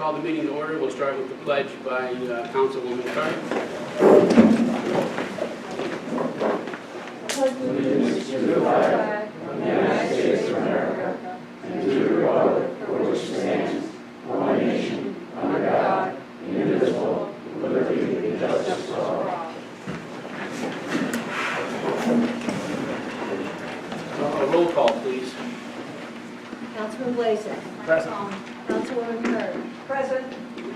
call the meeting to order. We'll start with the pledge by Councilwoman Carter. Allegiance to the flag of the United States of America and to the republic for which it stands, one nation, under God, indivisible, with liberty and justice for all. A roll call, please. Councilman Blazek. Present. Councilwoman Kerr. Present.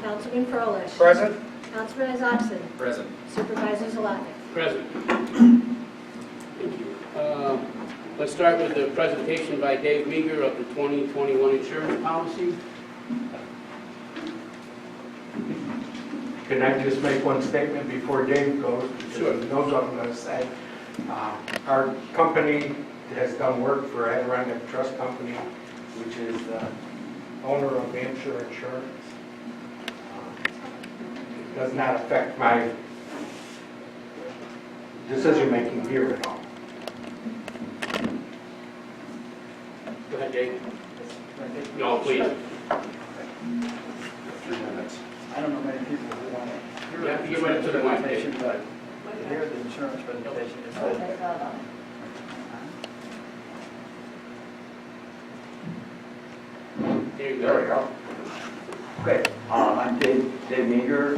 Councilman Froelich. Present. Councilman Isakson. Present. Supervisor Zalotnik. Present. Thank you. Let's start with the presentation by Dave Meager of the 2021 insurance policy. Can I just make one statement before Dave goes? Because Sure. he knows what I'm going to say. Our company has done work for Adirondack Trust Company, which is the owner of Hampshire Insurance. It does not affect my decision-making here at all. Go ahead, Dave. No, please. 3 minutes. I don't know many people who want to hear You have to the get right up to the mic, presentation, Dave. but to hear the insurance presentation is good. There you There we go. go. Okay, I'm Dave Meager,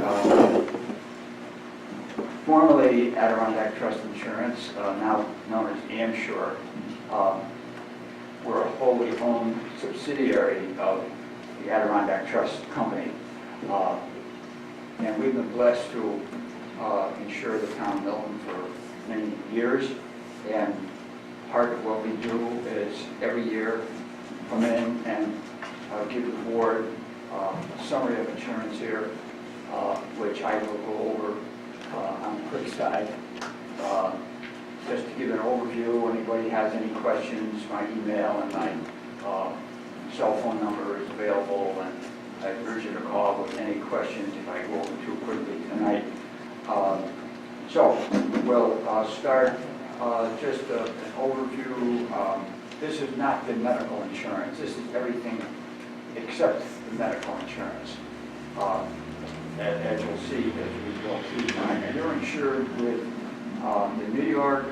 formerly Adirondack Trust Insurance, now known as Amsure. We're a wholly owned subsidiary of the Adirondack Trust Company. And we've been blessed to insure the town of Milton for many years. And part of what we do is every year come in and give the board a summary of insurance here, which I will go over on the quick side. Just to give an overview, anybody has any questions, my email and my cell phone number is available, and I urge you to call with any questions if I go over too quickly tonight. So we'll start just an overview. This is not the medical insurance. This is everything except the medical insurance. As you'll see as we go through time. And you're insured with the New York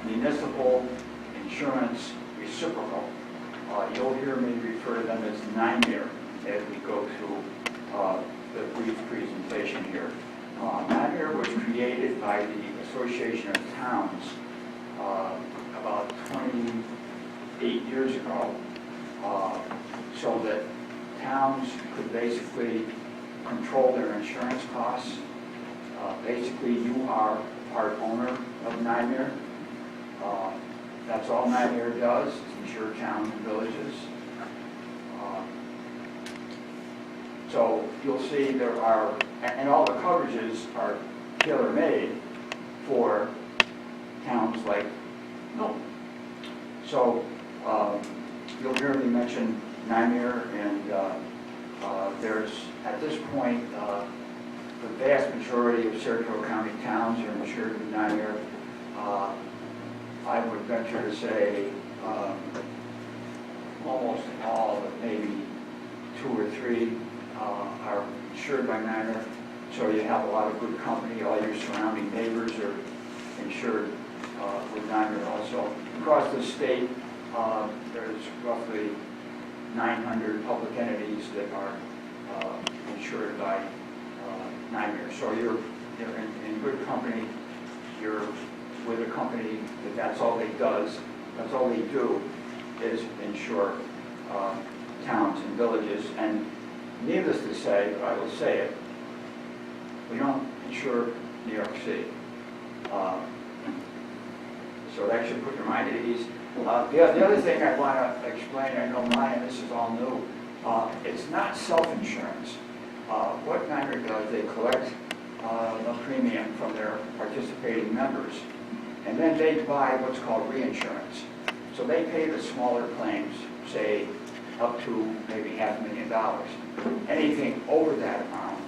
Municipal Insurance Reciprocal. You'll hear me refer to them as NYMIR as we go through the brief presentation here. NYMIR was created by the Association of Towns about 28 years ago, so that towns could basically control their insurance costs. Basically, you are part owner of NYMIR. That's all NYMIR does, is insure towns and villages. So you'll see there are, and all the coverages are tailor-made for towns like Milton. So you'll hear me mention NYMIR, and there's, at this point, the vast majority of Saratoga County towns are insured with NYMIR. I would venture to say almost all, but maybe 2 or 3 are insured by NYMIR. So you have a lot of good company. All your surrounding neighbors are insured with NYMIR also. Across the state, there's roughly 900 public entities that are insured by NYMIR. So you're in good company. You're with a company that's all they do is insure towns and villages. And needless to say, I will say it, we don't insure New York City. So that should put your mind at ease. The other thing I want to explain, I know Ryan, this is all new, it's not self-insurance. What NYMIR does, they collect a premium from their participating members, and then they buy what's called reinsurance. So they pay the smaller claims, say up to maybe $500,000. Anything over that amount,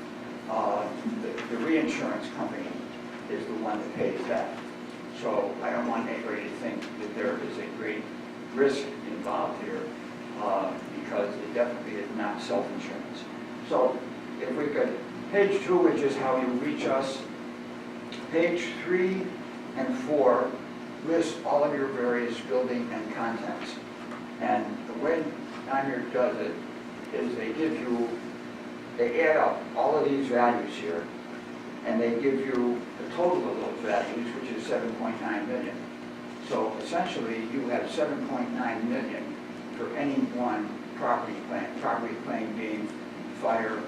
the reinsurance company is the one that pays that. So I don't want anybody to think that there is a great risk involved here, because it definitely is not self-insurance. So if we could, page 2, which is how you reach us. Page 3 and 4 list all of your various building and contents. And the way Niner does it is they add up all of these values here, and they give you the total of those values, which is 7.9 million. So essentially, you have 7.9 million for any one property claim being fire,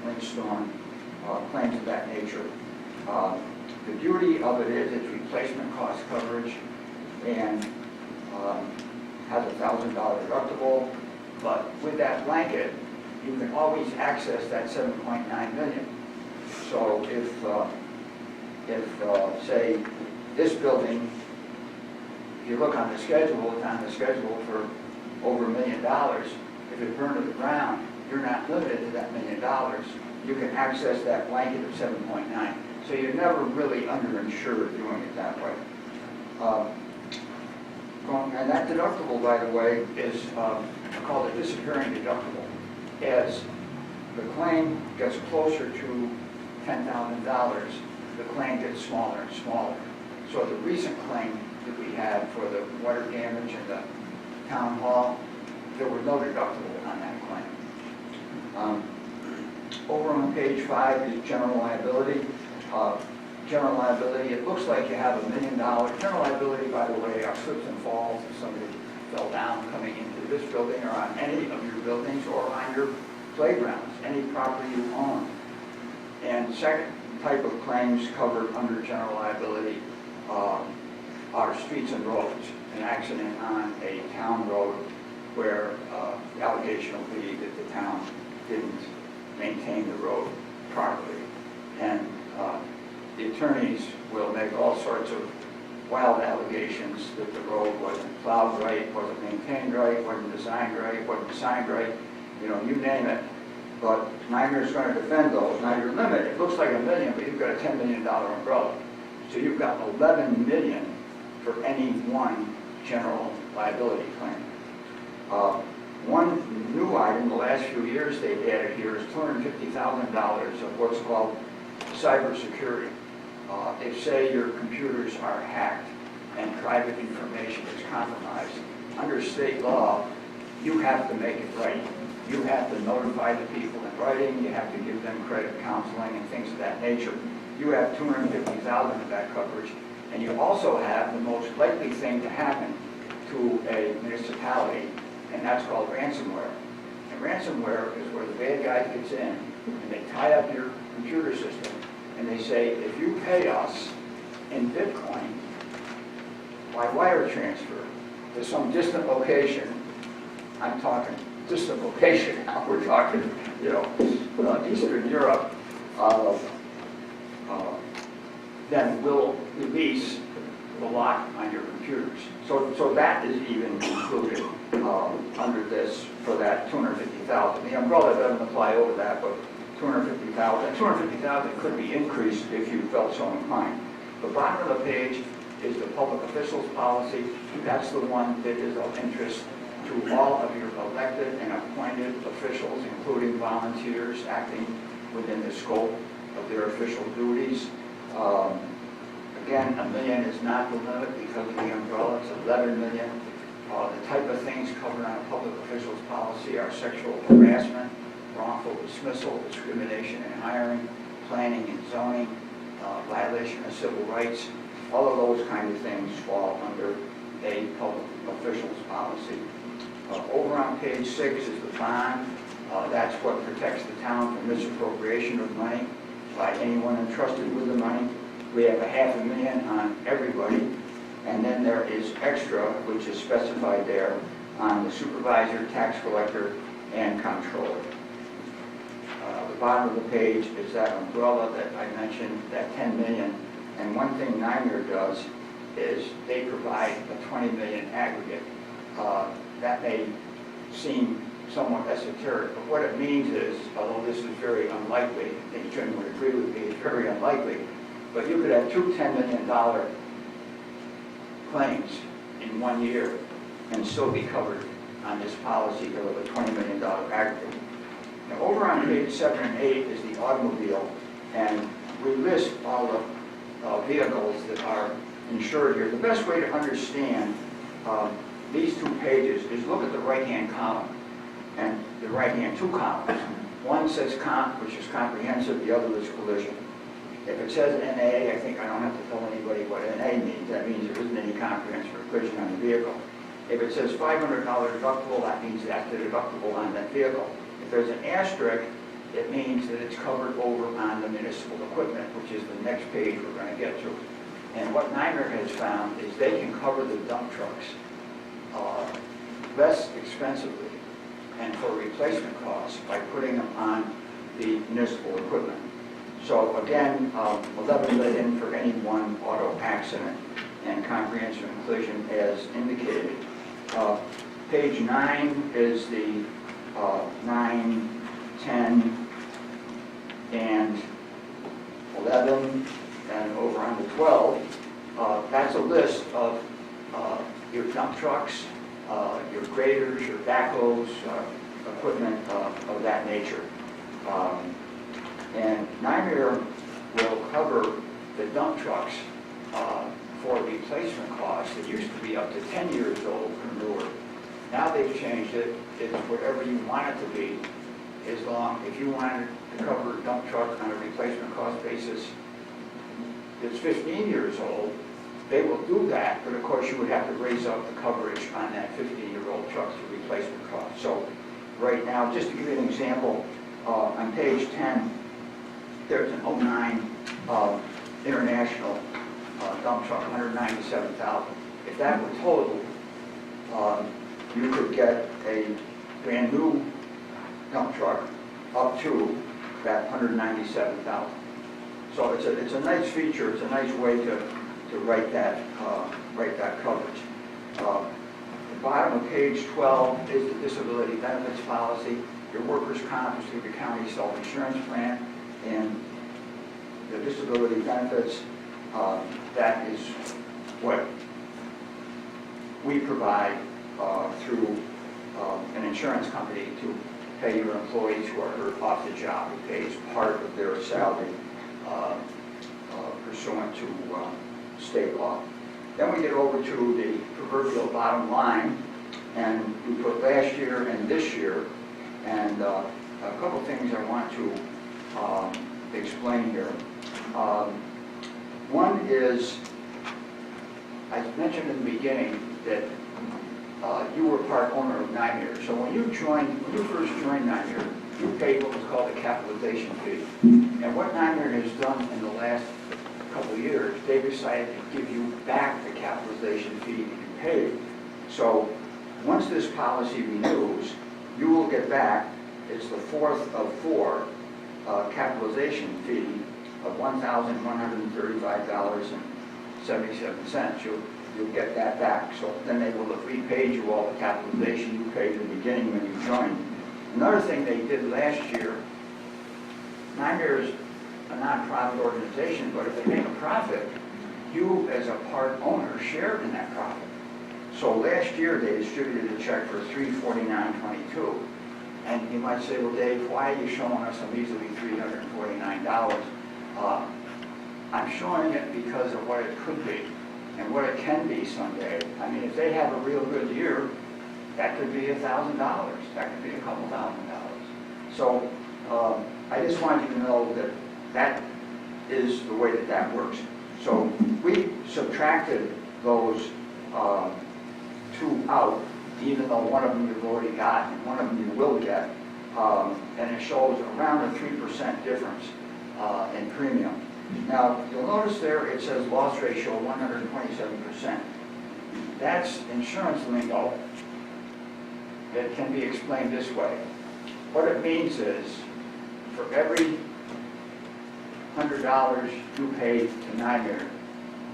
windstorm, claims of that nature. The beauty of it is it's replacement cost coverage and has a $1,000 deductible, but with that blanket, you can always access that 7.9 million. So if say, this building, if you look on the schedule, it's on the schedule for over $1 million. If it burned to the ground, you're not limited to that $1 million. You can access that blanket of 7.9. So you're never really underinsured doing it that way. And that deductible, by the way, is called a disappearing deductible. As the claim gets closer to $10,000, the claim gets smaller and smaller. So the recent claim that we had for the water damage in the town hall, there was no deductible on that claim. Over on page 5 is general liability. General liability, it looks like you have $1 million. General liability, by the way, are slips and falls if somebody fell down coming into this building or on any of your buildings or on your playgrounds, any property you own. And second type of claims covered under general liability are streets and roads. An accident on a town road where the allegation will be that the town didn't maintain the road properly. And the attorneys will make all sorts of wild allegations that the road wasn't plowed right, wasn't maintained right, wasn't designed right, wasn't signed right, you name it. But Niner's going to defend those. Now your limit, it looks like $1 million, but you've got a $10 million umbrella. So you've got $11 million for any one general liability claim. One new item the last few years they've added here is $250,000 of what's called cybersecurity. If, say, your computers are hacked and private information is compromised, under state law, you have to make it right. You have to notify the people in writing, you have to give them credit counseling and things of that nature. You have $250,000 of that coverage, and you also have the most likely thing to happen to a municipality, and that's called ransomware. And ransomware is where the bad guy gets in, and they tie up your computer system, and they say, if you pay us in Bitcoin by wire transfer to some distant location, I'm talking distant location now, we're talking, Eastern Europe, then we'll release the lock on your computers. So that is even included under this for that $250,000. The umbrella doesn't apply over that, but $250,000 could be increased if you felt so inclined. The bottom of the page is the public officials policy. That's the one that is of interest to all of your elected and appointed officials, including volunteers acting within the scope of their official duties. Again, $1 million is not the limit because of the umbrella. It's $11 million. The type of things covered on a public officials policy are sexual harassment, wrongful dismissal, discrimination in hiring, planning and zoning, violation of civil rights. All of those kind of things fall under a public officials policy. Over on page 6 is the bond. That's what protects the town from misappropriation of money by anyone entrusted with the money. We have $500,000 on everybody, and then there is extra, which is specified there, on the supervisor, tax collector, and comptroller. The bottom of the page is that umbrella that I mentioned, that $10 million. And one thing Niner does is they provide a $20 million aggregate. That may seem somewhat esoteric, but what it means is, although this is very unlikely, I think Jim would agree with me, it's very unlikely, but you could have two $10 million claims in 1 year and still be covered on this policy of a $20 million aggregate. Now, over on page 7 and 8 is the automobile, and we list all the vehicles that are insured here. The best way to understand these two pages is look at the right-hand column and the right-hand two columns. One says comp, which is comprehensive, the other is collision. If it says NA, I think I don't have to tell anybody what NA means. That means there isn't any comprehensive or collision on the vehicle. If it says $500 deductible, that means that's the deductible on that vehicle. If there's an asterisk, it means that it's covered over on the municipal equipment, which is the next page we're going to get to. And what NYMER has found is they can cover the dump trucks less expensively and for replacement costs by putting them on the municipal equipment. So again, 11 let in for any one auto accident and comprehensive and collision as indicated. Page 9 is the 9, 10, and 11, and over on the 12, that's a list of your dump trucks, your graders, your backhoes, equipment of that nature. And NYMER will cover the dump trucks for replacement costs. It used to be up to 10 years old or newer. Now they've changed it. It's whatever you want it to be, as long if you wanted to cover a dump truck on a replacement cost basis, it's 15 years old, they will do that, but of course you would have to raise up the coverage on that 15-year-old truck to replacement cost. So right now, just to give you an example, on page 10, there's an 09 international dump truck, $197,000. If that were totaled, you could get a brand new dump truck up to that $197,000. So it's a nice feature. It's a nice way to write that coverage. The bottom of page 12 is the disability benefits policy. Your workers' comp is through the county self-insurance plan, and the disability benefits, that is what we provide through an insurance company to pay your employees who are hurt off the job. It pays part of their salary pursuant to state law. Then we get over to the proverbial bottom line, and we put last year and this year, and a couple things I want to explain here. One is, I mentioned in the beginning that you were part owner of NYMER. So when you first joined NYMER, you paid what was called a capitalization fee. And what NYMER has done in the last couple of years, they decided to give you back the capitalization fee that you paid. So once this policy renews, you will get back, it's the fourth of four capitalization fee of $1,135.77. You'll get that back. So then they will have repaid you all the capitalization you paid in the beginning when you joined. Another thing they did last year, NYMER is a non-profit organization, but if they make a profit, you as a part owner share in that profit. So last year they distributed a check for $349.22. And you might say, well, Dave, why are you showing us a measly $349? I'm showing it because of what it could be and what it can be someday. I mean, if they have a real good year, that could be $1,000. That could be a couple $1,000. So I just want you to know that that is the way that works. So we subtracted those two out, even though one of them you've already got and one of them you will get, and it shows around a 3% difference in premium. Now, you'll notice there it says loss ratio 127%. That's insurance lingo that can be explained this way. What it means is, for every $100 you paid to NYMER,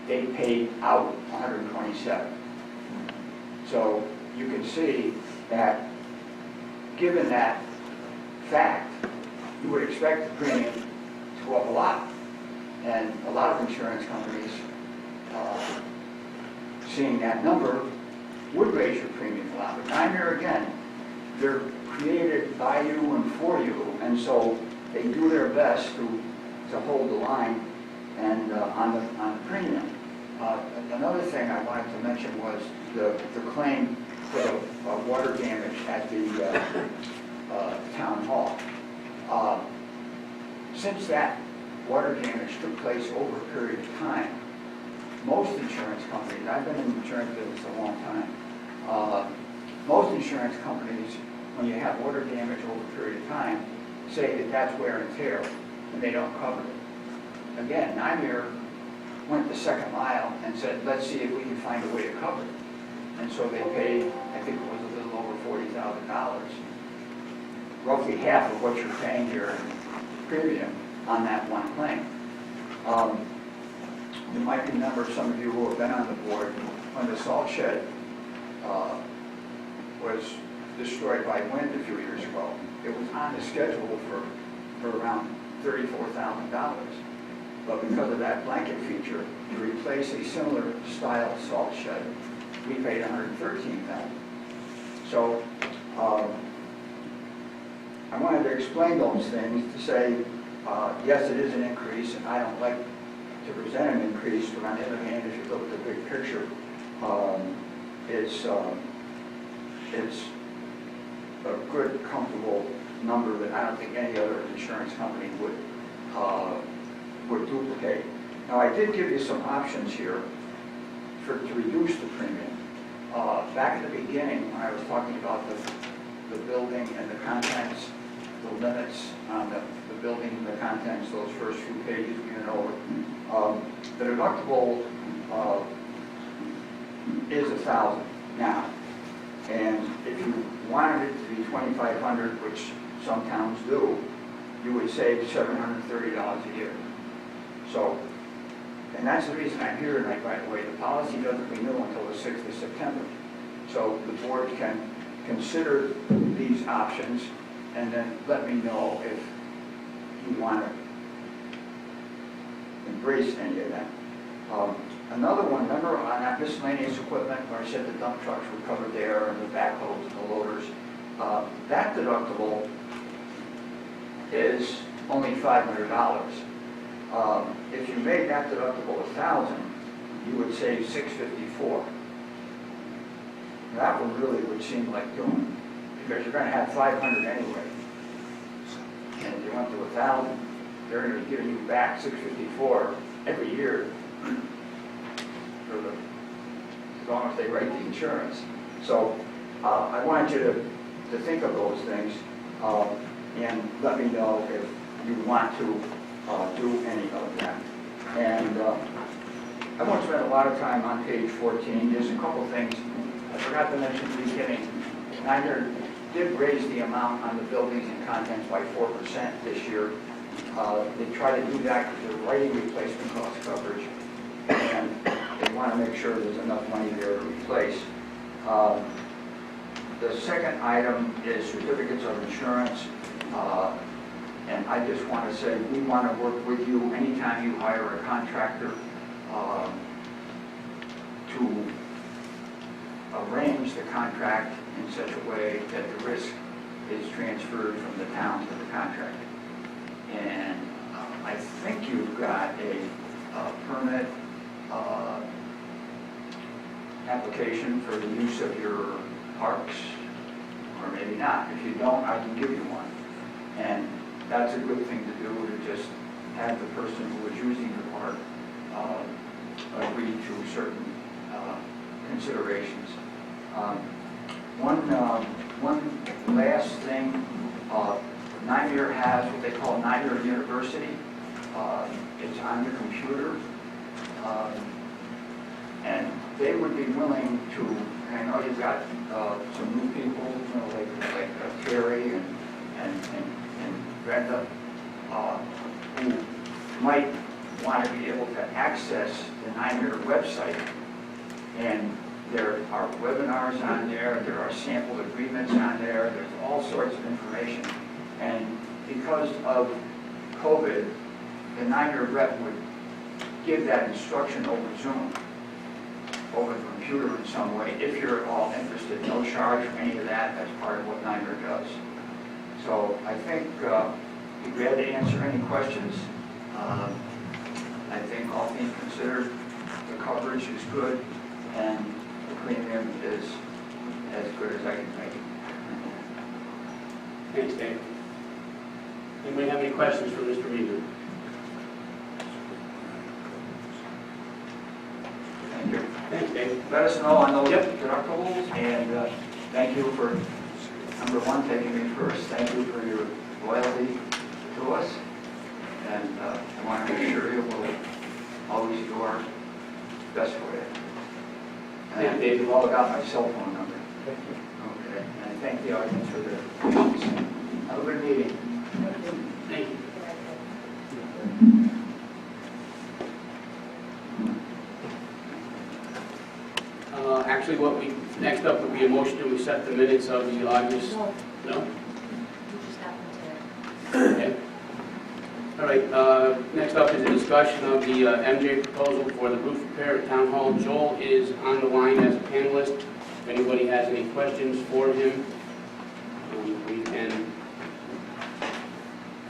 they paid out 127. So you can see that, given that fact, you would expect the premium to go up a lot. And a lot of insurance companies, seeing that number, would raise your premium a lot. But NYMER, again, they're created by you and for you, and so they do their best to hold the line and on the premium. Another thing I wanted to mention was the claim for the water damage at the town hall. Since that water damage took place over a period of time, most insurance companies, I've been in the insurance business a long time, most insurance companies, when you have water damage over a period of time, say that that's wear and tear, and they don't cover it. Again, Nymeer went the second mile and said, let's see if we can find a way to cover it. And so they paid, I think it was a little over $40,000, roughly half of what you're paying here in premium on that one claim. You might remember, some of you who have been on the board, when the salt shed was destroyed by wind a few years ago. It was on the schedule for around $34,000. But because of that blanket feature, to replace a similar style salt shed, we paid $113,000. So I wanted to explain those things to say, yes, it is an increase, and I don't like to present an increase, but on the other hand, if you look at the big picture, it's a good, comfortable number that I don't think any other insurance company would duplicate. Now, I did give you some options here to reduce the premium. Back at the beginning, when I was talking about the building and the contents, the limits on the building and the contents, those first few pages we went over, the deductible is $1,000 now. And if you wanted it to be $2,500, which some towns do, you would save $730 a year. So, and that's the reason I'm here tonight, by the way. The policy doesn't renew until the 6th of September. So the board can consider these options and then let me know if you want to embrace any of that. Another one, remember on that miscellaneous equipment where I said the dump trucks were covered there and the backhoes and the loaders, that deductible is only $500. If you made that deductible $1,000, you would save $654. That one really would seem like doing, because you're going to have $500 anyway. And if you went to $1,000, they're going to be giving you back $654 every year for as long as they write the insurance. So I wanted you to think of those things and let me know if you want to do any of that. And I won't spend a lot of time on page 14. There's a couple things I forgot to mention at the beginning. Nymeer did raise the amount on the buildings and contents by 4% this year. They try to do that because they're writing replacement cost coverage, and they want to make sure there's enough money there to replace. The second item is certificates of insurance. And I just want to say, we want to work with you anytime you hire a contractor to arrange the contract in such a way that the risk is transferred from the town to the contractor. And I think you've got a permit application for the use of your parks, or maybe not. If you don't, I can give you one. And that's a good thing to do, to just have the person who is using the park agree to certain considerations. One last thing, Nymeer has what they call Nymeer University. It's on the computer. And they would be willing to, and I know you've got some new people, you know, like Terry and Brenda, who might want to be able to access the Nymeer website. And there are webinars on there, there are sample agreements on there, there's all sorts of information. And because of COVID, the Nymeer rep would give that instruction over Zoom. over the computer in some way, if you're at all interested. No charge for any of that. That's part of what NYMER does. So I think be glad to answer any questions. I think all things considered, the coverage is good and the premium is as good as I can make it. Thanks, Dave. Anybody have any questions for Mr. Reader? Thank you. Thanks, Dave. Let us know on those Yep. deductibles, and thank you for, number one, taking me first. Thank you for your loyalty to us, and I want to assure you we'll always do our best for you. And Dave, you've all got my cell phone number. Okay, and I thank the audience for their patience. Have a good meeting. Thank you. Actually, next up would be a motion to accept the minutes of the August, No, no? you just happened to. Okay. All right, next up is a discussion of the MJ proposal for the roof repair at Town Hall. Joel is on the line as a panelist. If anybody has any questions for him, we can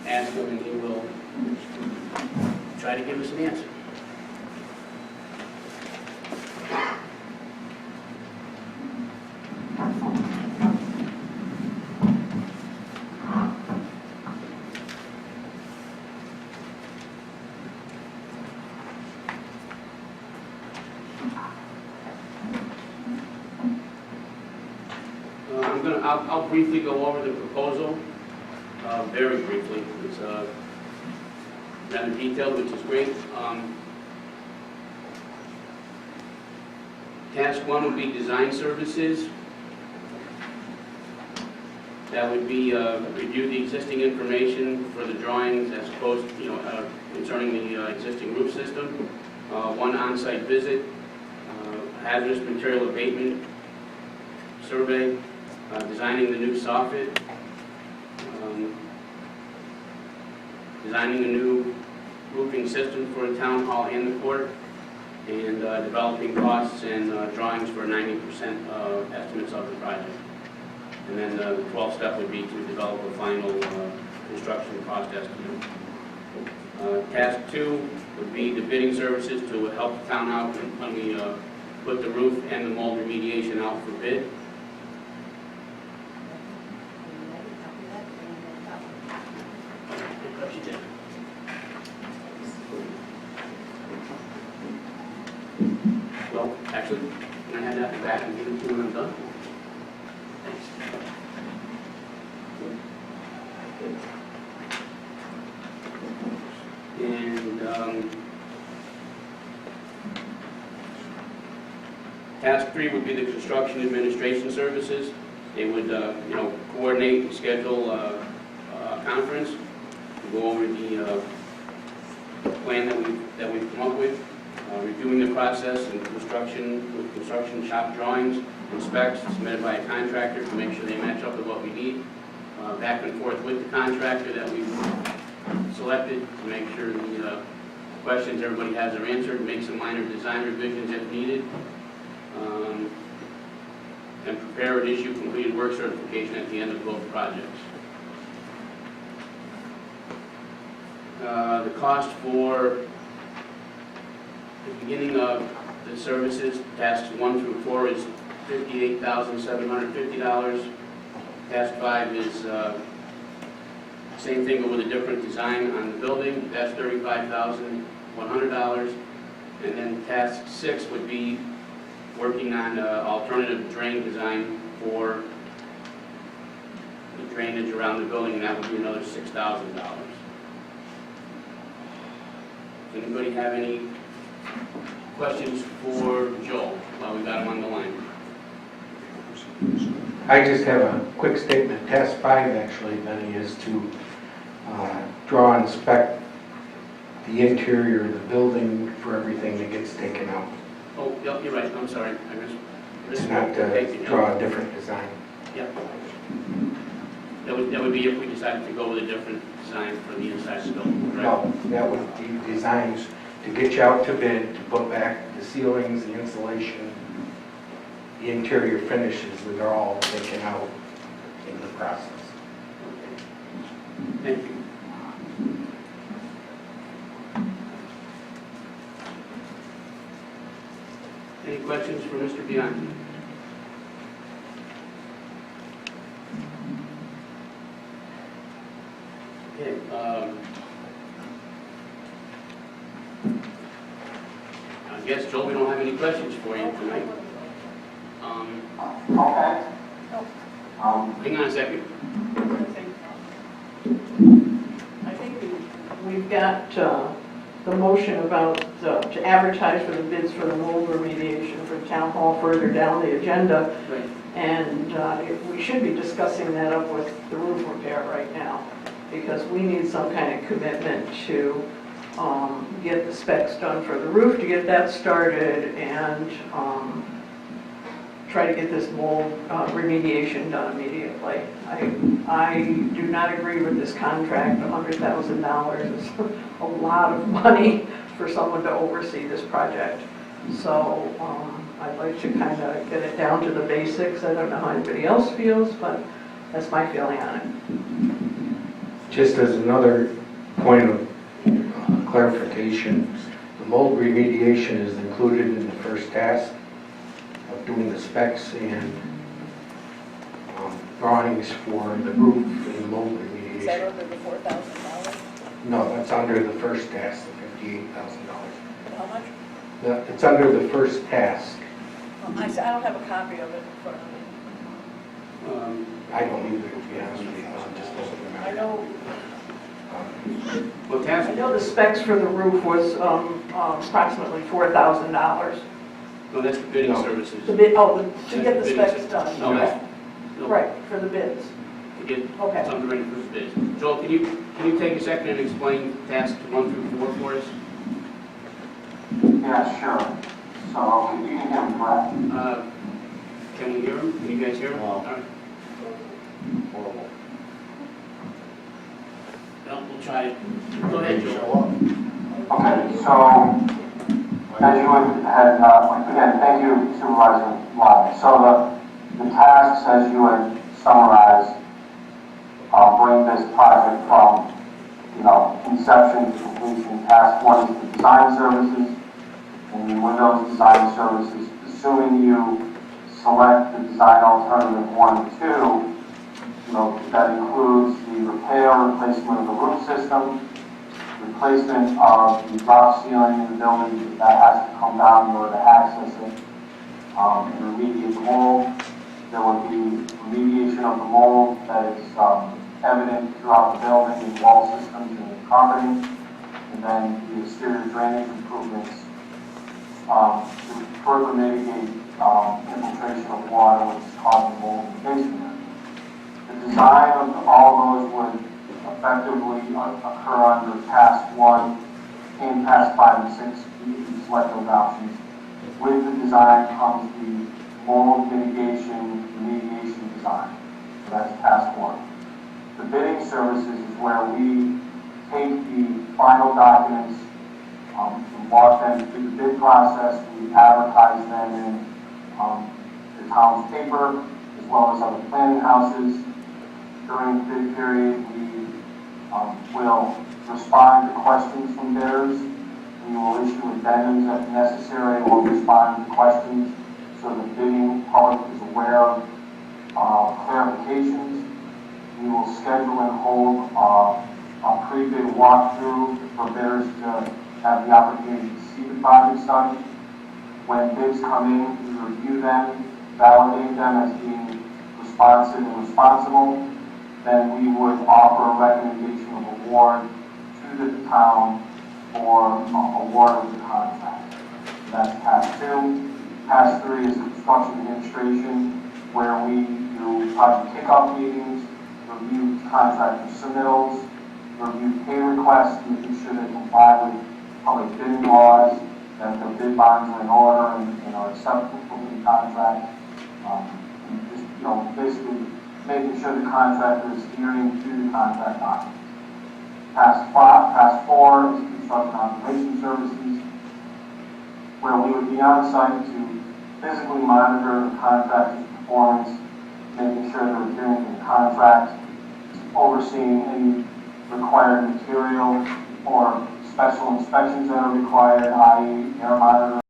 ask him and he will try to give us an answer. I'll briefly go over the proposal, very briefly. It's rather detailed, which is great. Task one would be design services. That would be review the existing information for the drawings as opposed, concerning the existing roof system. One on-site visit, hazardous material abatement survey, designing the new soffit, designing a new roofing system for the town hall and the court, and developing costs and drawings for 90% estimates of the project. And then the 12th step would be to develop a final construction cost estimate. Task two would be the bidding services to help the town out when we put the roof and the mold remediation out for bid. Well, actually, can I have that back and give it to you when I'm done? Thanks. And task three would be the construction administration services. They would, coordinate and schedule a conference to go over the plan that we've come up with. Reviewing the process and construction shop drawings and specs submitted by a contractor to make sure they match up with what we need. Back and forth with the contractor that we've selected to make sure the questions everybody has are answered, make some minor design revisions if needed, and prepare and issue completed work certification at the end of both projects. The cost for the beginning of the services, tasks 1 through 4 is $58,750. Task 5 is same thing but with a different design on the building. That's $35,100. And then task 6 would be working on alternative drain design for the drainage around the building, and that would be another $6,000. Does anybody have any questions for Joel while we got him on the line? I just have a quick statement. Task 5 actually, Benny, is to draw and inspect the interior of the building for everything that gets taken out. Oh, yep, you're right. I'm sorry. I It's not to draw a different design. Yep. That would be if we decided to go with a different design for the inside of the building, correct? No, that would be designs to get you out to bid, to put back the ceilings, the insulation, the interior finishes that are all taken out in the process. Thank you. Any questions for Mr. Bianchi? Okay, I guess, Joel, we don't have any questions for you tonight. Okay. Hang on a second. I think we've got the motion about to advertise for the bids for the mold remediation for town hall further down the agenda. Right. And we should be discussing that up with the roof repair right now, because we need some kind of commitment to get the specs done for the roof, to get that started, and try to get this mold remediation done immediately. I do not agree with this contract. $100,000 is a lot of money for someone to oversee this project. So I'd like to kind of get it down to the basics. I don't know how anybody else feels, but that's my feeling on it. Just as another point of clarification, the mold remediation is included in the first task of doing the specs and drawings for the roof and the mold remediation. Is that under the $4,000? No, that's under the first task, the $58,000. How much? It's under the first task. I don't have a copy of it in front of me. I don't either, to be honest with you, I just don't remember. I know, Well, task, I know the specs for the roof was approximately $4,000. no, that's the bidding No. services. The bid, to get the specs done. No, that's, no, Right, for the bids. to get Okay. something ready for the bids. Joel, can you take a second and explain tasks 1 through 4 for us? Yeah, sure. So you can hear me, correct? Can we hear him? Can you guys hear him? No. All right. Horrible. Well, we'll try it. Go ahead, Joel. Okay, so as you had, again, thank you Supervisor Lyon. So the tasks, as you had summarized, bring this project from, inception to completion. Task 1 is the design services, and with those design services, assuming you select the design alternative 1 and 2, that includes the repair, replacement of the roof system, replacement of the drop ceiling in the building, that has to come down in order to access it, and remediate the mold. There would be remediation of the mold that is evident throughout the building, in wall systems and in carpeting, and then the exterior drainage improvements to further mitigate infiltration of water, which is causing mold in the basement. The design of all those would effectively occur under task 1, and task 5 and 6, you can select those options. With the design comes the mold mitigation remediation design. So that's task 1. The bidding services is where we take the final documents, and walk them through the bid process. We advertise them in the town's paper, as well as other planning houses. During the bid period, we will respond to questions from bidders. We will issue addendums if necessary. We'll respond to questions so the bidding public is aware of clarifications. We will schedule and hold a pre-bid walkthrough for bidders to have the opportunity to see the project study. When bids come in, we review them, validate them as being responsive and responsible. Then we would offer a recommendation of award to the town for award of the contract. That's task 2. Task 3 is construction administration, where we do project kickoff meetings, review contractor submittals, review pay requests, making sure they comply with public bidding laws, that the bid bonds are in order and are acceptable to the contract. And just, basically making sure the contractor is adhering to the contract documents. Task 4 is construction operation services, where we would be on site to physically monitor the contractor's performance, making sure they're adhering to the contract, overseeing any required material or special inspections that are required, i.e. air monitoring.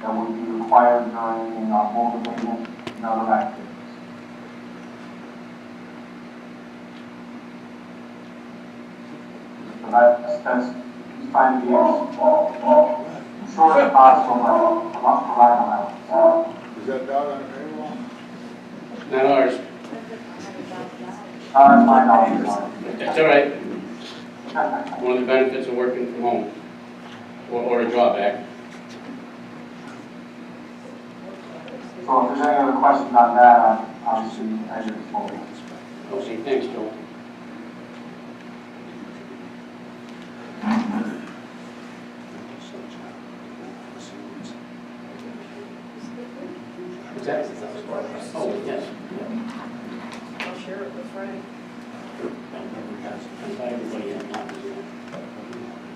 that would be required during mold abatement and other activities. So that's he's trying to be as short as possible, but provide allowance. Is that dog on the payroll? Not ours. That's my knowledge on it. That's all right. One of the benefits of working from home, or a drawback. So if there's any other questions on that, I'm obviously at your disposal. Okay, thanks, Joel. Is that? Oh, yes. I'll share it with Frank. I thought everybody had copies of that.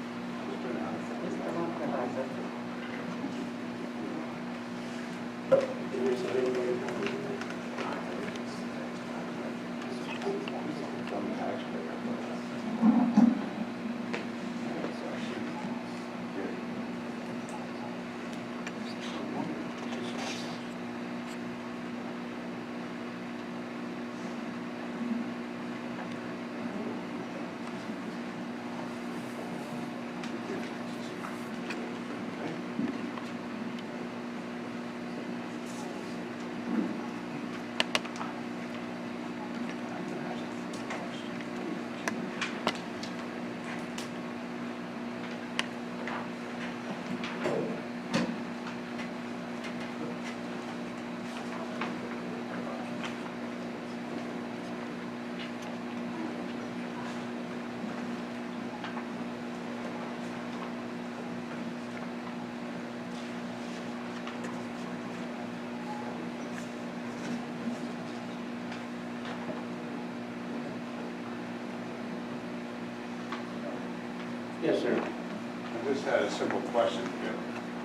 Yes, sir. I just had a simple question.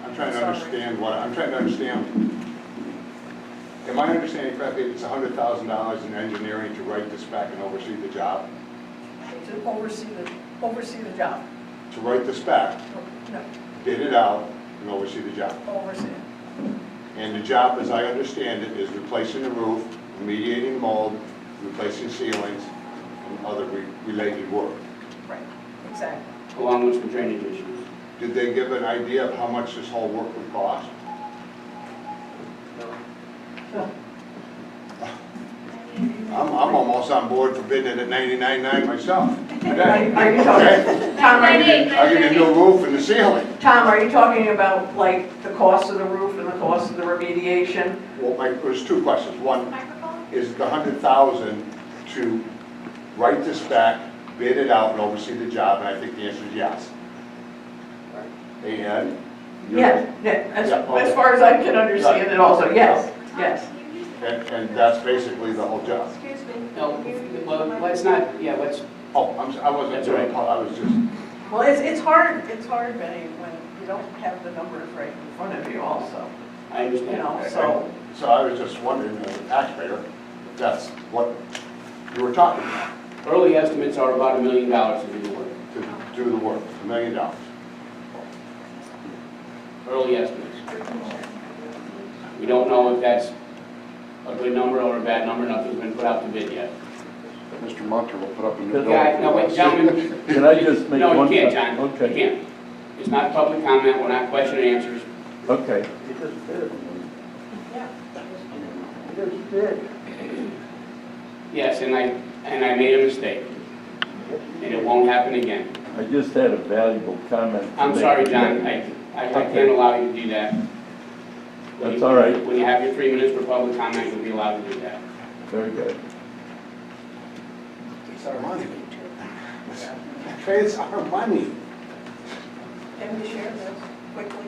I'm trying to understand am I understanding correctly, it's $100,000 in engineering to write this back and oversee the job? To oversee the job. To write this back, No, bid it out, and oversee the job. oversee it. And the job, as I understand it, is replacing the roof, remediating mold, replacing ceilings, and other related work. Right, exactly. Along with some drainage issues. Did they give an idea of how much this whole work would cost? I'm almost on board for bidding it at $99.9 myself. Are you talking, Tom, I'll get a new roof and the ceiling. Tom, are you talking about like the cost of the roof and the cost of the remediation? Well, there's two questions. One, is the $100,000 to write this back, bid it out, and oversee the job? And I think the answer is yes. And? Yes, as far as I can understand it also, yes, yes. And that's basically the whole job. Excuse me. No, well, let's not, yeah, let's, Oh, I wasn't That's doing, all right. I was just, Well, it's hard, Benny, when you don't have the numbers right in In front of you also, I you understand. know, so I was just wondering, as a taxpayer, if that's what you were talking about, Early estimates are about $1 million to do the work. to do the work, $1 million. Early estimates. We don't know if that's a good number or a bad number. Nothing's been put out to bid yet. Mr. Munter will put up a new The building. guy, no, wait, gentlemen. Can I just make one? No, you can't, John. Okay. You can't. It's not public comment. We're not question and answers. Okay. Yes, and I made a mistake. And it won't happen again. I just had a valuable comment. to I'm make. sorry, John. I can't allow you to do that. When That's you- all right. When you have your 3 minutes for public comment, you'll be allowed to do that. Very good. It's our money. It's our money. Can we share this quickly?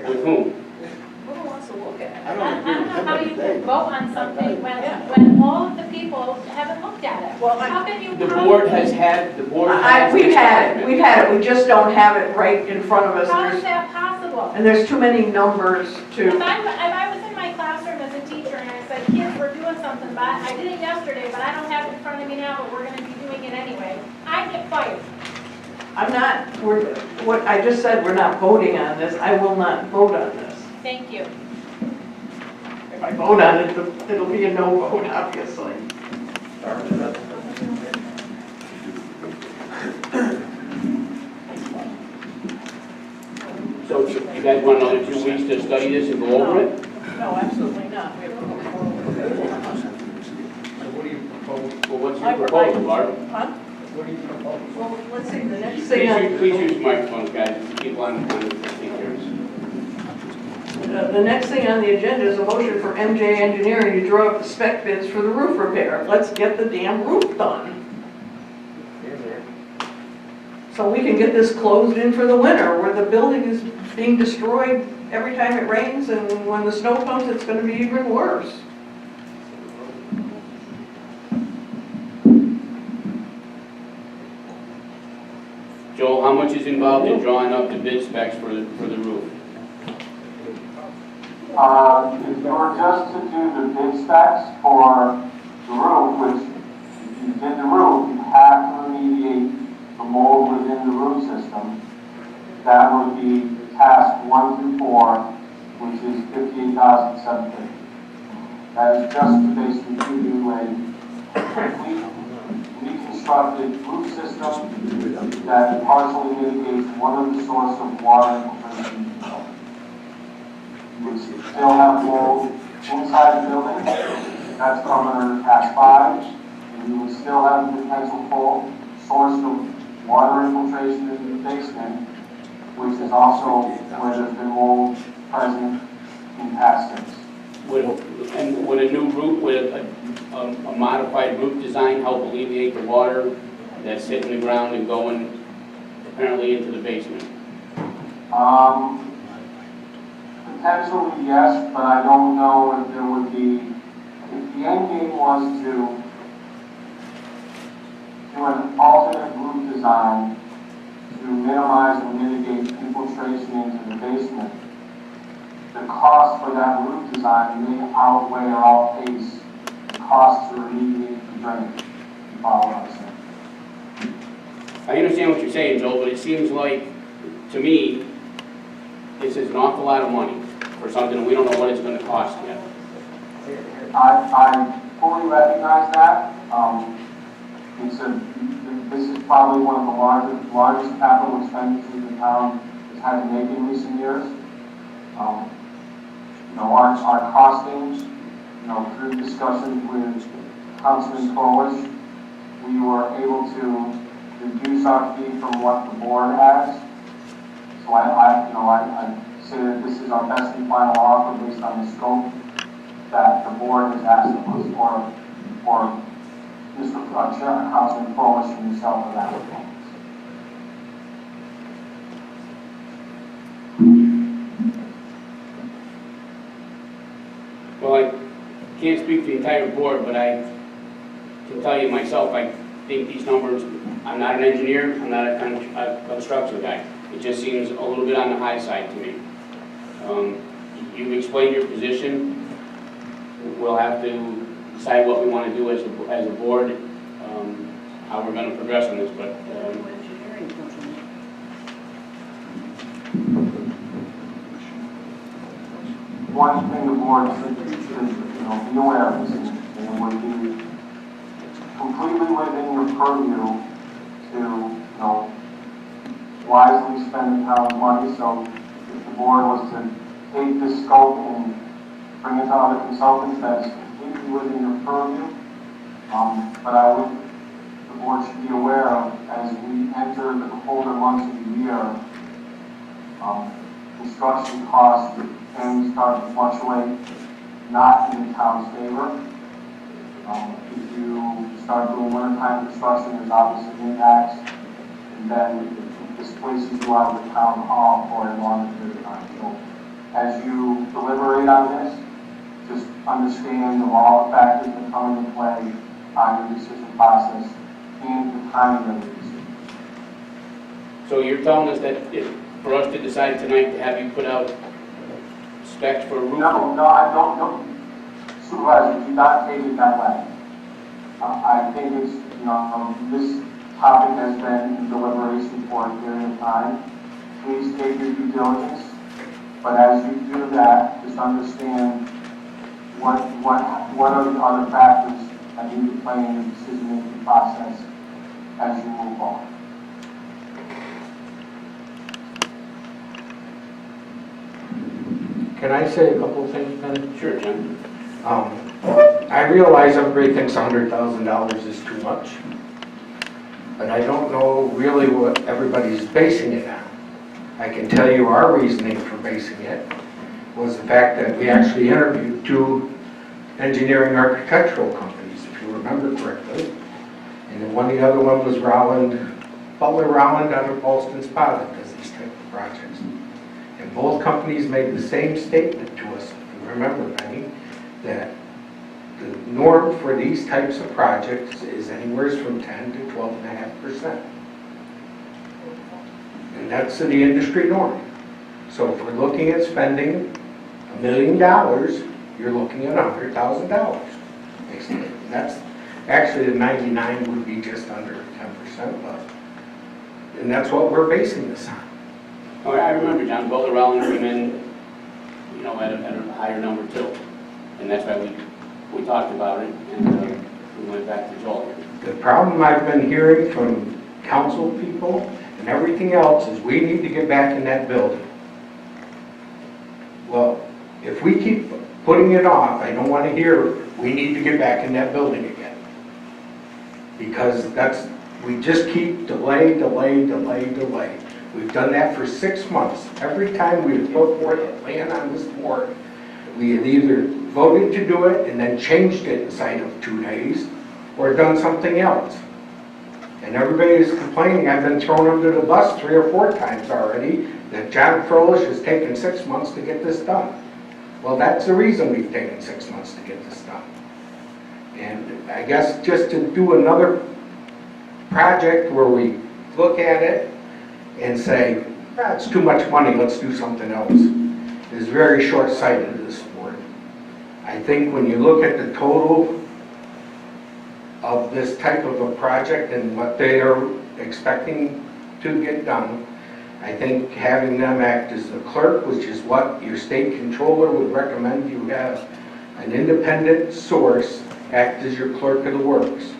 With whom? Who wants to look at I it? don't agree I don't with know him how every you day. can vote on something Yeah. when all of the people haven't looked at it. Well, How can you? The board has had, we've had it, we just don't have it right in front of us. How There's- is that possible? And there's too many numbers If to, I was in my classroom as a teacher and I said, kids, we're doing something, but I did it yesterday, but I don't have it in front of me now, but we're gonna be doing it anyway, I'd get fired. I'm not, what I just said, we're not voting on this. I will not vote on this. Thank you. If I vote on it, it'll be a no vote, obviously. So you guys want another 2 weeks to study this and go over it? No, absolutely not. We have to move forward. So what do you propose? Well, what's My your proposal, Barb? Huh? What do you propose? Well, let's see, the next thing Please on, use microphones, guys. People on the speakers. The next thing on the agenda is a motion for MJ Engineering to draw up the spec bids for the roof repair. Let's get the damn roof done. So we can get this closed in for the winter, where the building is being destroyed every time it rains, and when the snow comes, it's gonna be even worse. Joel, how much is involved in drawing up the bid specs for the roof? If you were just to do the bid specs for the roof, which if you did the roof, you have to remediate the mold within the root system. That would be task 1 through 4, which is $58,750. That is just to basically give you a complete reconstructed root system that partially mitigates one of the source of water infiltration. You would still have mold inside the building. That's covered under task 5. And you would still have the potential full source of water infiltration in the basement, which is also where there's been mold present in past since. Would a new roof, would a modified roof design help alleviate the water that's hitting the ground and going apparently into the basement? Potentially yes, but I don't know if there would be, if the end game was to do an alternate roof design to minimize and mitigate infiltration into the basement, the cost for that roof design may outweigh or outpace the cost to remediate the drainage. You follow what I'm saying? I understand what you're saying, Joel, but it seems like, to me, this is an awful lot of money for something we don't know what it's going to cost yet. I fully recognize that. This is probably one of the largest capital expenditures the town has had to make in recent years. Our costings, through discussions with Councilman Polish, we were able to reduce our fee from what the board has. So I say that this is our best and final offer based on the scope that the board has asked of us, or Mr. Chairman, Councilman Polish, and yourself for that performance. Well, I can't speak for the entire board, but I can tell you myself, I think these numbers, I'm not an engineer, I'm not a construction guy. It just seems a little bit on the high side to me. You've explained your position. We'll have to decide what we want to do as a board, how we're going to progress on this, but one thing the board should be aware of is, and it would be completely within your purview to, wisely spend the town's money. So if the board was to take this scope and bring it to other consultants, that's completely within your purview. But the board should be aware of, as we enter the colder months of the year, construction costs can start to fluctuate, not in the town's favor. If you start doing wintertime construction, there's obviously impacts, and then it displaces you out of the town hall for a longer period of time. So as you deliberate on this, just understand of all the factors that come into play on your decision process and the timing of the decision. so you're telling us that for us to decide tonight to have you put out specs for a roof? No, I don't know. Supervisor, do not take it that way. I think it's, this topic has been in deliberation for a period of time. Please take your due diligence, but as you do that, just understand what are the other factors that need to play in the decision-making process as you move on. Can I say a couple of things, Ben? Sure, Jim. I realize everybody thinks $100,000 is too much, but I don't know really what everybody's basing it on. I can tell you our reasoning for basing it was the fact that we actually interviewed 2 engineering architectural companies, if you remember correctly. And then the other one was Butler Rowland out of Ballston Spa that does these type of projects. And both companies made the same statement to us, if you remember, Benny, that the norm for these types of projects is anywhere from 10 to 12.5%. And that's the industry norm. So if we're looking at spending $1 million, you're looking at $100,000. Basically. That's actually the 99 would be just under 10%, and that's what we're basing this on. Oh, I remember, John, Butler Rowland came in, you know, at a higher number too. And that's why we talked about it, and we went back to Joel. The problem I've been hearing from council people and everything else is we need to get back in that building. Well, if we keep putting it off, I don't want to hear we need to get back in that building again. Because we just keep delay. We've done that for 6 months. Every time we've put forth a plan on this board, we had either voted to do it and then changed it inside of 2 days, or done something else. And everybody is complaining, I've been thrown under the bus 3 or 4 times already, that John Froelich has taken 6 months to get this done. Well, that's the reason we've taken 6 months to get this done. And I guess just to do another project where we look at it and say, it's too much money, let's do something else, is very short-sighted, this board. I think when you look at the total of this type of a project and what they are expecting to get done, I think having them act as the clerk, which is what your state controller would recommend you have, an independent source act as your clerk of the works.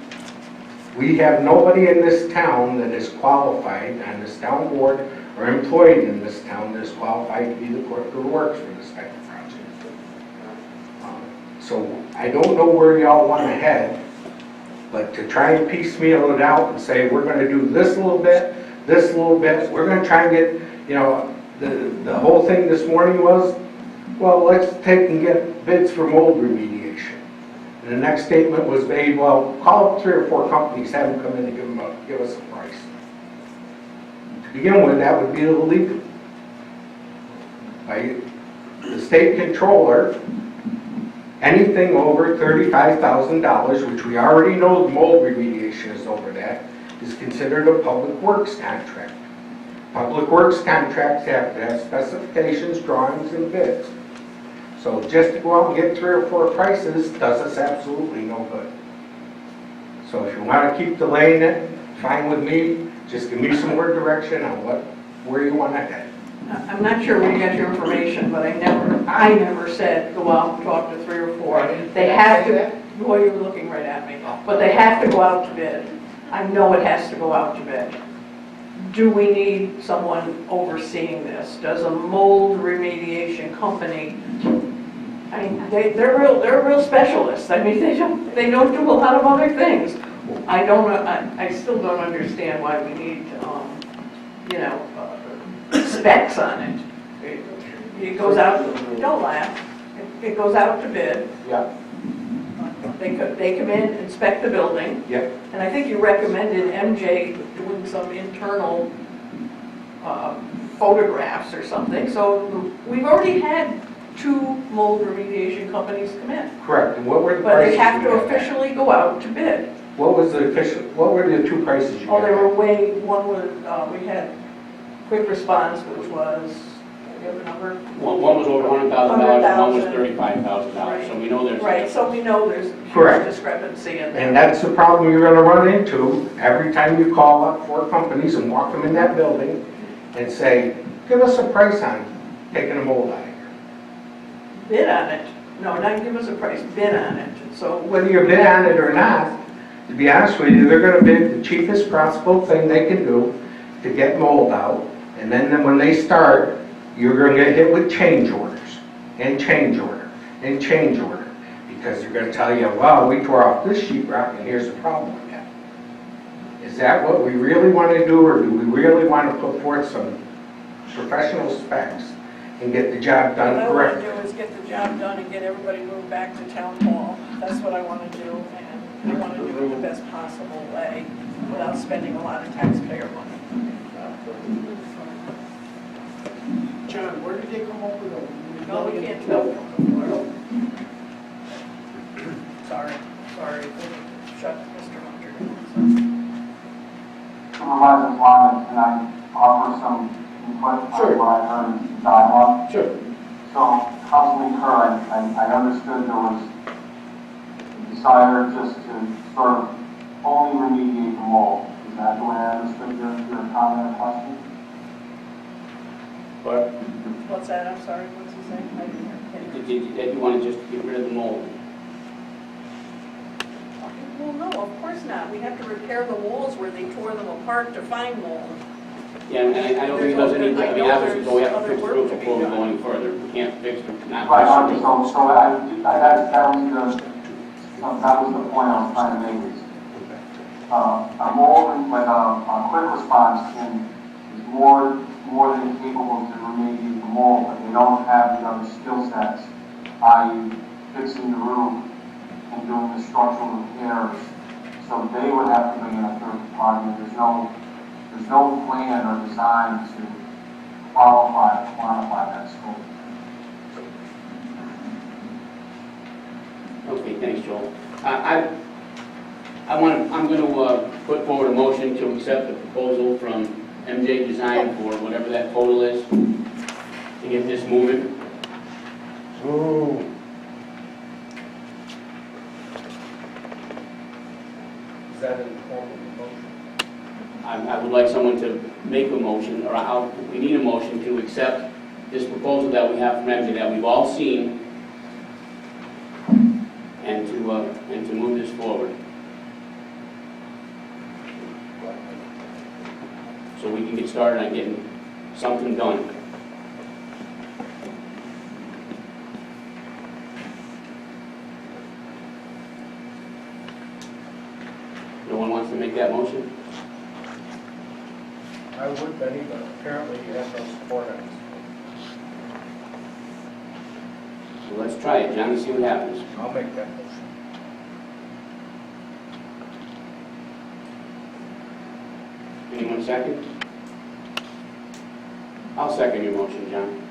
We have nobody in this town that is qualified on this town board or employed in this town that is qualified to be the clerk of the works for this type of project. So I don't know where y'all want to head, but to try and piecemeal it out and say we're going to do this little bit, we're going to try and get, you know, the whole thing this morning was, well, let's take and get bids for mold remediation. And the next statement was made, well, call up 3 or 4 companies, have them come in and give us a price. To begin with, that would be illegal. By the state controller, anything over $35,000, which we already know the mold remediation is over that, is considered a public works contract. Public works contracts have to have specifications, drawings, and bids. So just to go out and get 3 or 4 prices does us absolutely no good. So if you want to keep delaying it, fine with me. Just give me some more direction on where you want to head. I'm not sure where you got your information, but I never said go out and talk to 3 or 4. They have to, well, you were looking right at me, but they have to go out to bid. I know it has to go out to bid. Do we need someone overseeing this? Does a mold remediation company, I mean, they're real specialists. I mean, they don't do a lot of other things. I still don't understand why we need, you know, specs on it. It goes out, don't laugh, it goes out to bid. Yeah. They come in, inspect the building. Yep. And I think you recommended MJ doing some internal photographs or something. So we've already had 2 mold remediation companies come in. Correct. And what were the But prices? they have to you got? officially go out to bid. What were the 2 prices you Oh, got? they were one was, we had quick response, which was you have a number? One was over $100,000 and one was $100,000. $35,000, so we know there's. Right, so we know there's a Correct. huge discrepancy in there. And that's the problem you're gonna run into every time you call up 4 companies and walk them in that building and say, give us a price on taking a mold out of here. Bid on it. No, not give us a price, bid on it. So Whether you bid on it or not, to be honest with you, they're gonna bid the cheapest possible thing they can do to get mold out. And then when they start, you're gonna get hit with change orders, and change order, and change order. Because they're gonna tell you, well, we tore off this sheet rock and here's the problem with that. Is that what we really wanna do, or do we really wanna put forth some professional specs and get the job done What I want to correctly? do is get the job done and get everybody moved back to town hall. That's what I want to do, and I want to do it the best possible way without spending a lot of taxpayer money. John, where did they come up with a no, we million? can't tell. Sorry, shut Mr. Hunter down. Supervisor Flyman, can I offer some input Sure. on what I heard in dialogue? Sure. So, Councilman Kerr, I understood there was a desire just to sort of only remediate the mold. Is that the way I understood your comment or question? But What's that? I'm sorry, what's he saying? I didn't hear. that you want to just get rid of the mold. Well, no, of course not. We have to repair the walls where they tore them apart to find mold. Yeah, and I don't think it does any, I mean, obviously, there's we have to other fix the work roof to be before we done. go any further. We can't fix the, not Right, fix the roof. so that was the point I was trying to make is, a mold, like a quick response can, is more than capable to remediate the mold, but they don't have the other skill sets, i.e. fixing the roof and doing the structural repairs. So they would have to bring in a third party. There's no plan or design to quantify that scope. Okay, thanks, Joel. I'm going to put forward a motion to accept the proposal from MJ Design for whatever that total is, to get this moving. Is that in the form of a motion? I would like someone to make a motion, or we need a motion to accept this proposal that we have from MJ that we've all seen, and to move this forward. So we can get started on getting something done. No one wants to make that motion? I would, Benny, but apparently you have no support on it. So let's try it, John, and see what happens. I'll make that motion. Anyone second? I'll second your motion, John.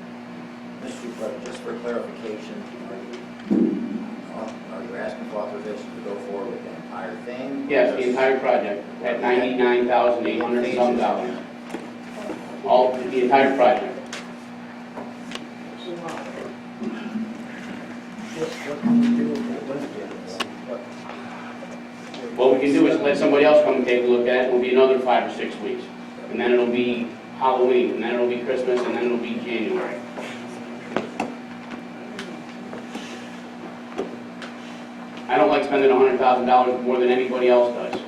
Mr. President, just for clarification, are you asking for authorization to go forward with the entire thing? Yes, the entire project at $99,800 and some dollars. All, the entire project. What can we do if it was What we can do is let somebody else come and take a look at it. It'll be another 5 or 6 weeks. And then it'll be Halloween, and then it'll be Christmas, and then it'll be January. I don't like spending $100,000 more than anybody else does.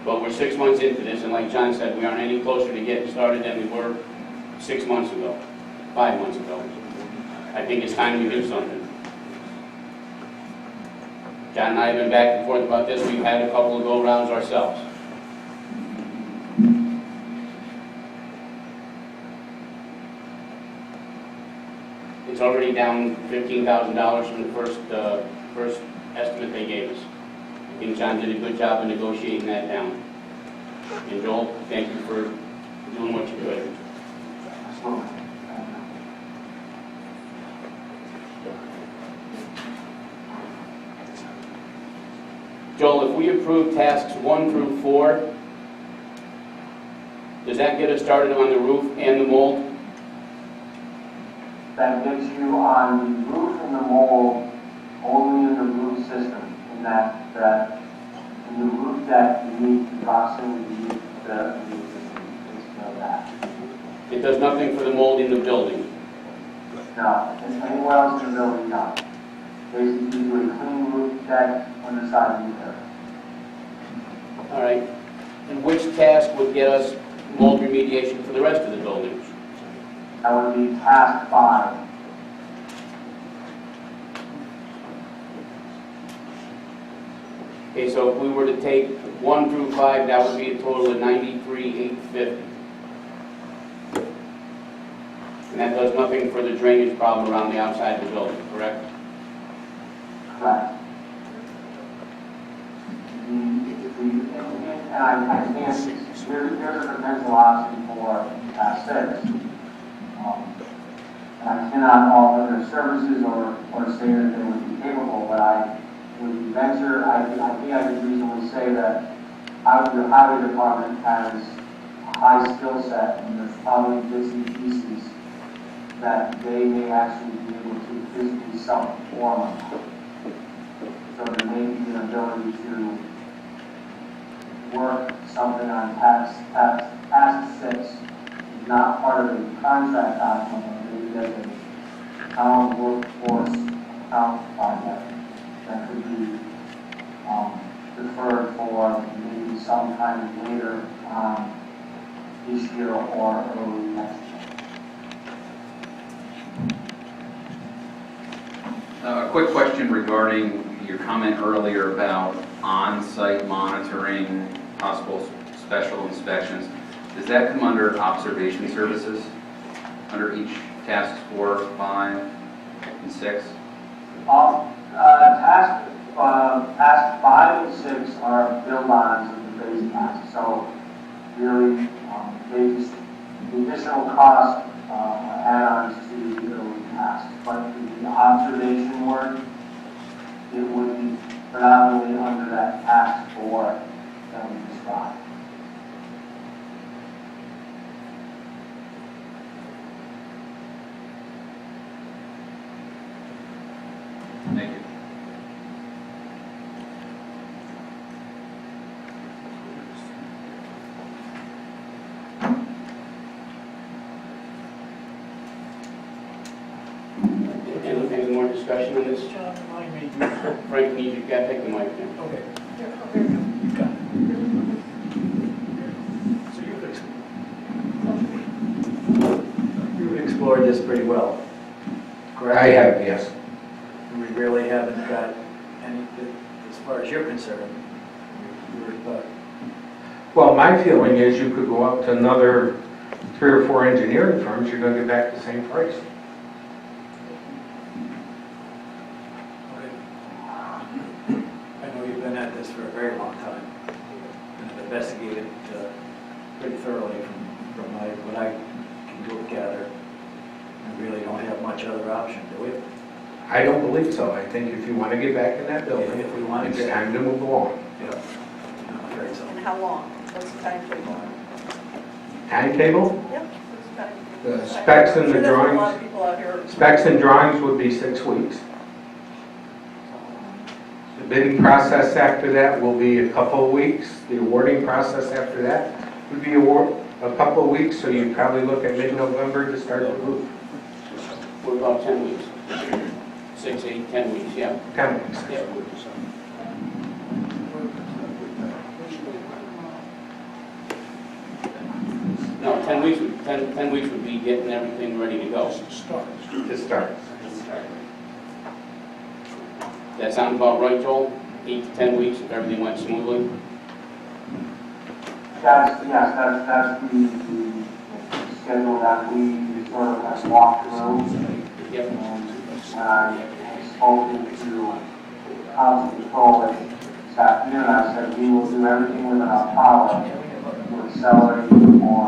But we're 6 months into this, and like John said, we aren't any closer to getting started than we were 6 months ago, 5 months ago. I think it's time we do something. John and I have been back and forth about this. We've had a couple of go-rounds ourselves. It's already down $15,000 from the first estimate they gave us. I think John did a good job of negotiating that down. And Joel, thank you for doing what you could. Absolutely. Joel, if we approve tasks 1 through 4, does that get us started on the roof and the mold? that gets you on the roof and the mold only in the roof system, in that in the roof deck, you meet the proximity of the existing, of that. It does nothing for the mold in the building. No, and anywhere else in the building, no. Basically, you do a clean roof deck on the side of the area. All right. And which task would get us mold remediation for the rest of the buildings? That would be task 5. Okay, so if we were to take 1 through 5, that would be a total of 93,850. And that does nothing for the drainage problem around the outside of the building, correct? Correct. And I can't, here's a potential option for task 6. And I cannot offer their services or say that they would be capable, but I would venture, I think I could reasonably say that the highway department has a high skill set, and there's probably bits and pieces that they may actually be able to physically self-perform on. So there may be an ability to work something on task 6, is not part of the contract document, but maybe as a town workforce account project that could be deferred for maybe sometime later this year or early next year. A quick question regarding your comment earlier about on-site monitoring, possible special inspections. Does that come under observation services, under each tasks 4, 5, and 6? Task 5 and 6 are build-ons of the base task. So really, they just, the additional cost are add-ons to the building tasks. But the observation work, it would be predominantly under that task 4 that we described. Thank you. Any more discussion on this? John, remind me. Frank, you gotta take the mic now. Okay. You got it. So you've explored this pretty well, correct? I have, yes. We really haven't got any, as far as you're concerned, but Well, my feeling is you could go out to another 3 or 4 engineering firms, you're gonna get back the same price. I know you've been at this for a very long time, and have investigated pretty thoroughly from what I can gather. We really don't have much other option, do we? I don't believe so. I think if you want to get back in that building, If we want to it's get- time to move along. Yeah. I'm afraid so. And how long? What's the timetable? Timetable, Yep. What's the timetable? the specs and the I'm sure there's a lot drawings, of people out here. specs and drawings would be 6 weeks. The bidding process after that will be a couple of weeks. The awarding process after that would be a couple of weeks, so you'd probably look at mid-November to start the roof. We're about 10 weeks. 6, 8, 10 weeks, yeah. 10 weeks. Yeah. No, 10 weeks, 10 weeks would be getting everything ready to go. To start. That sound about right, Joel? 8 to 10 weeks if everything went smoothly? That's the schedule that we sort of have walked through. Yep. And I've spoken to council control this afternoon. I said we will do everything within our power to accelerate or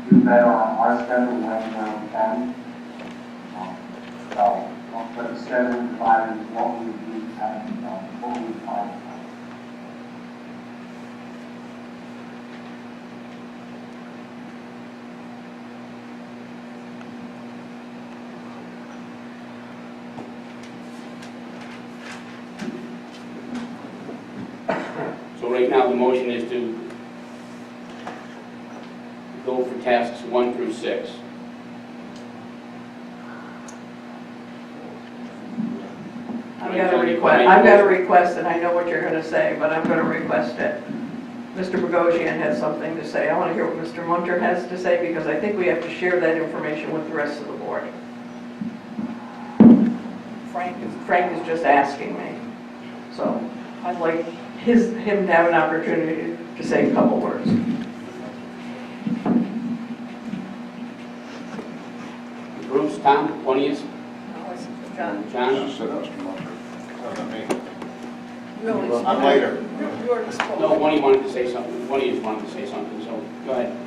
do better on our schedule when we can. So, but the schedule provided is what we do and what we find. right now the motion is to go for tasks 1 through 6. I've got a request, and I know what you're gonna say, but I'm gonna request it. Mr. Bogosian has something to say. I wanna hear what Mr. Munter has to say, because I think we have to share that information with the rest of the board. Frank is just asking me. So I'd like him to have an opportunity to say a couple words. Bruce, Tom, one of you? John, John? you always. I'm later. You already spoke. No, one of you wanted to say something. One of you wanted to say something, so go ahead.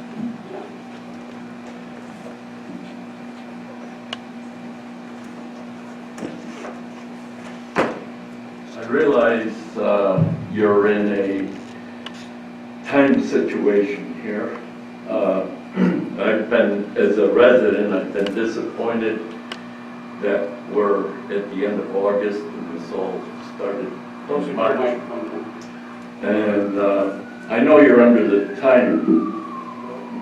I realize you're in a time situation here. I've been, as a resident, I've been disappointed that we're at the end of August and this all started Closer to in the March. microphone. And I know you're under the time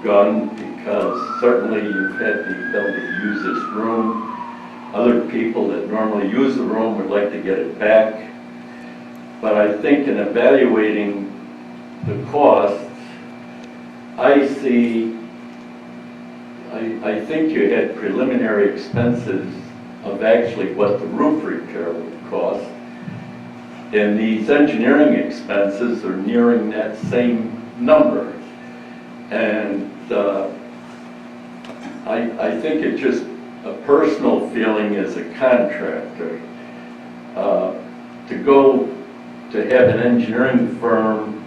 gun because certainly you've had the ability to use this room. Other people that normally use the room would like to get it back. But I think in evaluating the costs, I think you had preliminary expenses of actually what the roof repair would cost. And these engineering expenses are nearing that same number. And I think it's just a personal feeling as a contractor to go to have an engineering firm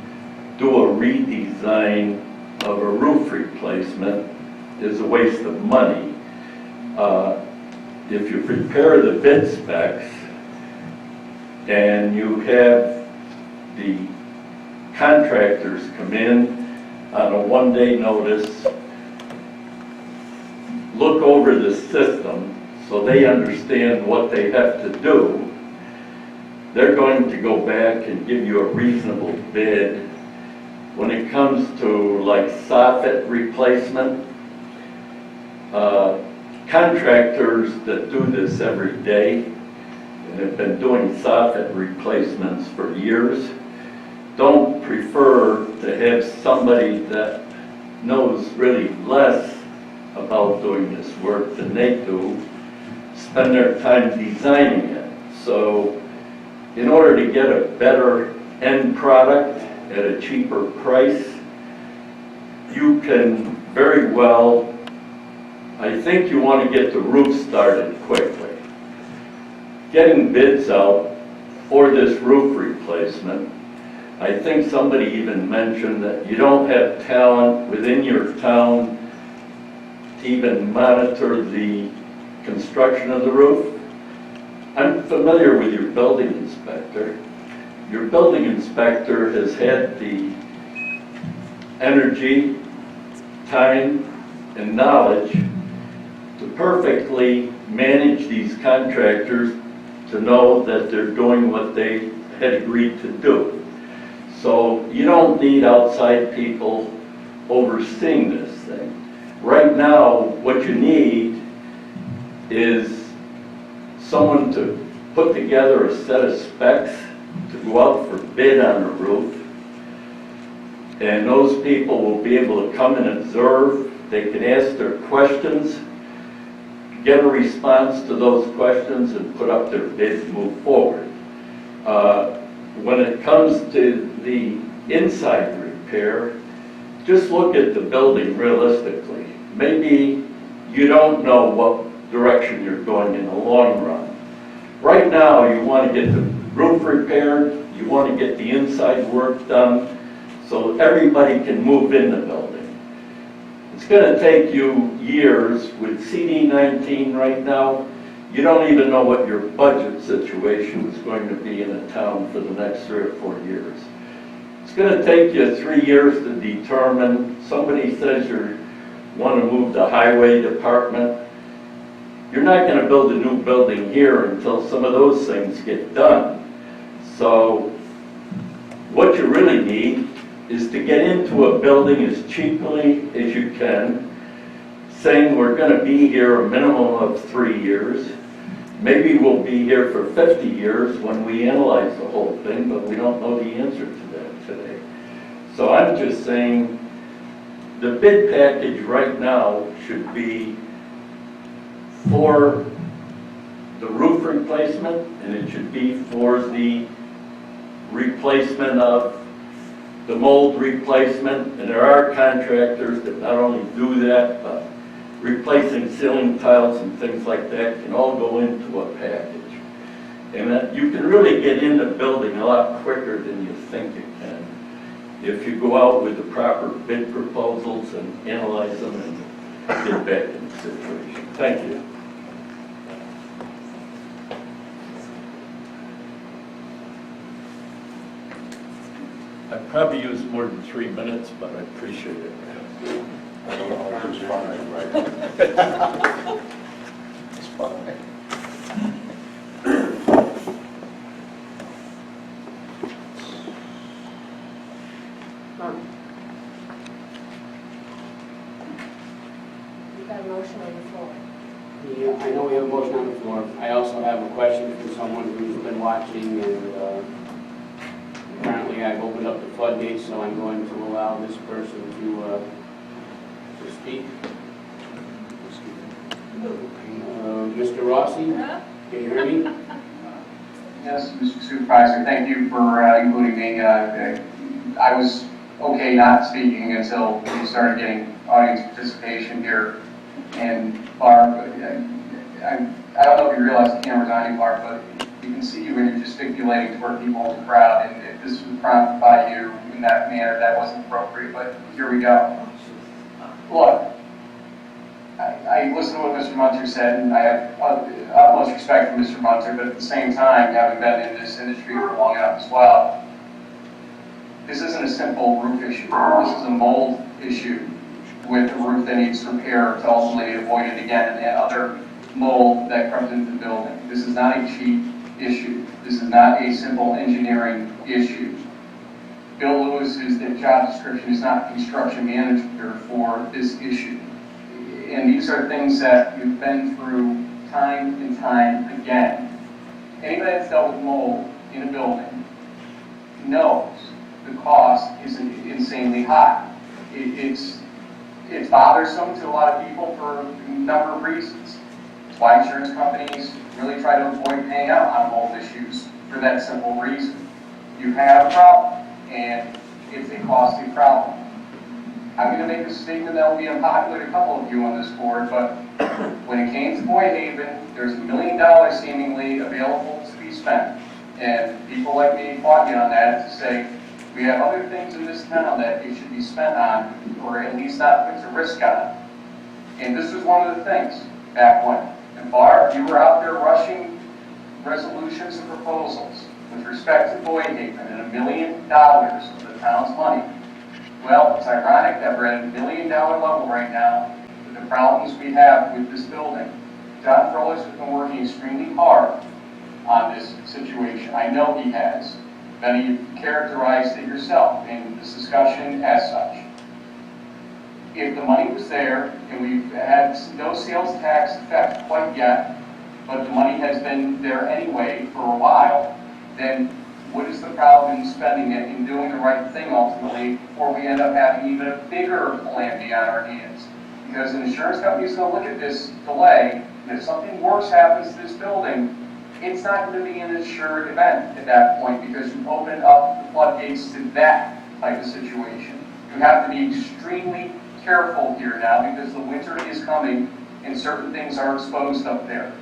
do a redesign of a roof replacement is a waste of money. If you prepare the bid specs and you have the contractors come in on a one-day notice, look over the system so they understand what they have to do, they're going to go back and give you a reasonable bid. When it comes to like soffit replacement, contractors that do this every day and have been doing soffit replacements for years don't prefer to have somebody that knows really less about doing this work than they do spend their time designing it. So in order to get a better end product at a cheaper price, you can very well, I think you want to get the roof started quickly. Getting bids out for this roof replacement, I think somebody even mentioned that you don't have talent within your town to even monitor the construction of the roof. I'm familiar with your building inspector. Your building inspector has had the energy, time, and knowledge to perfectly manage these contractors to know that they're doing what they had agreed to do. So you don't need outside people overseeing this thing. Right now, what you need is someone to put together a set of specs to go out for bid on the roof. And those people will be able to come and observe. They can ask their questions, get a response to those questions, and put up their bid and move forward. When it comes to the inside repair, just look at the building realistically. Maybe you don't know what direction you're going in the long run. Right now, you want to get the roof repaired, you want to get the inside work done, so everybody can move in the building. It's going to take you years. With CD19 right now, you don't even know what your budget situation is going to be in a town for the next 3 or 4 years. It's going to take you 3 years to determine. Somebody says you want to move the highway department. You're not going to build a new building here until some of those things get done. So what you really need is to get into a building as cheaply as you can, saying we're going to be here a minimum of 3 years. Maybe we'll be here for 50 years when we analyze the whole thing, but we don't know the answer to that today. So I'm just saying the bid package right now should be for the roof replacement, and it should be for the replacement of the mold replacement. And there are contractors that not only do that, but replacing ceiling tiles and things like that can all go into a package. And that you can really get into building a lot quicker than you think you can if you go out with the proper bid proposals and analyze them and get back in the situation. Thank you. I probably used more than 3 minutes, but I appreciate it. I don't know, it was fine, right? It's fine. You've got a motion on the floor. Yeah, I know we have a motion on the floor. I also have a question from someone who's been watching, and apparently I've opened up the floodgates, so I'm going to allow this person to speak. Mr. Rossi, can you hear me? Yes, Mr. Supervisor, thank you for including me. I was okay not speaking until we started getting audience participation here. And Barb, I don't know if you realize the camera's on you, Barb, but you can see you when you're gesticulating toward people in the crowd. And if this was prompted by you in that manner, that wasn't appropriate, but here we go. Look, I listened to what Mr. Munter said, and I have utmost respect for Mr. Munter, but at the same time, having been in this industry for long enough as well, this isn't a simple roof issue. This is a mold issue with a roof that needs repair to ultimately avoid it again and other mold that comes into the building. This is not a cheap issue. This is not a simple engineering issue. Bill Lewis's job description is not construction manager for this issue. And these are things that we've been through time and time again. Anybody that's dealt with mold in a building knows the cost is insanely high. It's bothersome to a lot of people for a number of reasons. It's why insurance companies really try to avoid paying out on mold issues for that simple reason. You have a problem, and it's a costly problem. I'm going to make a statement that will be unpopular to a couple of you on this board, but when it came to Boyhaven, there's $1 million seemingly available to be spent. And people like me fought me on that to say, we have other things in this town that it should be spent on, or at least not put the risk on. And this was one of the things back when. And Barb, you were out there rushing resolutions and proposals with respect to Boyhaven and $1 million of the town's money. Well, it's ironic that we're at $1 million level right now with the problems we have with this building. John Froelich has been working extremely hard on this situation. I know he has. Many of you characterized it yourself in this discussion as such. If the money was there, and we've had no sales tax effect quite yet, but the money has been there anyway for a while, then what is the problem in spending it and doing the right thing ultimately before we end up having even a bigger calamity on our hands? Because an insurance company is going to look at this delay, and if something worse happens to this building, it's not going to be an insured event at that point because you've opened up the floodgates to that type of situation. You have to be extremely careful here now because the winter is coming and certain things are exposed up there.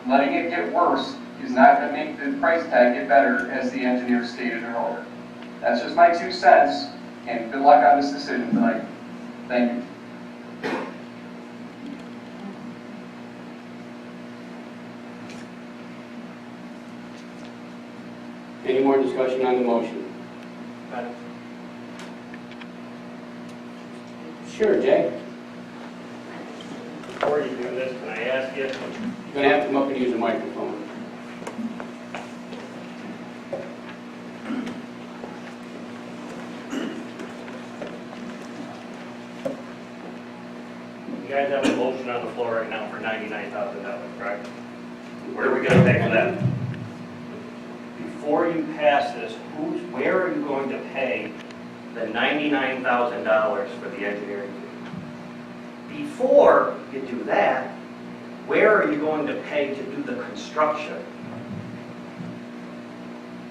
Letting it get worse is not going to make the price tag get better, as the engineer stated earlier. That's just my 2 cents, and good luck on this decision tonight. Thank you. Any more discussion on the motion? Sure, Jay. Before you do this, can I ask you? You're going to have to come up and use a microphone. You guys have a motion on the floor right now for $99,000, correct? Where are we gonna pay for that? Before you pass this, where are you going to pay the $99,000 for the engineering fee? Before you do that, where are you going to pay to do the construction?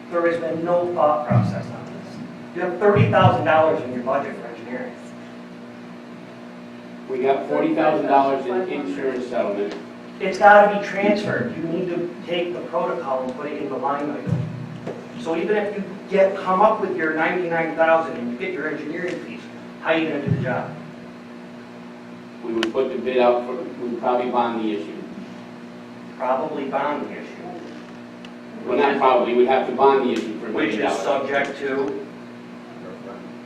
There has been no thought process on this. You have $30,000 in your budget for engineering. We got $40,000 in insurance settlement. It's got to be transferred. You need to take the protocol and put it in the line item. So even if you come up with your $99,000 and you get your engineering fees, how are you going to do the job? We would put the bid out for, we would probably bond the issue. Probably bond the issue. Well, not probably, we'd have to bond the issue for $1 Which million. is subject to,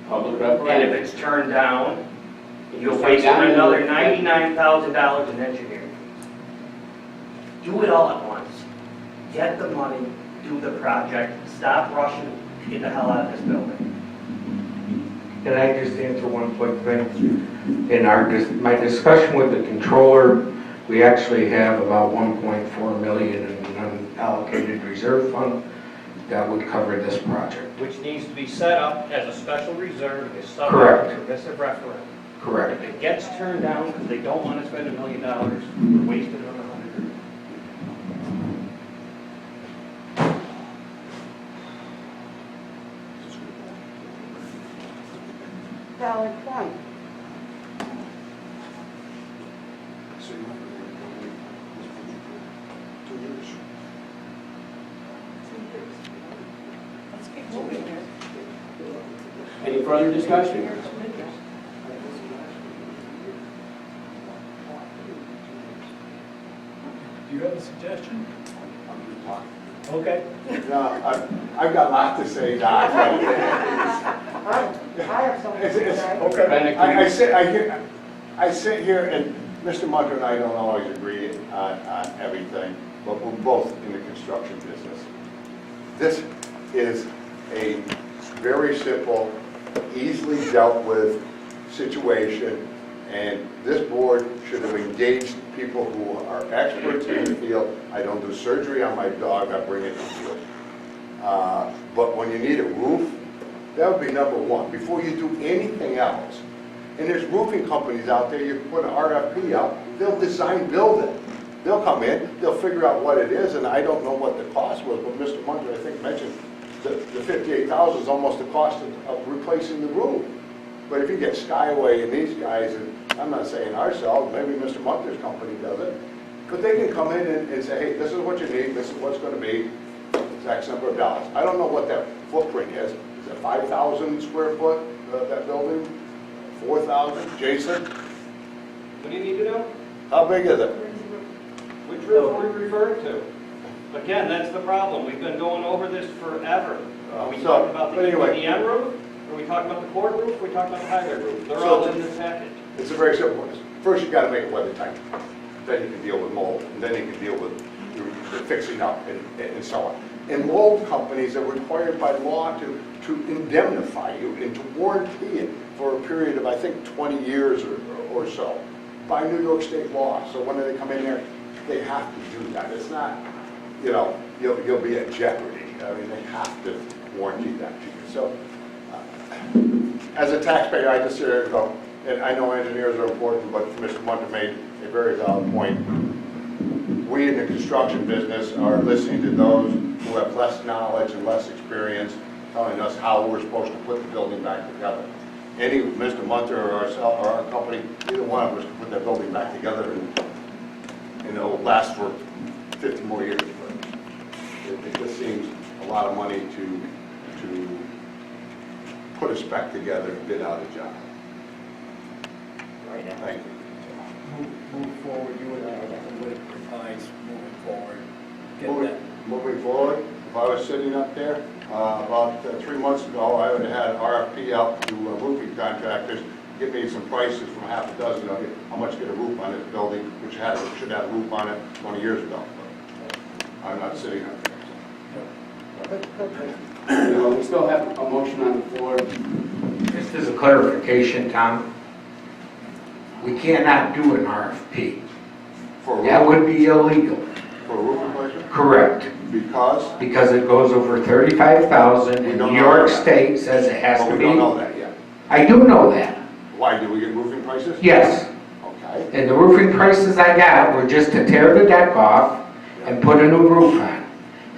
Public and referendum. if it's turned down, you'll It's waste turned down, another you'll- $99,000 in engineering fees. Do it all at once. Get the money, do the project, stop rushing to get the hell out of this building. Can I just answer one quick thing? In my discussion with the controller, we actually have about 1.4 million in an unallocated reserve fund that would cover this project. Which needs to be set up as a special reserve, is subject Correct. to permissive referendum. Correct. If it gets turned down because they don't want to spend $1 million, we're wasting another $100. Valid point. Let's keep moving here. Any further discussion? Do you have a suggestion? Okay. No, I've got a lot to say, Doc. I have something to say. Okay. I sit here and Mr. Munter and I don't always agree on everything, but we're both in the construction business. This is a very simple, easily dealt with situation, and this board should have engaged people who are experts in the field. I don't do surgery on my dog, I bring it to the field. But when you need a roof, that would be number one, before you do anything else. And there's roofing companies out there, you put an RFP out, they'll design, build it. They'll come in, they'll figure out what it is, and I don't know what the cost was, but Mr. Munter, I think, mentioned the $58,000 is almost the cost of replacing the roof. But if you get Skyway and these guys, and I'm not saying ourselves, maybe Mr. Munter's company does it, but they can come in and say, hey, this is what you need, this is what's going to be, X number of dollars. I don't know what that footprint is. Is it 5,000 square foot, that building? 4,000? Jason? What do you need to know? How big is it? Which roof are we referring to? Again, that's the problem. We've been going over this forever. Are we So, talking about the but anyway. EDM roof? Are we talking about the cord roof? Are we talking about the highway roof? They're So- all in this package. It's a very simple one. First, you got to make it weathertight. Then you can deal with mold, and then you can deal with the fixing up and so on. And mold companies are required by law to indemnify you and to warranty it for a period of, I think, 20 years or so by New York State law. So when they come in there, they have to do that. It's not, you know, you'll be at jeopardy. I mean, they have to warranty that to you. So as a taxpayer, I just sit there and go, and I know engineers are important, but Mr. Munter made a very valid point. We in the construction business are listening to those who have less knowledge and less experience, telling us how we're supposed to put the building back together. Any, Mr. Munter or ourselves or our company, either one of us can put that building back together and it'll last for 50 more years. But it just seems a lot of money to put a spec together and bid out a job. Right now. Thank you. Move forward, you and I would advise moving forward. Get that. Moving forward, if I was sitting up there, about 3 months ago, I would have had an RFP out to roofing contractors, give me some prices from half a dozen of you, how much to get a roof on this building, which should have a roof on it 20 years ago. I'm not sitting up there. We still have a motion on the floor. Just as a clarification, Tom, We cannot do an RFP. For That roof, would be illegal. for roof replacement? Correct. Because? Because it goes over 35,000 We and don't New know York that. State says it has Well, to we don't know be. that yet. I do know that. Why, did we get roofing prices? Yes. Okay. And the roofing prices I got were just to tear the deck off and put a new roof on.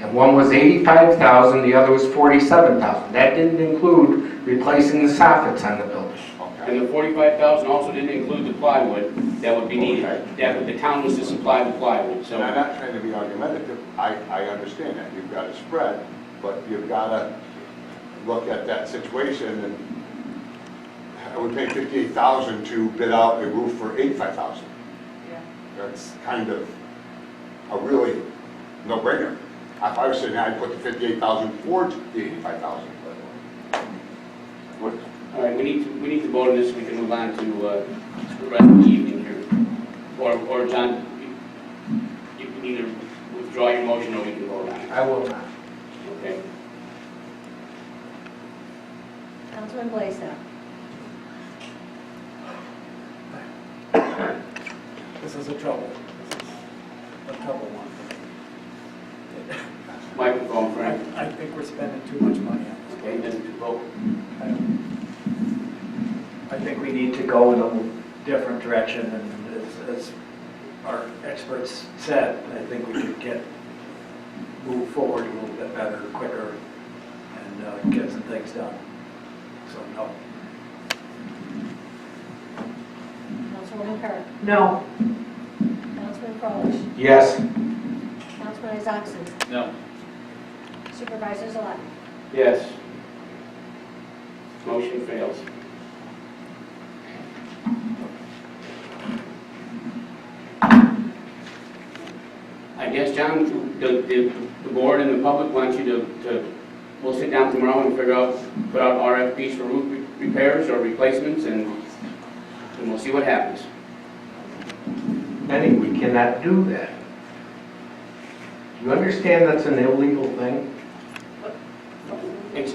And one was 85,000, the other was 47,000. That didn't include replacing the soffits on the building. Okay. And the 45,000 also didn't include the plywood that would be needed. Okay. The town was to supply the plywood, so. And I'm not trying to be argumentative, I understand that, you've got to spread, but you've got to look at that situation, and I would pay 58,000 to bid out a roof for 85,000. Yeah. That's kind of a really no-brainer. If I was sitting there, I'd put the 58,000 towards the 85,000. What? All right, we need to vote on this, we can move on to the rest of the evening here. Or John, you can either withdraw your motion or we can vote on it. I will not. Okay. Councilman Blaisdell. This is a trouble. This is a trouble one. Microphone, Frank. I think we're spending too much money on this. Okay, then to vote. I think we need to go in a different direction, and as our experts said, I think we could move forward a little bit better, quicker, and get some things done. So, no. Councilwoman Kerr. No. Councilman Crowell. Yes. Councilman Isakson. No. Supervisors elect. Yes. Motion fails. I guess, John, the board and the public want you to, we'll sit down tomorrow and figure out, put out RFPs for roof repairs or replacements, and we'll see what happens. Benny, we cannot do that. You understand that's an illegal thing?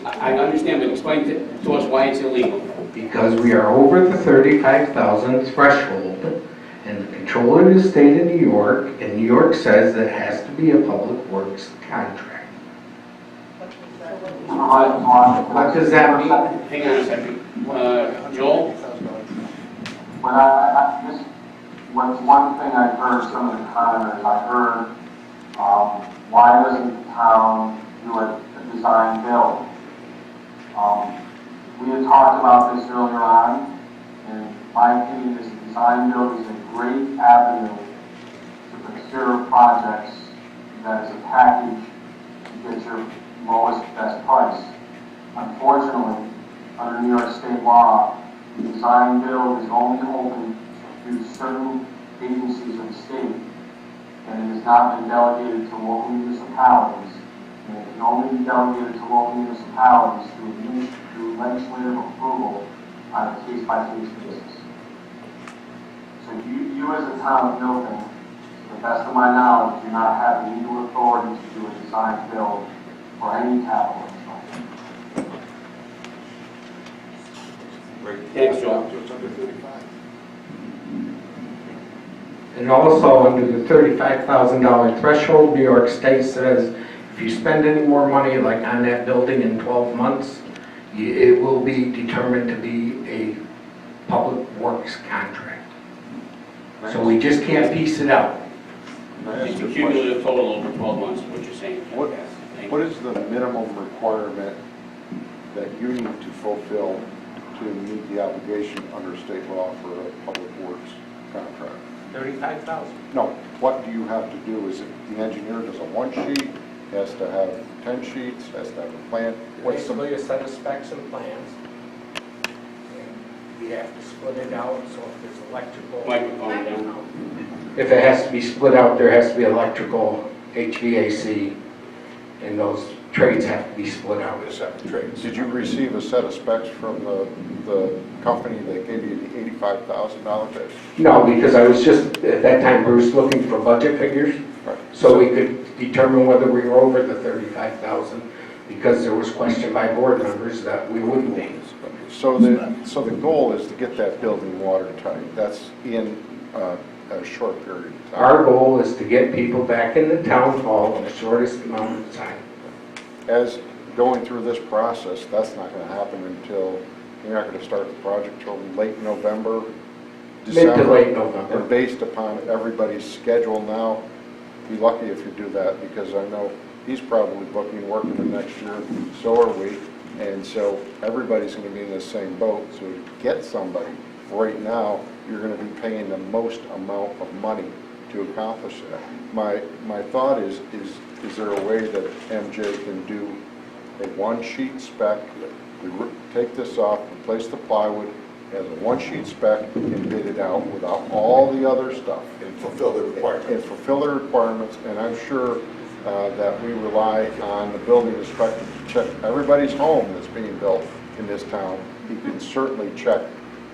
I understand, but explain to us why it's illegal. Because we are over the 35,000 threshold, and the controller of the state of New York, and New York says that it has to be a public works contract. What does that mean? Hang on a second. Joel? When I just, one thing I heard some of the commenters, I heard, why doesn't the town do a design build? We had talked about this earlier on, and my opinion is the design build is a great avenue to procure projects that is a package to get your lowest, best price. Unfortunately, under New York state law, the design build is only open to certain agencies of the state, and it has not been delegated to local municipalities. And it can only be delegated to local municipalities through legislative approval on a case-by-case basis. So you as a town of Milton, to the best of my knowledge, do not have legal authority to do a design build for any capital infrastructure. Thanks, Joel. It's under 35. And also, under the $35,000 threshold, New York State says if you spend any more money, like on that building in 12 months, it will be determined to be a public works contract. So we just can't piece it out. It's a cumulative total over 12 months, is what you're saying. What is the minimum requirement that you need to fulfill to meet the obligation under state law for a public works contract? 35,000. No, what do you have to do? Is it the engineer does a one sheet, has to have 10 sheets, has to have a plan? What's the, Basically a set of specs and plans. And we have to split it out, so if there's electrical. Microphone down. If it has to be split out, there has to be electrical, HVAC, and those trades have to be split out. a separate trade? Did you receive a set of specs from the company that gave you the $85,000 bid? No, because I was just, at that time, Bruce, looking for budget figures, Right. so we could determine whether we were over the 35,000. because there was question by board members that we wouldn't be. So the goal is to get that building watertight. That's in a short period of time. Our goal is to get people back in the town hall in the shortest amount of time. As going through this process, that's not going to happen until, you're not going to start the project till late November, December. Mid to late November. And based upon everybody's schedule now, be lucky if you do that, because I know he's probably booking work in the next year, so are we. And so everybody's going to be in the same boat. So to get somebody right now, you're going to be paying the most amount of money to accomplish that. My thought is there a way that MJ can do a one-sheet spec? We take this off, replace the plywood as a one-sheet spec, and bid it out without all the other stuff. And fulfill the requirements. And fulfill the requirements, and I'm sure that we rely on the building inspector to check everybody's home that's being built in this town. He can certainly check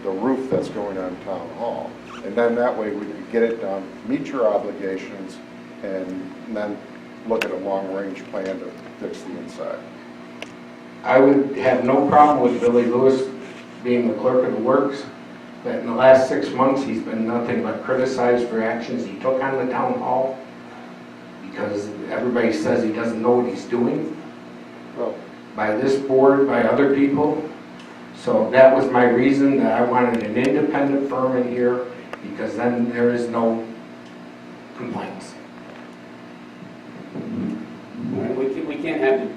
the roof that's going on town hall. And then that way we can get it done, meet your obligations, and then look at a long-range plan to fix the inside. I would have no problem with Billy Lewis being the clerk of the works, but in the last 6 months, he's been nothing but criticized for actions he took on the town hall, because everybody says he doesn't know what he's doing, Well, by this board, by other people. So that was my reason that I wanted an independent firm in here, because then there is no complaints. We can't have,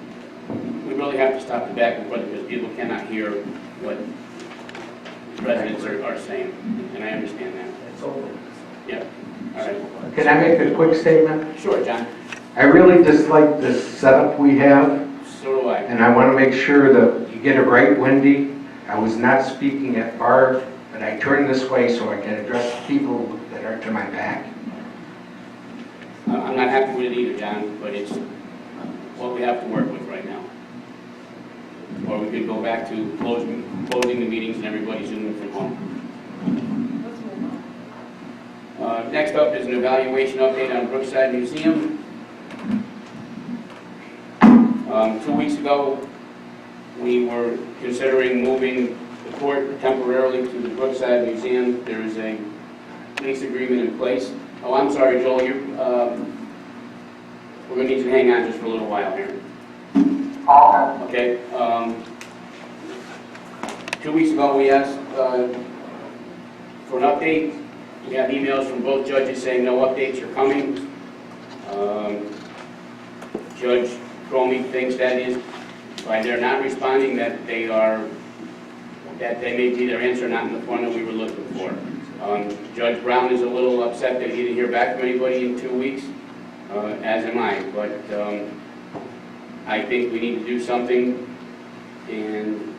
we really have to stop the back and forth because people cannot hear what residents are saying, and I understand that. It's over. Yeah, all right. Can I make a quick statement? Sure, John. I really dislike this setup we have, So do I. and I want to make sure that you get it right, Wendy. I was not speaking at Barb, but I turned this way so I can address people that are to my back. I'm not happy with it either, John, but it's what we have to work with right now. Or we could go back to closing the meetings and everybody zooming from home. Let's move on. Next up is an evaluation update on Brookside Museum. 2 weeks ago, we were considering moving the court temporarily to the Brookside Museum. There is a lease agreement in place. Oh, I'm sorry, Joel, we're going to need you to hang on just for a little while here. Okay. Okay. 2 weeks ago, we asked for an update. We got emails from both judges saying no updates are coming. Judge Cromie thinks that is by they're not responding that they may be their answer not in the form that we were looking for. Judge Brown is a little upset that he didn't hear back from anybody in 2 weeks, as am I, but I think we need to do something, and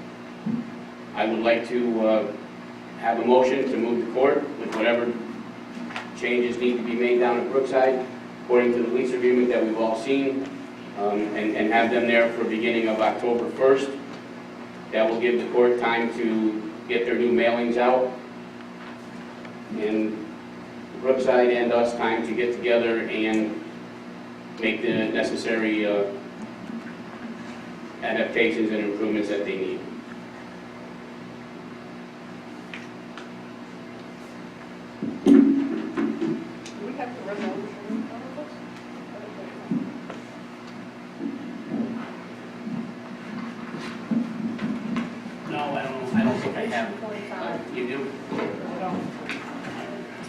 I would like to have a motion to move the court with whatever changes need to be made down at Brookside, according to the lease agreement that we've all seen, and have them there for beginning of October 1st. That will give the court time to get their new mailings out, and Brookside and us time to get together and make the necessary adaptations and improvements that they need. Do we have the resolution in front of us? No, I don't think I have it. 45. You do? I don't.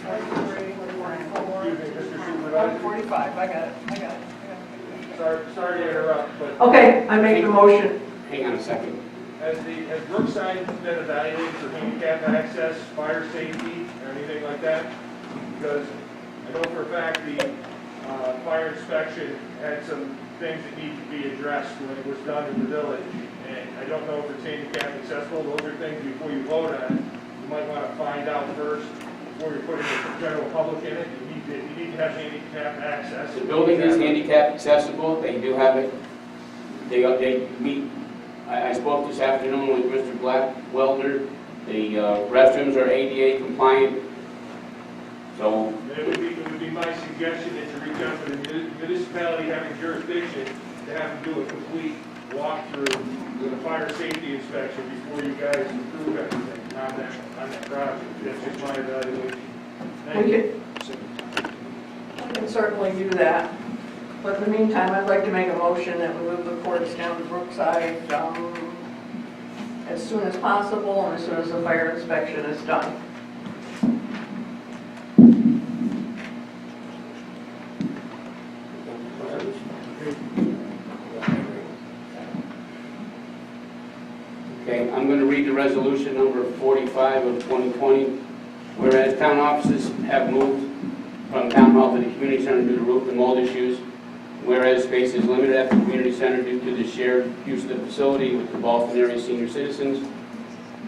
43, 44, Excuse me, Mr. Supervisor. 45, I got it. Sorry to interrupt, but Okay, I make the motion. Hang on a second. has Brookside been evaluated for handicap access, fire safety, or anything like that? Because I know for a fact the fire inspection had some things that need to be addressed when it was done in the village. And I don't know if it's handicap accessible. Those are things before you vote on it, you might want to find out first before you're putting the general public in it. You need to have handicap access. The building is handicap accessible. They do have it. They meet. I spoke this afternoon with Mr. Blackwelder. The restrooms are ADA compliant. So It would be my suggestion that you reach out to the municipality having jurisdiction to have them do a complete walkthrough with a fire safety inspection before you guys approve everything on that project. That's just my evaluation. Thank We you. can certainly do that. But in the meantime, I'd like to make a motion that we move the courts down to Brookside as soon as possible and as soon as the fire inspection is done. Okay, I'm going to read the resolution number 45 of 2020. Whereas town offices have moved from town hall to the community center due to roof and mold issues. Whereas space is limited at the community center due to the shared use of the facility with the Boston area senior citizens.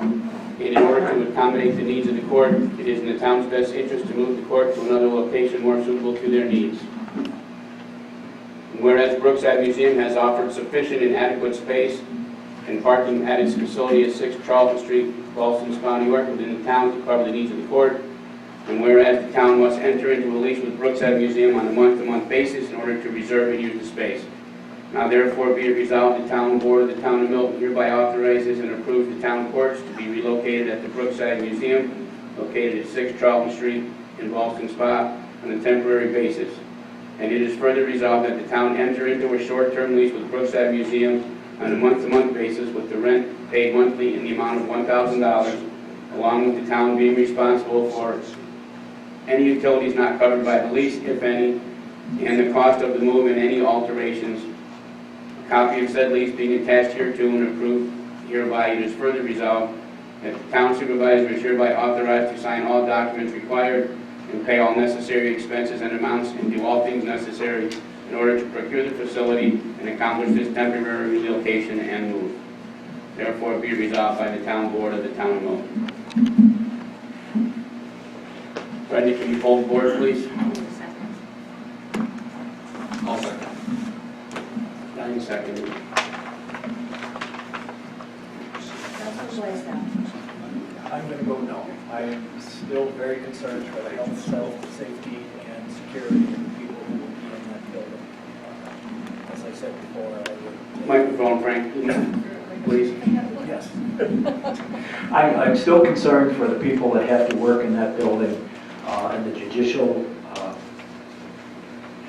And in order to accommodate the needs of the court, it is in the town's best interest to move the court to another location more suitable to their needs. Whereas Brookside Museum has offered sufficient and adequate space and parking at its facility at 6 Charlton Street, Boston Spa, New York, within the town to cover the needs of the court. And whereas the town must enter into a lease with Brookside Museum on a month-to-month basis in order to reserve and use the space. Now therefore be it resolved, the town board of the town of Milton hereby authorizes and approves the town courts to be relocated at the Brookside Museum, located at 6 Charlton Street in Boston Spa, on a temporary basis. And it is further resolved that the town enter into a short-term lease with Brookside Museum on a month-to-month basis with the rent paid monthly in the amount of $1,000, along with the town being responsible for any utilities not covered by the lease, if any, and the cost of the move and any alterations. A copy of said lease being attached hereto and approved hereby, it is further resolved that the town supervisor is hereby authorized to sign all documents required and pay all necessary expenses and amounts and do all things necessary in order to procure the facility and accomplish this temporary relocation and move. Therefore be resolved by the town board of the town of Milton. Randy, can you poll the board, please? I'll second. 9 seconds. Councilman Blaisdell. I'm going to go no. I am still very concerned for the health, safety, and security of the people who will be in that building. As I said before, I would... Microphone, Frank, please. Yes. I'm still concerned for the people that have to work in that building and the judicial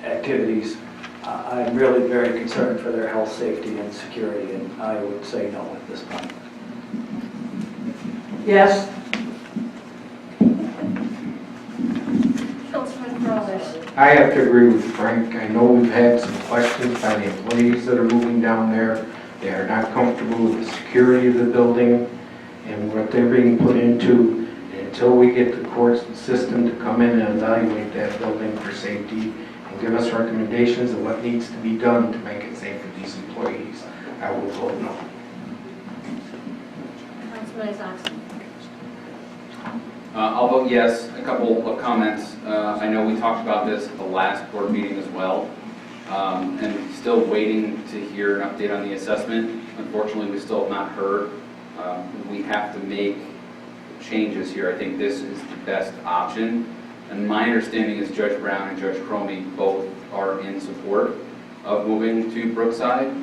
activities. I'm really very concerned for their health, safety, and security, and I would say no at this point. Yes? Councilman Frolich. I have to agree with Frank. I know we've had some questions by the employees that are moving down there. They are not comfortable with the security of the building and what they're being put into. Until we get the court system to come in and evaluate that building for safety and give us recommendations of what needs to be done to make it safe for these employees, I will vote no. Councilman Isaacson. I'll vote yes. A couple of comments. I know we talked about this at the last board meeting as well, and still waiting to hear an update on the assessment. Unfortunately, we still have not heard. We have to make changes here. I think this is the best option. And my understanding is Judge Brown and Judge Cromie both are in support of moving to Brookside.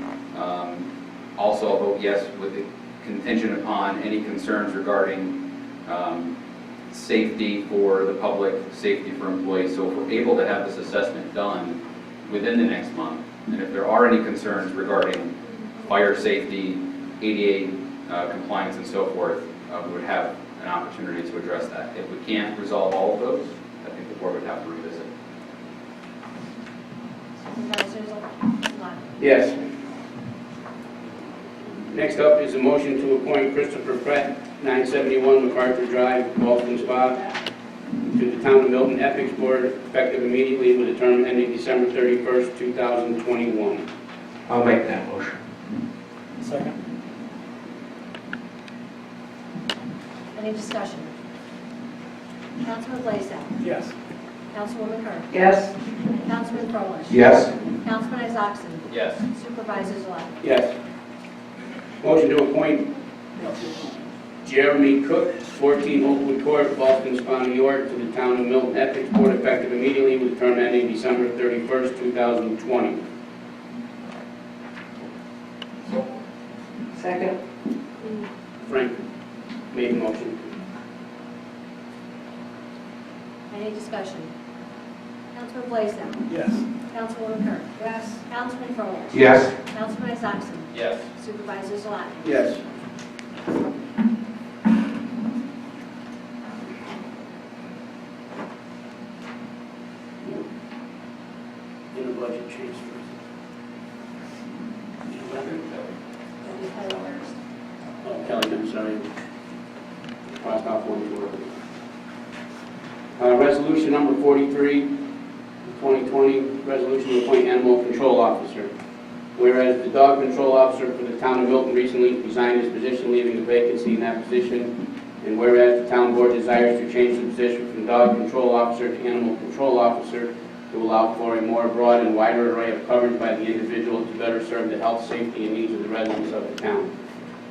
Also, I'll vote yes with the contingent upon any concerns regarding safety for the public, safety for employees. So if we're able to have this assessment done within the next month, and if there are any concerns regarding fire safety, ADA compliance, and so forth, we would have an opportunity to address that. If we can't resolve all of those, I think the board would have to revisit. Supervisors Lott. Yes. Next up is a motion to appoint Christopher Pratt, 971 MacArthur Drive, Boston Spa, to the Town of Milton Ethics Board, effective immediately with a term ending December 31st, 2021. I'll make that motion. Second. Any discussion? Councilman Blaisdell. Yes. Councilwoman Kerr. Yes? Councilman Frolich. Yes. Councilman Isaacson. Yes. Supervisors Lott. Yes. Motion to appoint Jeremy Cook, 14 Oakwood Court, Boston Spa, New York, to the Town of Milton Ethics Board, effective immediately with term ending December 31st, 2020. Second. Frank made the motion. Any discussion? Councilman Blaisdell. Yes. Councilwoman Kerr. Yes. Councilman Frolich. Yes. Councilman Isakson. Yes. Supervisor Zalati. Yes. Inter-budget transfers. Oh, Kelly, I'm sorry. Crossed off one word. Resolution number 43, 2020, resolution to appoint animal control officer. Whereas the dog control officer for the town of Milton recently resigned his position, leaving a vacancy in that position, and whereas the town board desires to change the position from dog control officer to animal control officer to allow for a more broad and wider array of coverage by the individual to better serve the health, safety, and needs of the residents of the town.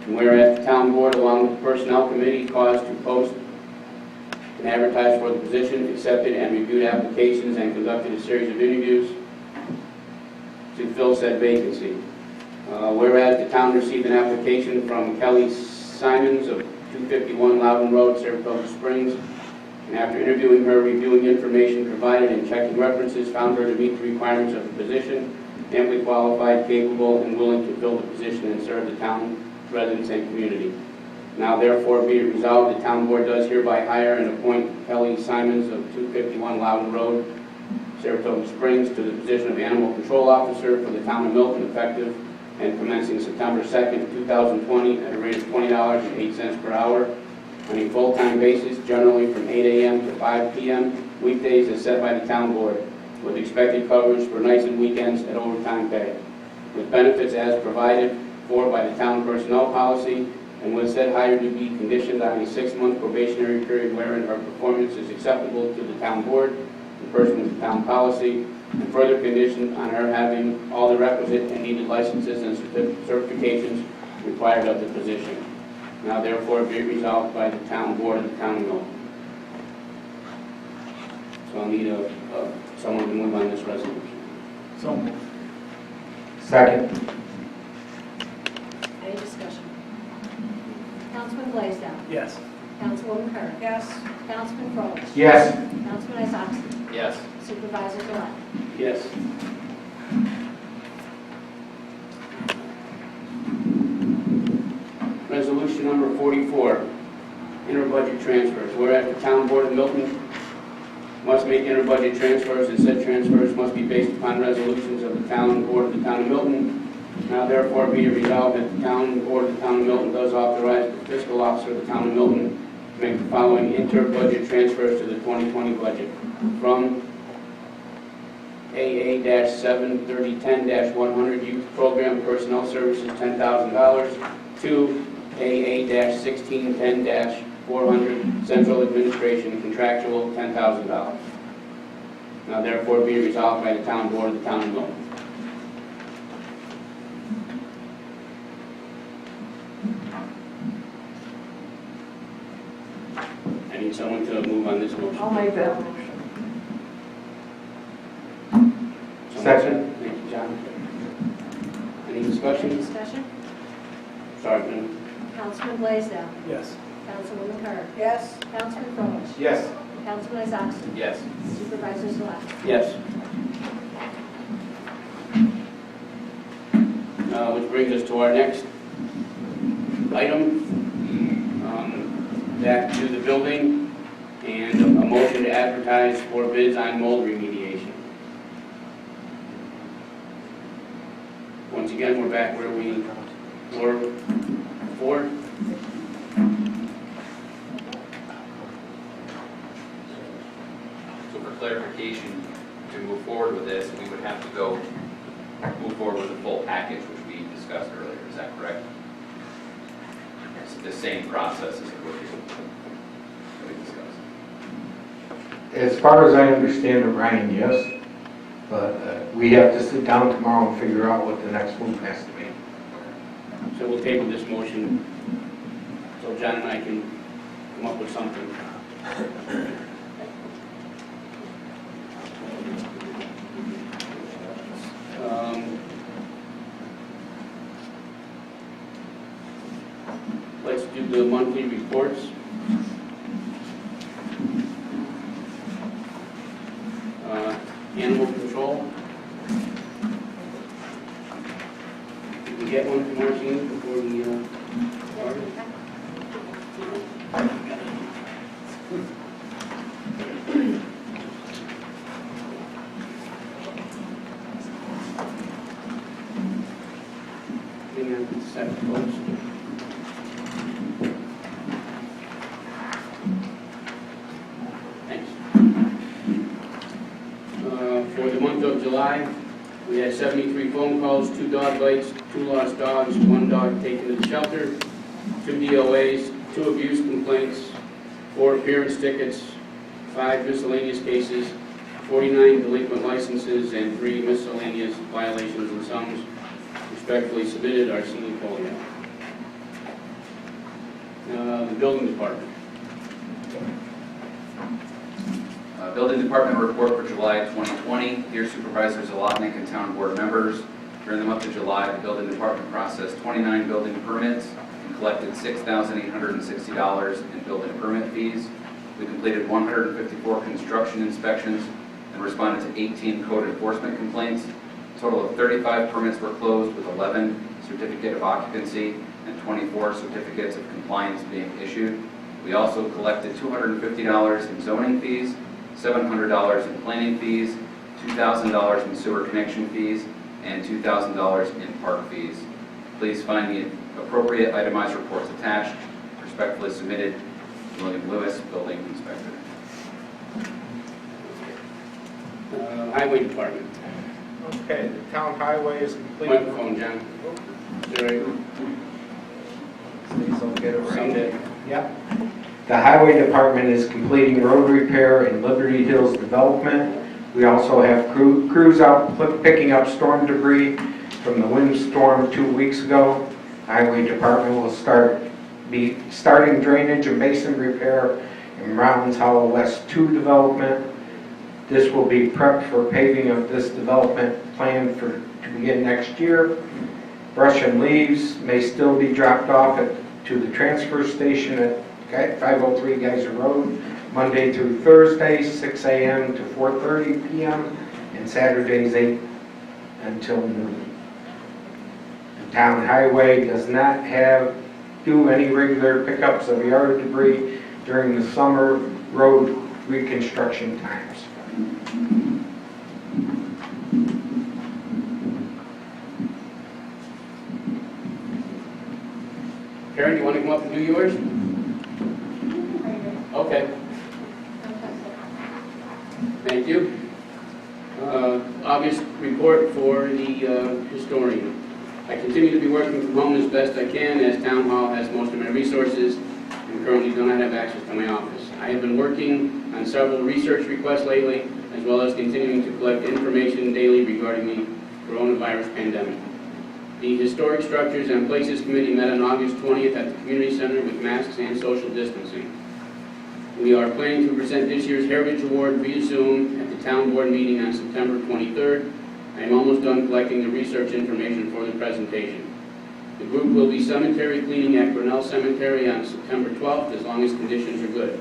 And whereas the town board, along with the personnel committee, caused to post and advertise for the position, accepted and reviewed applications, and conducted a series of interviews to fill said vacancy. Whereas the town received an application from Kelly Simons of 251 Loudon Road, Saratoga Springs, and after interviewing her, reviewing information provided, and checking references, found her to meet the requirements of the position, amply qualified, capable, and willing to fill the position and serve the town residents and community. Now therefore be it resolved, the town board does hereby hire and appoint Kelly Simons of 251 Loudon Road, Saratoga Springs, to the position of Animal Control Officer for the town of Milton, effective and commencing September 2nd, 2020, at a rate of $20.08 per hour, on a full-time basis, generally from 8 a.m. to 5 p.m., weekdays as set by the town board, with expected coverage for nights and weekends at overtime pay, with benefits as provided for by the town personnel policy, and with said hire to be conditioned on a 6-month probationary period wherein her performance is acceptable to the town board, in person with the town policy, and further conditioned on her having all the requisite and needed licenses and certifications required of the position. Now therefore be resolved by the town board of the town of Milton. So I'll need someone to move on this resolution. So moved. Second. Any discussion? Councilman Blaisdell. Yes. Councilwoman Kerr. Yes. Councilman Frolich. Yes. Councilman Isakson. Yes. Supervisor Zalati. Yes. Resolution number 44, inter-budget transfers. Whereas the town board of Milton must make inter-budget transfers, and said transfers must be based upon resolutions of the town board of the town of Milton. Now therefore be it resolved that the town board of the town of Milton does authorize the fiscal officer of the town of Milton to make the following inter-budget transfers to the 2020 budget. From AA-73010-100 Youth Program Personnel Services, $10,000, to AA-1610-400 Central Administration Contractual, $10,000. Now therefore be resolved by the town board of the town of Milton. I need someone to move on this motion. I'll make that motion. Second. Thank you, John. Any Any discussion? discussion? Sorry, Ben. Councilman Blaisdell. Yes. Councilwoman Kerr. Yes. Councilman Frolich. Yes. Councilman Isakson. Yes. Supervisor Zalati. Yes. Which brings us to our next item, back to the building, and a motion to advertise for bids on mold remediation. Once again, we're back where we were before. So for clarification, to move forward with this, we would have to move forward with the full package, which we discussed earlier. Is that correct? It's the same process as what we discussed. As far as I understand it, Ryan, yes. But we have to sit down tomorrow and figure out what the next move has to be. So we'll table this motion so John and I can come up with something. do the monthly reports. Animal control. Did we get one from Martine before we started? Hang on a second, folks. Thanks. For the month of July, we had 73 phone calls, 2 dog bites, 2 lost dogs, 1 dog taken to the shelter, 2 DOAs, 2 abuse complaints, 4 appearance tickets, 5 miscellaneous cases, 49 delinquent licenses, and 3 miscellaneous violations and sums. Respectfully submitted, Arsene Polio. The building department. Building Department report for July 2020. Dear Supervisors Alotnik and Town Board members, during the month of July, the Building Department processed 29 building permits and collected $6,860 in building permit fees. We completed 154 construction inspections and responded to 18 code enforcement complaints. A total of 35 permits were closed, with 11 certificate of occupancy and 24 certificates of compliance being issued. We also collected $250 in zoning fees, $700 in planning fees, $2,000 in sewer connection fees, and $2,000 in park fees. Please find the appropriate itemized reports attached. Respectfully submitted, William Lewis, Building Inspector. Highway department. Okay, the town highway is complete. Microphone, John. There Please don't get it right. someday. Yep. The highway department is completing road repair in Liberty Hills development. We also have crews out picking up storm debris from the windstorm 2 weeks ago. Highway department will be starting drainage and basin repair in Rounds Hollow West 2 development. This will be prepped for paving of this development planned to begin next year. Brush and leaves may still be dropped off to the transfer station at 503 Geyser Road, Monday through Thursday, 6 a.m. to 4:30 p.m., and Saturdays 8 until noon. The town highway does not do any regular pickups of yard debris during the summer road reconstruction times. Karen, you want to come up and do yours? Okay. Thank you. August report for the historian. I continue to be working from home as best I can, as Town Hall has most of my resources and currently do not have access to my office. I have been working on several research requests lately, as well as continuing to collect information daily regarding the coronavirus pandemic. The Historic Structures and Places Committee met on August 20th at the Community Center with masks and social distancing. We are planning to present this year's Heritage Award via Zoom at the Town Board meeting on September 23rd. I am almost done collecting the research information for the presentation. The group will be cemetery cleaning at Grinnell Cemetery on September 12th, as long as conditions are good.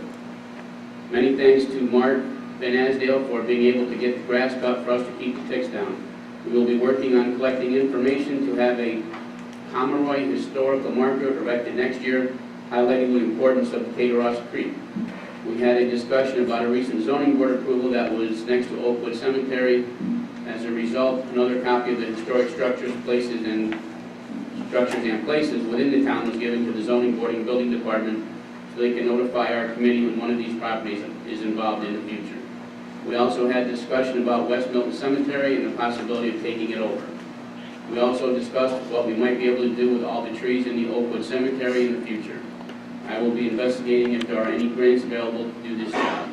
Many thanks to Mark Van Asdale for being able to get the grass cut for us to keep the ticks down. We will be working on collecting information to have a Pomeroy historical marker erected next year, highlighting the importance of the Tateros Creek. We had a discussion about a recent zoning board approval that was next to Oakwood Cemetery. As a result, another copy of the historic structures, places, and places within the town was given to the zoning board and building department so they can notify our committee when one of these properties is involved in the future. We also had discussion about West Milton Cemetery and the possibility of taking it over. We also discussed what we might be able to do with all the trees in the Oakwood Cemetery in the future. I will be investigating if there are any grants available to do this job.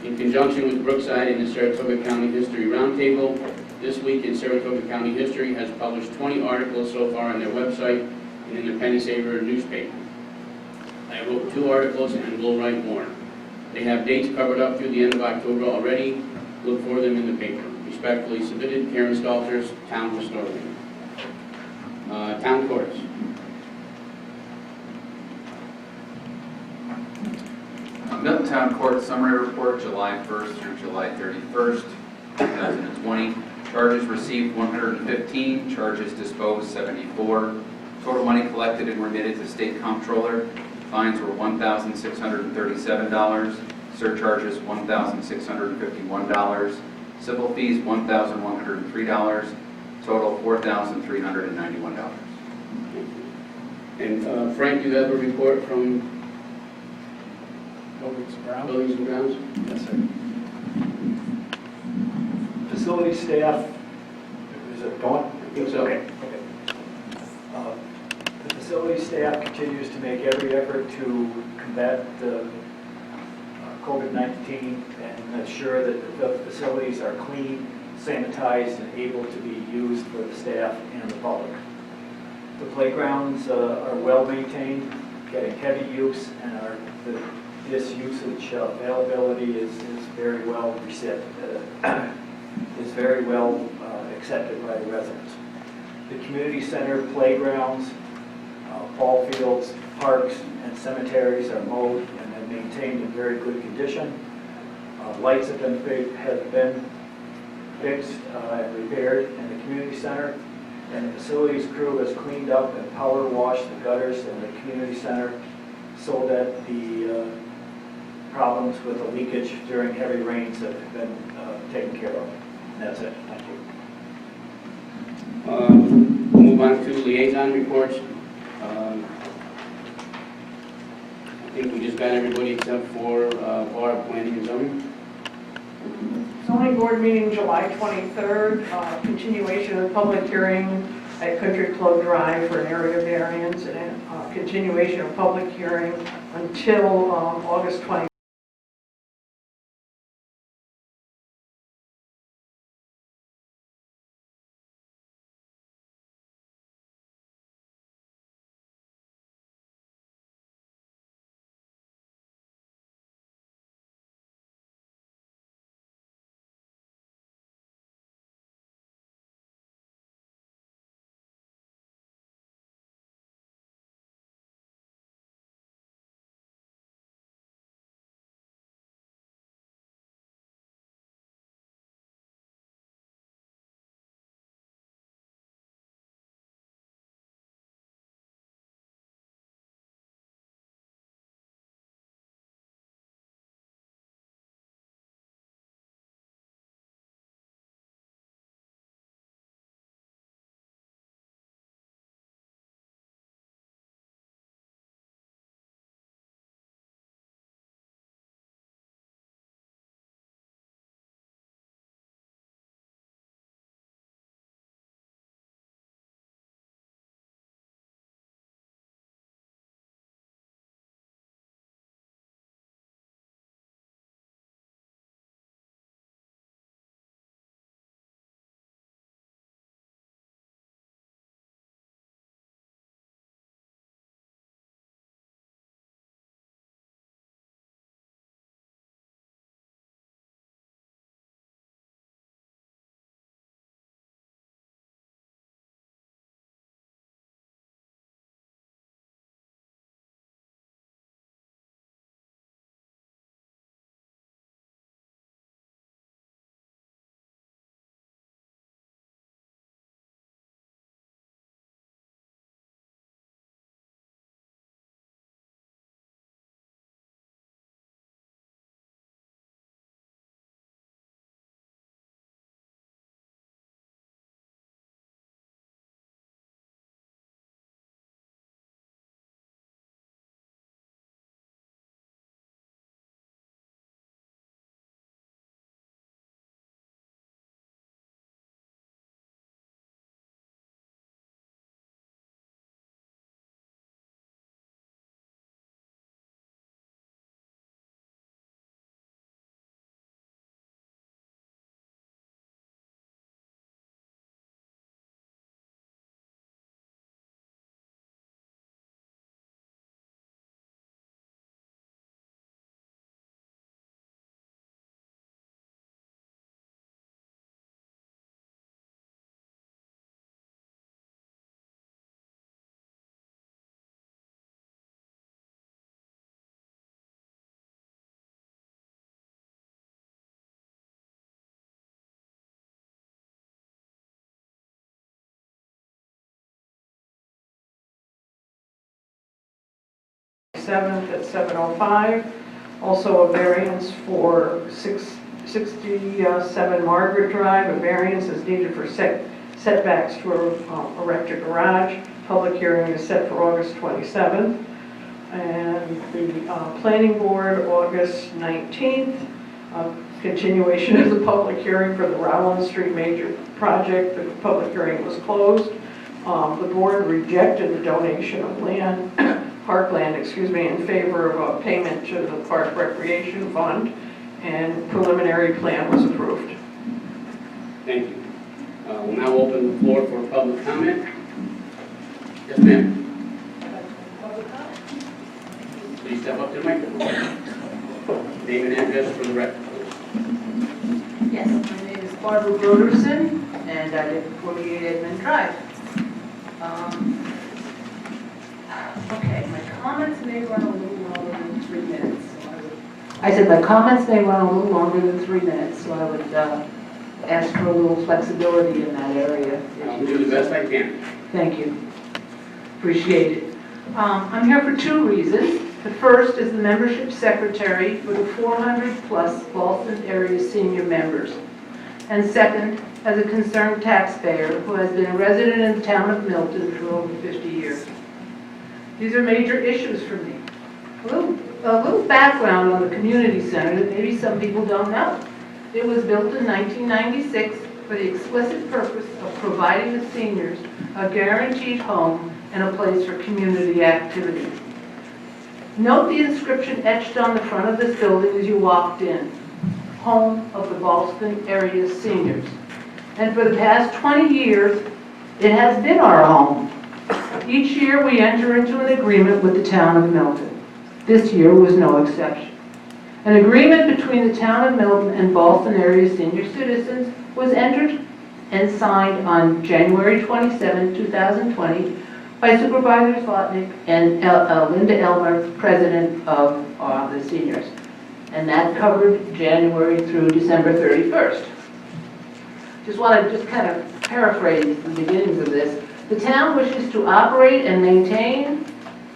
In conjunction with Brookside and the Saratoga County History Roundtable, This Week in Saratoga County History has published 20 articles so far on their website and in the Penny Saver newspaper. I wrote 2 articles and will write more. They have dates covered up through the end of October already. Look for them in the paper. Respectfully submitted, Karen Stalters, Town Historian. Town Courts. Milton Town Court Summary Report, July 1st through July 31st, 2020. Charges received 115, charges disposed 74. Total money collected and remitted to State Comptroller. Fines were $1,637. Surcharges $1,651. Civil fees $1,103. Total $4,391. And Frank, you have a report from Buildings and grounds? Buildings and Grounds? Yes, sir. Facility staff, is it going? I think so. Okay. The facility staff continues to make every effort to combat COVID-19 and ensure that the facilities are clean, sanitized, and able to be used for the staff and the public. The playgrounds are well maintained, getting heavy use, and this usage availability is very well received, is very well accepted by the residents. The community center playgrounds, ball fields, parks, and cemeteries are mowed and have maintained in very good condition. Lights have been fixed and repaired in the community center, and the facilities crew has cleaned up and power washed the gutters in the community center so that the problems with the leakage during heavy rains have been taken care of. And that's it. Thank you. We'll move on to liaison reports. I think we just got everybody except for Bar Planning and Zoning. Zoning board meeting July 23rd, continuation of public hearing at Country Club Drive for an area variance, and continuation of public hearing until August 20th. 27th at 7:05. Also a variance for 67 Margaret Drive. A variance is needed for setbacks to erect a garage. Public hearing is set for August 27th. And the planning board, August 19th. Continuation of the public hearing for the Rowland Street major project. The public hearing was closed. The board rejected the donation of land, parkland, in favor of a payment to the Park Recreation Fund, and preliminary plan was approved. Thank you. We'll now open the floor for public comment. Yes, ma'am. Please step up to the microphone. Name and address for the record. Yes, my name is Barbara Broderson, and I live at 48 Edmund Drive. Okay, my comments may run a little longer than 3 minutes. I said my comments may run a little longer than 3 minutes, so I would ask for a little flexibility in that area. I'll do the best I can. Thank you. Appreciate it. I'm here for 2 reasons. The first is the membership secretary for the 400-plus Boston area senior members. And second, as a concerned taxpayer who has been a resident in the town of Milton for over 50 years. These are major issues for me. A little background on the community center that maybe some people don't know. It was built in 1996 for the explicit purpose of providing the seniors a guaranteed home and a place for community activity. Note the inscription etched on the front of this building as you walked in. Home of the Boston area seniors. And for the past 20 years, it has been our home. Each year we enter into an agreement with the town of Milton. This year was no exception. An agreement between the town of Milton and Boston area senior citizens was entered and signed on January 27, 2020 by Supervisors Lotnick and Linda Elmer, President of the seniors. And that covered January through December 31st. Just want to kind of paraphrase the beginnings of this. The town wishes to operate and maintain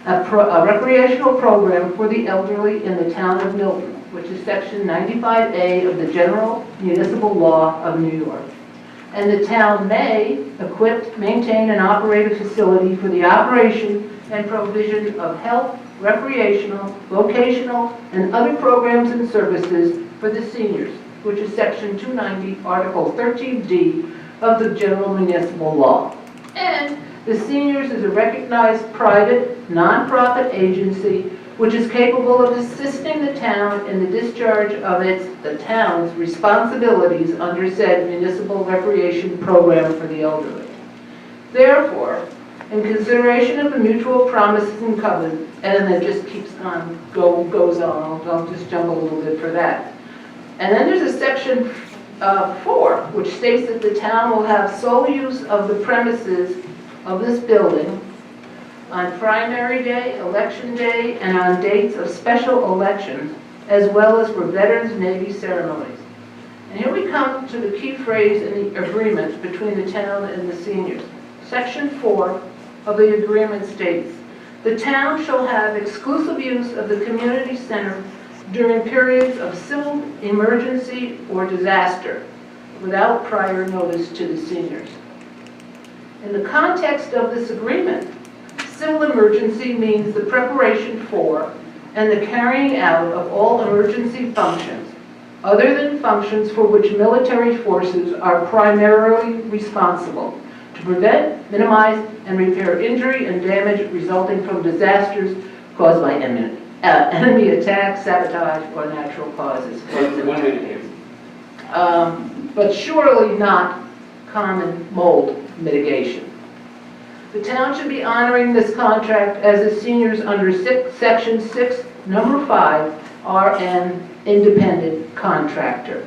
a recreational program for the elderly in the town of Milton, which is Section 95A of the General Municipal Law of New York. And the town may equip, maintain, and operate a facility for the operation and provision of health, recreational, vocational, and other programs and services for the seniors, which is Section 290, Article 13D of the General Municipal Law. And the seniors is a recognized private, nonprofit agency which is capable of assisting the town in the discharge of the town's responsibilities under said municipal recreation program for the elderly. Therefore, in consideration of the mutual promises and covenants, and then it just goes on, I'll just jump a little bit for that. And then there's a section 4, which states that the town will have sole use of the premises of this building on primary day, election day, and on dates of special elections, as well as for Veterans Navy ceremonies. And here we come to the key phrase in the agreement between the town and the seniors. Section 4 of the agreement states, the town shall have exclusive use of the community center during periods of civil emergency or disaster without prior notice to the seniors. In the context of this agreement, civil emergency means the preparation for and the carrying out of all emergency functions, other than functions for which military forces are primarily responsible, to prevent, minimize, and repair injury and damage resulting from disasters caused by enemy attacks, sabotage, or natural causes. 1 minute. But surely not common mold mitigation. The town should be honoring this contract as the seniors under Section 6, Number 5, are an independent contractor.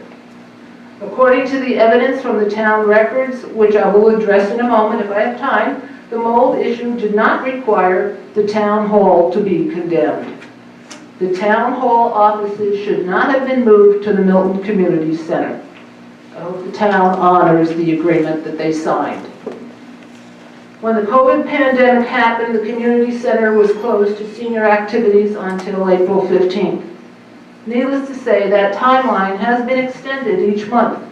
According to the evidence from the town records, which I will address in a moment if I have time, the mold issue did not require the town hall to be condemned. The town hall offices should not have been moved to the Milton Community Center. I hope the town honors the agreement that they signed. When the COVID pandemic happened, the community center was closed to senior activities until April 15th. Needless to say, that timeline has been extended each month.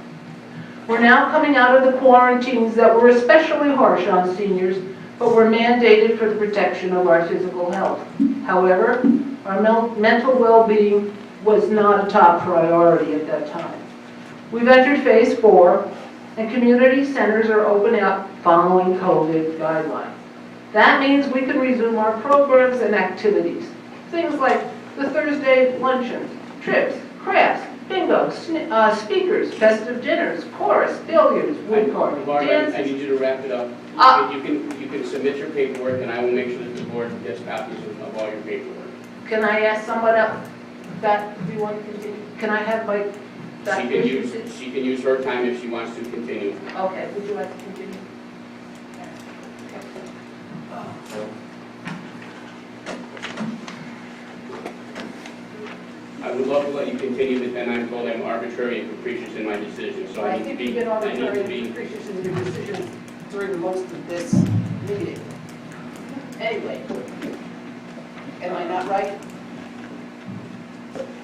We're now coming out of the quarantines that were especially harsh on seniors, but were mandated for the protection of our physical health. However, our mental well-being was not a top priority at that time. We've entered phase 4, and community centers are opening up following COVID guidelines. That means we can resume our programs and activities. Things like the Thursday luncheons, trips, crafts, bingo, speakers, festive dinners, chorus, billiards, wood carving, Barbara, I dances. need you to wrap it up. You can submit your paperwork, and I will make sure that the board gets copies of all your paperwork. Can I ask someone else that if you want to continue? Can I have my? She can use her time if she wants to continue. Okay, would you like to continue? I would love to let you continue, but then I'm told I'm arbitrary and capricious in my decision, so I think you've been arbitrary and be. capricious in your decisions during most of this meeting. Anyway, am I not right?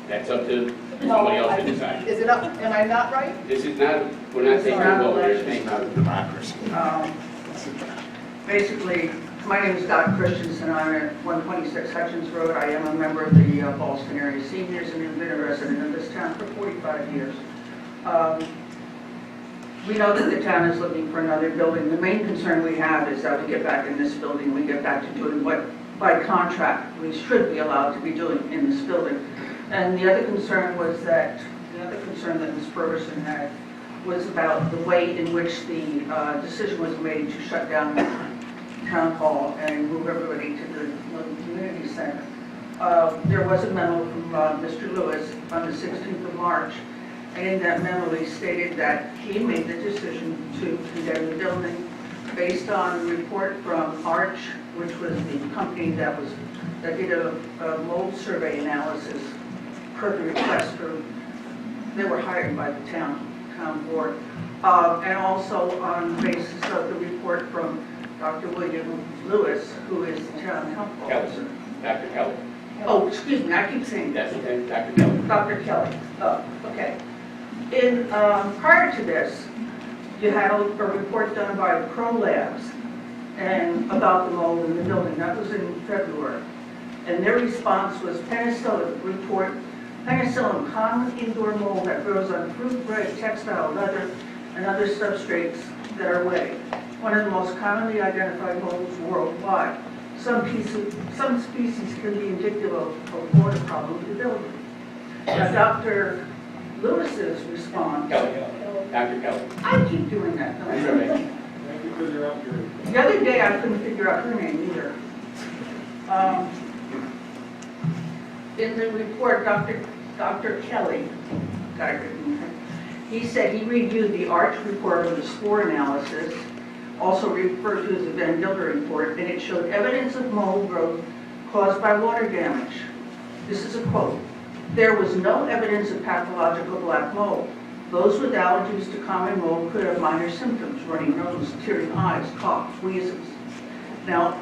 That's up to somebody else to decide. Is it up, am I not right? This is not, we're not taking a vote, we're taking a democracy. Basically, my name is Dot Christensen. I'm at 126 Hutchins Road. I am a member of the Boston area seniors and have been a resident of this town for 45 years. We know that the town is looking for another building. The main concern we have is that we get back in this building, we get back to doing what by contract we should be allowed to be doing in this building. And the other concern was that, Ms. Ferguson had was about the way in which the decision was made to shut down town hall and move everybody to the Milton Community Center. There was a memo from Mr. Lewis on the 16th of March, and in that memo he stated that he made the decision to condemn the building based on a report from Arch, which was the company that did a mold survey analysis per the request they were hired by the town board, and also on the basis of the report from Dr. William Lewis, who is the town health officer. Dr. Kelly. Oh, excuse me, I keep saying That's okay, Dr. Kelly. Dr. Kelly. Oh, okay. In prior to this, you had a report done by Pro Labs and about the mold in the building. That was in February, and their response was penicillin report. Penicillin, common indoor mold that grows on fruit, bread, textile, leather, and other substrates that are wet. One of the most commonly identified molds worldwide. Some species can be indicative of water problems in the building. Now, Dr. Lewis's response. Kelly. Dr. Kelly. I keep doing that, don't That's I? all right. The other day, I couldn't figure out her name either. In the report, Dr. Kelly, he said he reviewed the Arch report of the spore analysis, also referred to as the Van Gilder report, and it showed evidence of mold growth caused by water damage. This is a quote. There was no evidence of pathological black mold. Those with allergies to common mold could have minor symptoms, runny nose, tearing eyes, cough, wheezes. Now,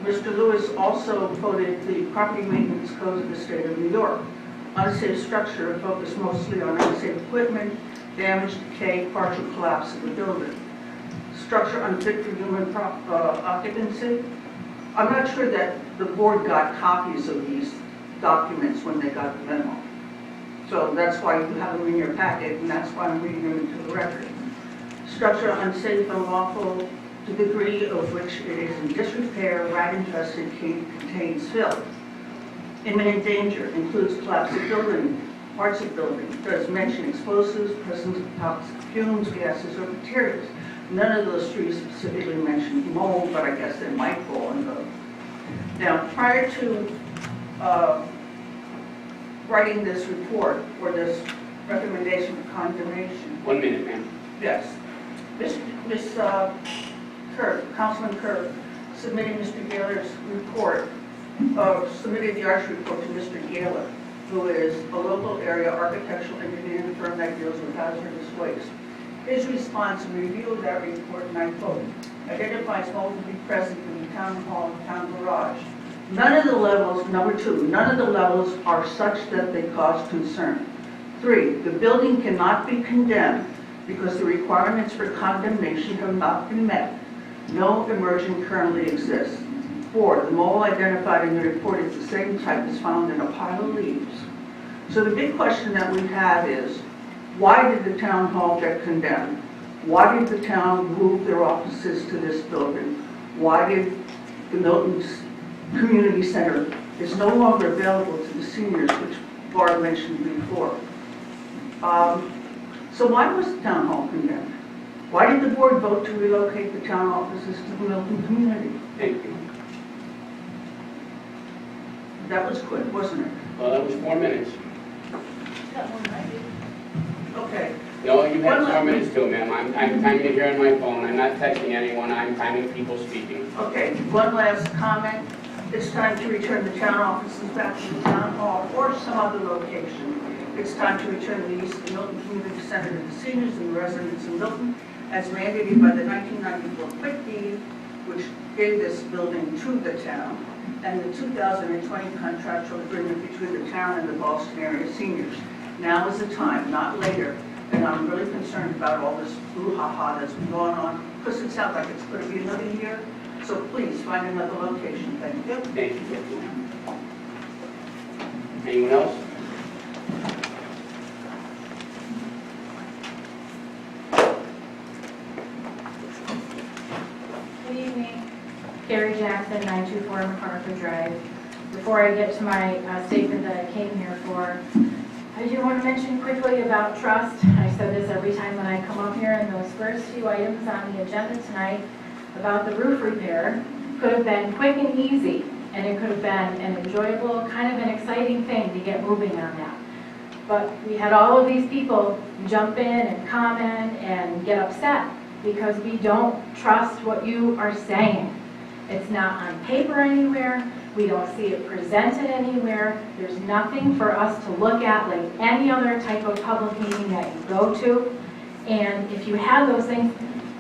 Mr. Lewis also quoted the property maintenance code of the state of New York. Unsafe structure focused mostly on unsafe equipment, damage, decay, partial collapse of the building. Structure unfit for human occupancy. I'm not sure that the board got copies of these documents when they got the memo. So that's why you have them in your packet, and that's why I'm reading them into the record. Structure unsafe and unlawful to the degree of which it is in disrepair, rat infested, contains filth. Imminent danger includes collapse of building, parts of building, does mention explosives, presence of toxic fumes, gases, or materials. None of those three specifically mention mold, but I guess they might fall in those. Now, prior to writing this report or this recommendation for condemnation. 1 minute, ma'am. Yes. Ms. Kirk, Councilman Kirk, submitting Mr. Gaylor's report, submitted the Arch report to Mr. Gaylor, who is a local area architectural engineering firm that deals with hazardous waste. His response and review of that report, and I quote, identifies mold to be present in the town hall and town garage. None of the levels, number two, none of the levels are such that they cause concern. 3, the building cannot be condemned because the requirements for condemnation have not been met. No emergent currently exists. 4, the mold identified in the report is the same type as found in a pile of leaves. So the big question that we have is, why did the town hall get condemned? Why did the town move their offices to this building? Why did the Milton Community Center is no longer available to the seniors, which Barb mentioned before? So why was the town hall condemned? Why did the board vote to relocate the town offices to the Milton community? Thank you. That was quick, wasn't it? Well, that was 4 minutes. Okay. No, you had 4 minutes too, ma'am. I'm timing it here on my phone. I'm not texting anyone. I'm timing people speaking. Okay, one last comment. It's time to return the town offices back to the town hall or some other location. It's time to return the use of the Milton Community Center to the seniors and the residents of Milton as mandated by the 1994 quick deed, which gave this building to the town, and the 2020 contractual agreement between the town and the Boston area seniors. Now is the time, not later. And I'm really concerned about all this brouhaha that's been going on, because it sounds like it's going to be another year. So please find another location. Thank you. Thank you. Anyone else? Good evening. Gary Jackson, 924 McCarthy Drive. Before I get to my statement that I came here for, I do want to mention quickly about trust. I said this every time when I come up here, and those first few items on the agenda tonight about the roof repair could have been quick and easy, and it could have been an enjoyable, kind of an exciting thing to get moving on that. But we had all of these people jump in and comment and get upset because we don't trust what you are saying. It's not on paper anywhere. We don't see it presented anywhere. There's nothing for us to look at like any other type of public meeting that you go to. And if you had those things,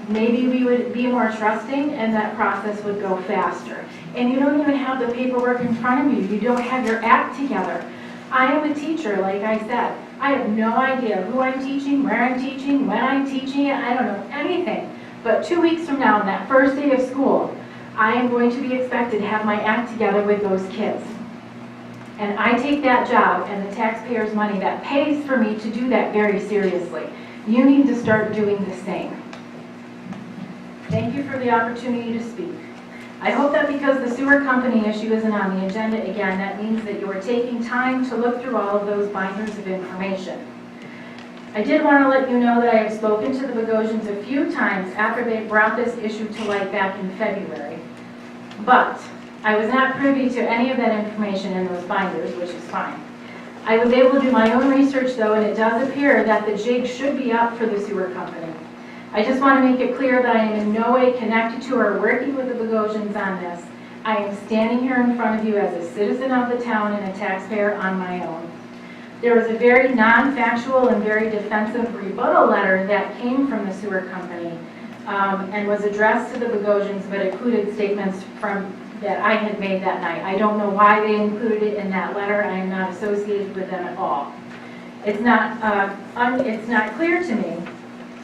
maybe we would be more trusting and that process would go faster. And you don't even have the paperwork in front of you. You don't have your act together. I am a teacher, like I said. I have no idea who I'm teaching, where I'm teaching, when I'm teaching it. I don't know anything. But 2 weeks from now, on that first day of school, I am going to be expected to have my act together with those kids. And I take that job and the taxpayers' money that pays for me to do that very seriously. You need to start doing the same. Thank you for the opportunity to speak. I hope that because the sewer company issue isn't on the agenda again, that means that you are taking time to look through all of those binders of information. I did want to let you know that I have spoken to the Bogosians a few times after they brought this issue to light back in February. But I was not privy to any of that information in those binders, which is fine. I was able to do my own research though, and it does appear that the jig should be up for the sewer company. I just want to make it clear that I am in no way connected to or working with the Bogosians on this. I am standing here in front of you as a citizen of the town and a taxpayer on my own. There was a very non-factual and very defensive rebuttal letter that came from the sewer company and was addressed to the Bogosians, but included statements that I had made that night. I don't know why they included it in that letter. I am not associated with them at all. It's not clear to me.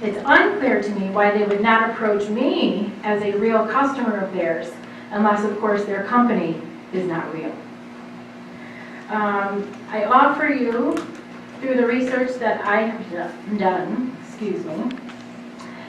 It's unclear to me why they would not approach me as a real customer of theirs, unless, of course, their company is not real. I offer you, through the research that I have done,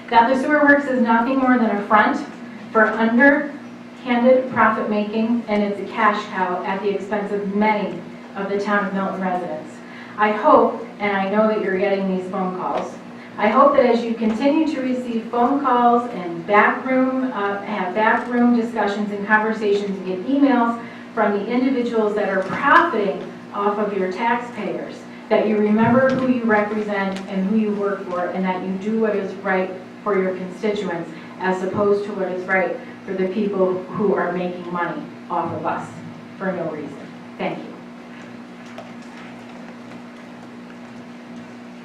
that the sewer works is nothing more than a front for underhanded profit making, and it's a cash cow at the expense of many of the town of Milton residents. I hope, and I know that you're getting these phone calls, I hope that as you continue to receive phone calls and have backroom discussions and conversations and get emails from the individuals that are profiting off of your taxpayers, that you remember who you represent and who you work for, and that you do what is right for your constituents as opposed to what is right for the people who are making money off of us for no reason. Thank you.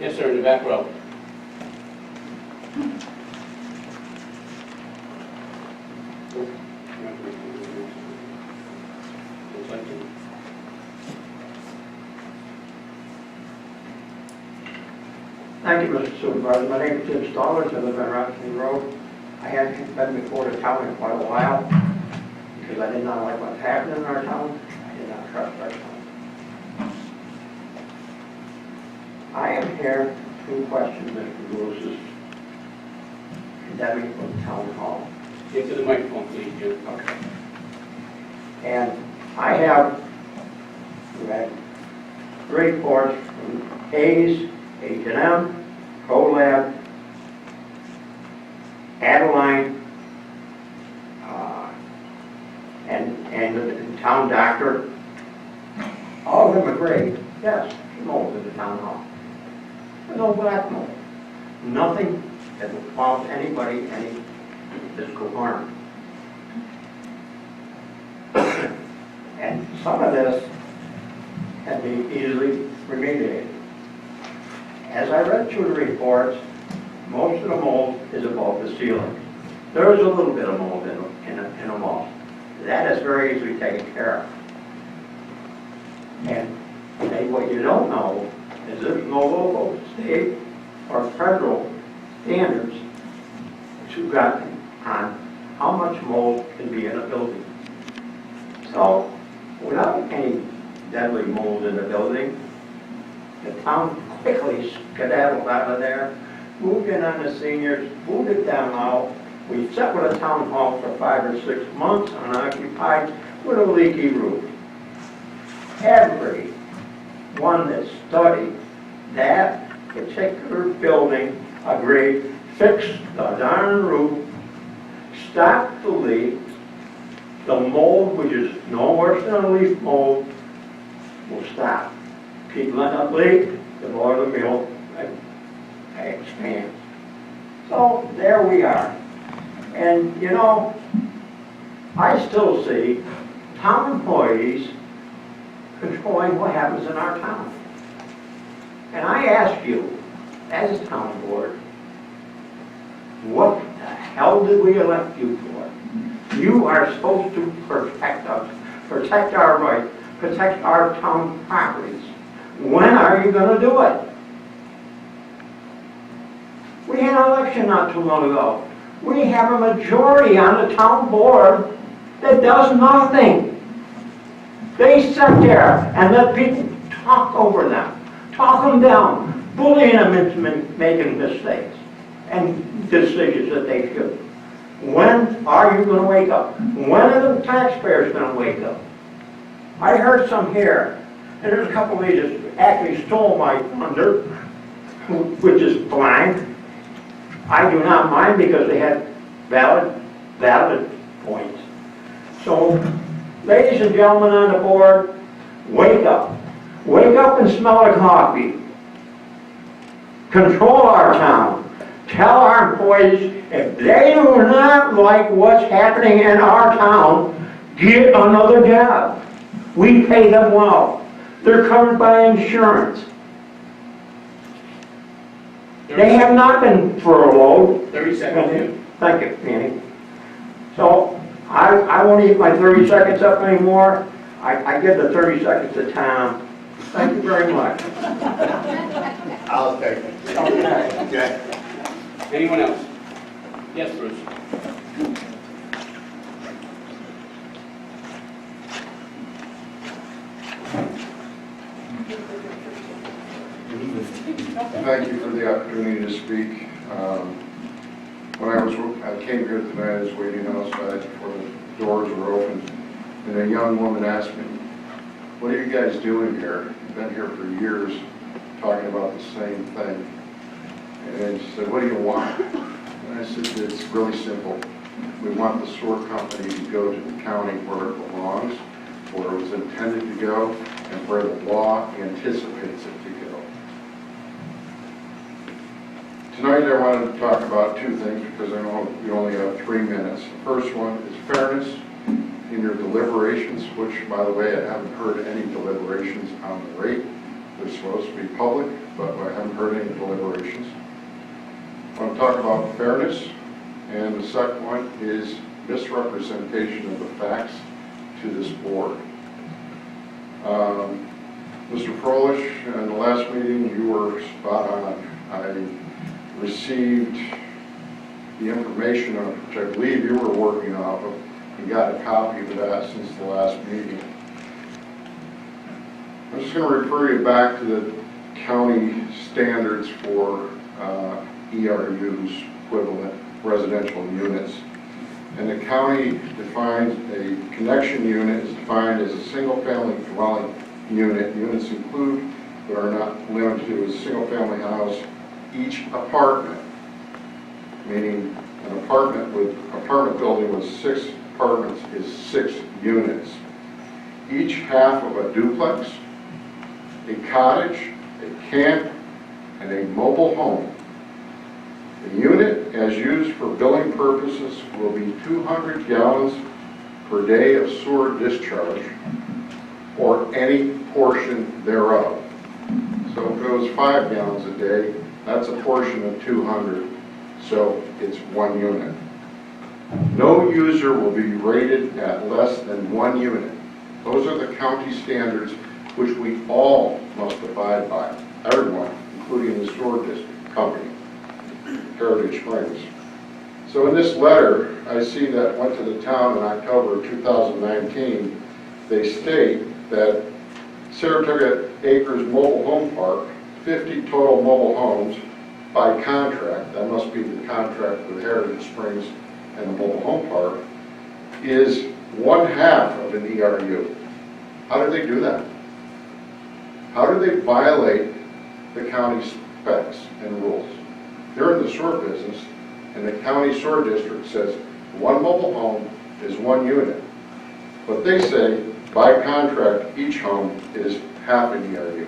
Yes, sir, in the back row. Looks like it. Thank you, Mr. Supervisor. My name is Jim Stallings. I live on Rockland Road. I hadn't been before the town in quite a while because I did not like what's happening in our town. I did not trust our town. I am here to question Mr. Lewis's condemning of the town hall. Get to the microphone, please, Jim. Okay. And I have read 3 reports from Hayes, H&M, CoLab, Adeline, and the town doctor. All of them agree, yes, mold in the town hall. There's no black mold. Nothing that will cause anybody any physical harm. And some of this can be easily remediated. As I read through the reports, most of the mold is above the ceiling. There is a little bit of mold in a wall. That is very easily taken care of. And what you don't know is there's no local, state, or federal standards to got on how much mold can be in a building. So, without any deadly mold in the building, the town quickly skedaddled out of there, moved in on the seniors, moved it down out. We sat with a town hall for 5 or 6 months unoccupied with a leaky roof. Every one that studied that particular building agreed, fix the darn roof, stop the leak. The mold, which is no worse than a leaf mold, will stop. Keep letting it leak, the more the milk expands. So there we are. And you know, I still see town employees controlling what happens in our town. And I ask you, as a town board, what the hell did we elect you for? You are supposed to protect us, protect our rights, protect our town properties. When are you going to do it? We had an election not too long ago. We have a majority on the town board that does nothing. They sit there and let people talk over them, talk them down, bullying them into making mistakes and decisions that they should. When are you going to wake up? When are the taxpayers going to wake up? I heard some here, and there's a couple of these that actually stole my thunder, which is fine. I do not mind because they had valid points. So, ladies and gentlemen on the board, wake up. Wake up and smell the coffee. Control our town. Tell our employees, if they do not like what's happening in our town, get another job. We pay them well. They're covered by insurance. They have not been furloughed. 30 seconds. Thank you, Manny. So, I won't eat my 30 seconds up anymore. I give the 30 seconds to Tom. Thank you very much. I'll take it. Okay. Anyone else? Yes, Bruce. Thank you for the opportunity to speak. When I came here tonight, I was waiting outside before the doors were open, and a young woman asked me, "What are you guys doing here? You've been here for years talking about the same thing." And she said, "What do you want?" And I said, "It's really simple. We want the sewer company to go to the county where it belongs, where it was intended to go, and where the law anticipates it to go." Tonight I wanted to talk about 2 things because I know we only have 3 minutes. The first one is fairness in your deliberations, which, by the way, I haven't heard any deliberations on the rate. They're supposed to be public, but I haven't heard any deliberations. I want to talk about fairness, and the second one is misrepresentation of the facts to this board. Mr. Froelich, in the last meeting, you were spot on. I received the information on which I believe you were working off of and got a copy of that since the last meeting. I'm just going to refer you back to the county standards for ERUs, equivalent residential units. And the county defines a connection unit is defined as a single-family dwelling unit. Units include, but are not limited to, a single-family house. Each apartment, meaning an apartment building with 6 apartments is 6 units. Each half of a duplex, a cottage, a camp, and a mobile home. The unit, as used for billing purposes, will be 200 gallons per day of sewer discharge, or any portion thereof. So if it was 5 gallons a day, that's a portion of 200, so it's 1 unit. No user will be rated at less than 1 unit. Those are the county standards which we all must abide by, everyone, including the sewer district company, Heritage Springs. So in this letter, I see that went to the town in October of 2019. They state that Saratoga Acres Mobile Home Park, 50 total mobile homes by contract, that must be the contract with Heritage Springs and the mobile home park, is 1/2 of an ERU. How do they do that? How do they violate the county specs and rules? They're in the sewer business, and the county sewer district says 1 mobile home is 1 unit. But they say, by contract, each home is half an ERU.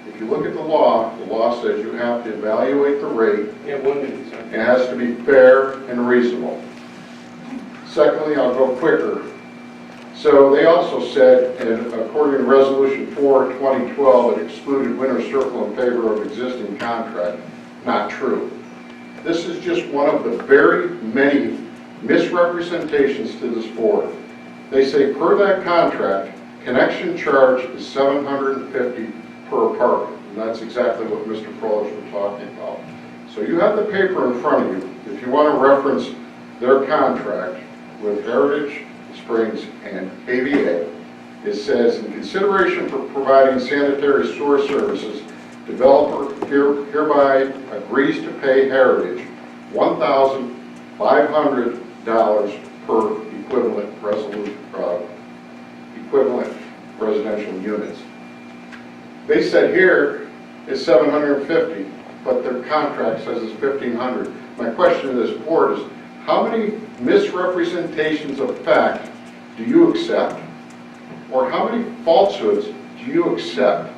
If you look at the law says you have to evaluate the rate. Yeah, 1 minute, sir. It has to be fair and reasonable. Secondly, I'll go quicker. So they also said, and according to Resolution 4, 2012, it excluded Winter Circle in favor of existing contract. Not true. This is just one of the very many misrepresentations to this board. They say per that contract, connection charge is $750 per apartment. And that's exactly what Mr. Froelich was talking about. So you have the paper in front of you. If you want to reference their contract with Heritage Springs and AVA, it says, in consideration for providing sanitary sewer services, developer hereby agrees to pay Heritage $1,500 per equivalent residential units. They said here is $750, but their contract says it's $1,500. My question to this board is, how many misrepresentations of fact do you accept, or how many falsehoods do you accept?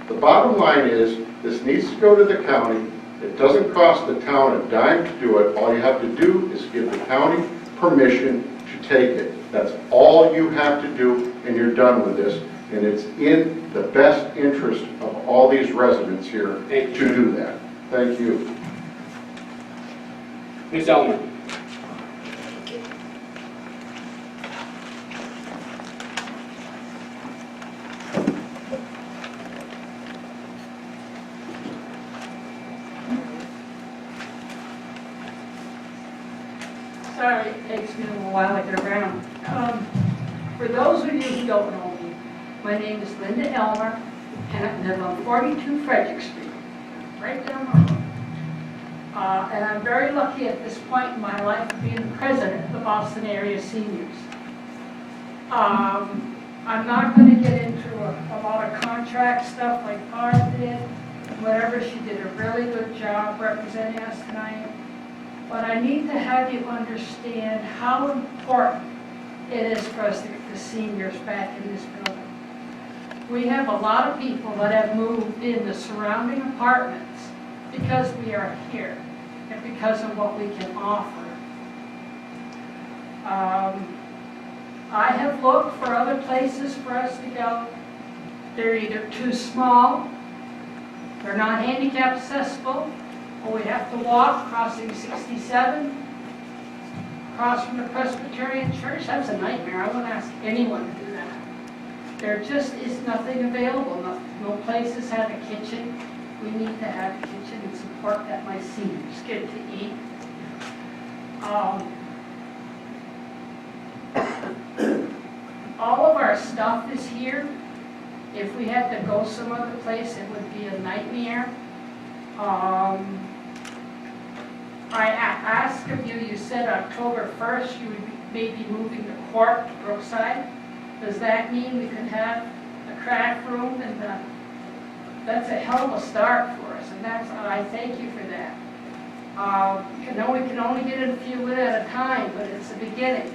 The bottom line is, this needs to go to the county. It doesn't cost the town a dime to do it. All you have to do is give the county permission to take it. That's all you have to do, and you're done with this. And it's in the best interest of all these residents here to do that. Thank you. Ms. Elmer. Sorry, it takes me a little while to get around. For those of you who don't know me, my name is Linda Elmer, and I live on 42 Frederick Street, right down the road. And I'm very lucky at this point in my life to be the president of the Boston Area Seniors. I'm not going to get into a lot of contract stuff like Barb did. Whatever, she did a really good job representing us tonight. But I need to have you understand how important it is for us to get the seniors back in this building. We have a lot of people that have moved in the surrounding apartments because we are here and because of what we can offer. I have looked for other places for us to go. They're either too small, they're not handicap accessible, or we have to walk crossing 67, across from the Presbyterian Church. That's a nightmare. I wouldn't ask anyone to do that. There just is nothing available. No places have a kitchen. We need to have a kitchen and support that my seniors get to eat. All of our stuff is here. If we had to go some other place, it would be a nightmare. I asked of you, you said October 1st you would be maybe moving the court to Brookside. Does that mean we can have a craft room? And that's a hell of a start for us, and I thank you for that. I know we can only get in a few at a time, but it's the beginning.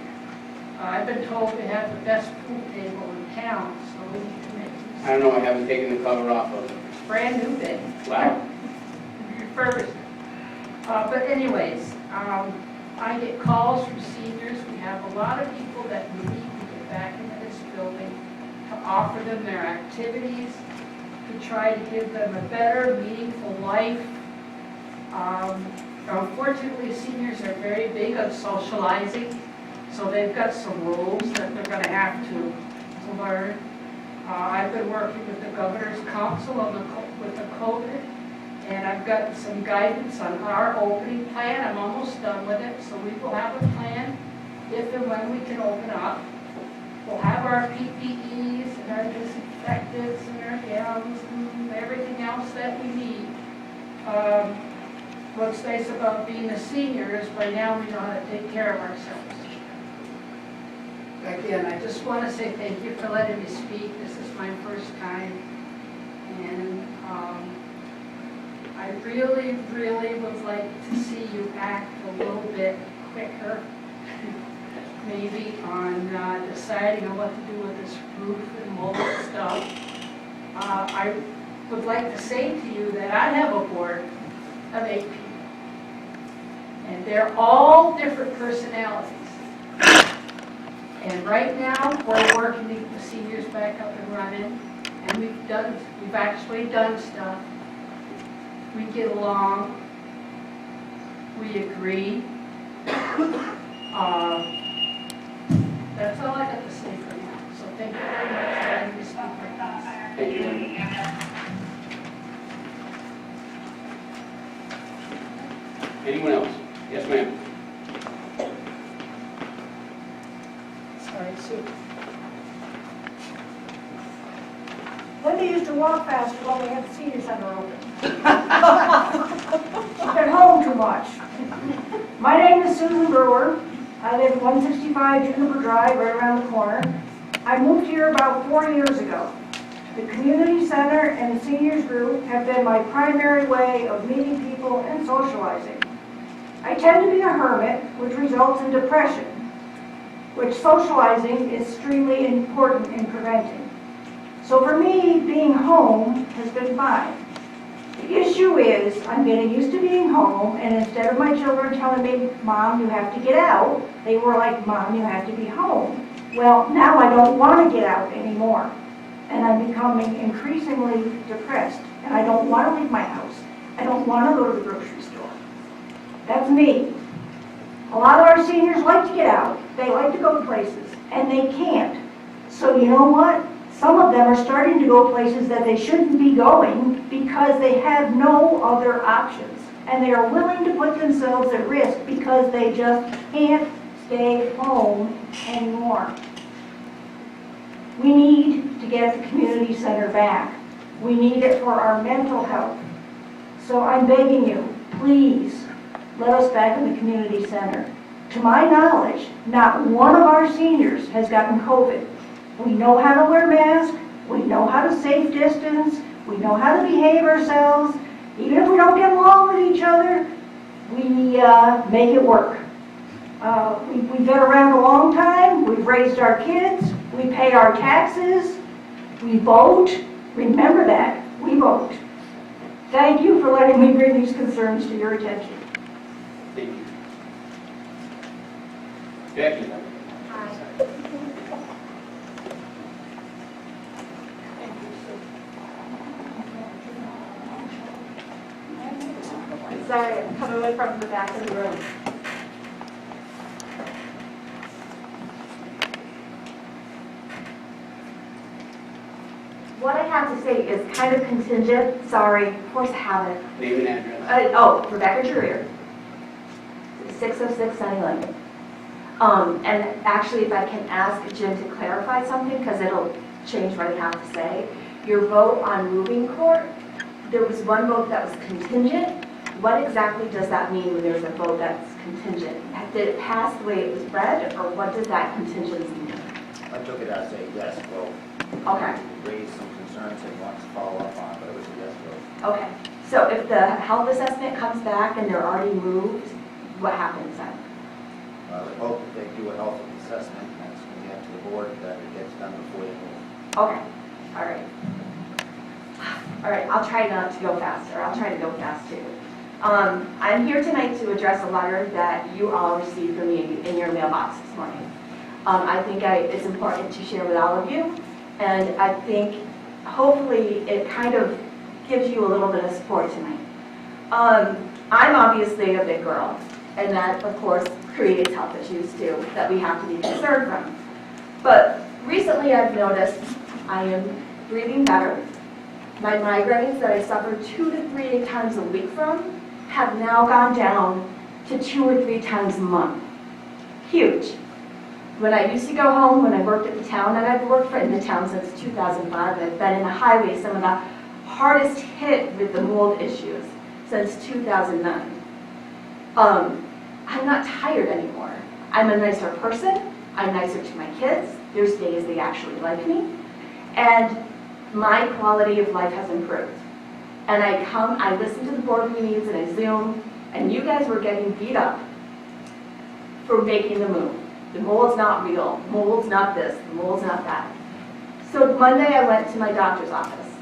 I've been told we have the best pool table in town, so we need to make use. I don't know, I haven't taken the cover off of it. Brand new thing. Wow. Refurbished. But anyways, I get calls from seniors. We have a lot of people that need to get back into this building to offer them their activities, to try to give them a better, meaningful life. Unfortunately, seniors are very big on socializing, so they've got some rules that they're going to have to learn. I've been working with the Governor's Council with the COVID, and I've got some guidance on our opening plan. I'm almost done with it, so we will have a plan if and when we can open up. We'll have our PPEs and our disinfectants and our gowns and everything else that we need. What's nice about being a senior is by now we know how to take care of ourselves. Again, I just want to say thank you for letting me speak. This is my first time, and I really, really would like to see you act a little bit quicker, maybe on deciding on what to do with this roof and mold stuff. I would like to say to you that I have a board of 8 people, and they're all different personalities. And right now, we're working to get the seniors back up and running, and we've actually done stuff. We get along, we agree. That's all I got to say for now. So thank you very much for letting me speak like this. Thank you. Anyone else? Yes, ma'am. Sorry, Sue. Linda used to walk faster while we had the senior center open. She's been home too much. My name is Susan Brewer. I live at 165 Juniper Drive, right around the corner. I moved here about 4 years ago. The community center and the seniors group have been my primary way of meeting people and socializing. I tend to be a hermit, which results in depression, which socializing is extremely important in preventing. So for me, being home has been fine. The issue is I'm getting used to being home, and instead of my children telling me, Mom, you have to get out, they were like, Mom, you have to be home. Well, now I don't want to get out anymore, and I'm becoming increasingly depressed, and I don't want to leave my house. I don't want to go to the grocery store. That's me. A lot of our seniors like to get out. They like to go places, and they can't. So you know what? Some of them are starting to go places that they shouldn't be going because they have no other options. And they are willing to put themselves at risk because they just can't stay home anymore. We need to get the community center back. We need it for our mental health. So I'm begging you, please, let us back in the community center. To my knowledge, not one of our seniors has gotten COVID. We know how to wear masks, we know how to safe distance, we know how to behave ourselves. Even if we don't get along with each other, we make it work. We've been around a long time, we've raised our kids, we pay our taxes, we vote. Remember that, we vote. Thank you for letting me bring these concerns to your attention. Thank you. Jackie? sorry, I'm coming away from the back of the room. What I have to say is kind of contingent, sorry, of course I have it. Name and address. Rebecca Dreer, 606 Sunny Lane. And actually, if I can ask Jim to clarify something, because it'll change what I have to say. Your vote on moving court, there was one vote that was contingent. What exactly does that mean when there's a vote that's contingent? Did it pass the way it was read, or what does that contingency mean? I took it as a yes vote. Okay. Raised some concerns and wants to follow up on, but it was a yes vote. Okay. So if the health assessment comes back and they're already moved, what happens then? I hope that they do a health assessment, and that's going to be up to the board that it gets done before they move. Okay. All right. All right, I'll try not to go fast, or I'll try to go fast too. I'm here tonight to address a letter that you all received from me in your mailbox this morning. I think it's important to share with all of you, and I think hopefully it kind of gives you a little bit of support tonight. I'm obviously a big girl, and that of course creates health issues too that we have to be concerned from. But recently I've noticed I am breathing better. My migraines that I suffer 2 to 3 times a week from have now gone down to 2 or 3 times a month. Huge. When I used to go home, when I worked at the town, and I've worked in the town since 2005, I've been in the highway, some of the hardest hit with the mold issues since 2009. I'm not tired anymore. I'm a nicer person. I'm nicer to my kids. There's days they actually like me. And my quality of life has improved. And I listen to the board meetings and I Zoom, and you guys were getting beat up for making the move. The mold's not real, mold's not this, the mold's not that. So Monday I went to my doctor's office,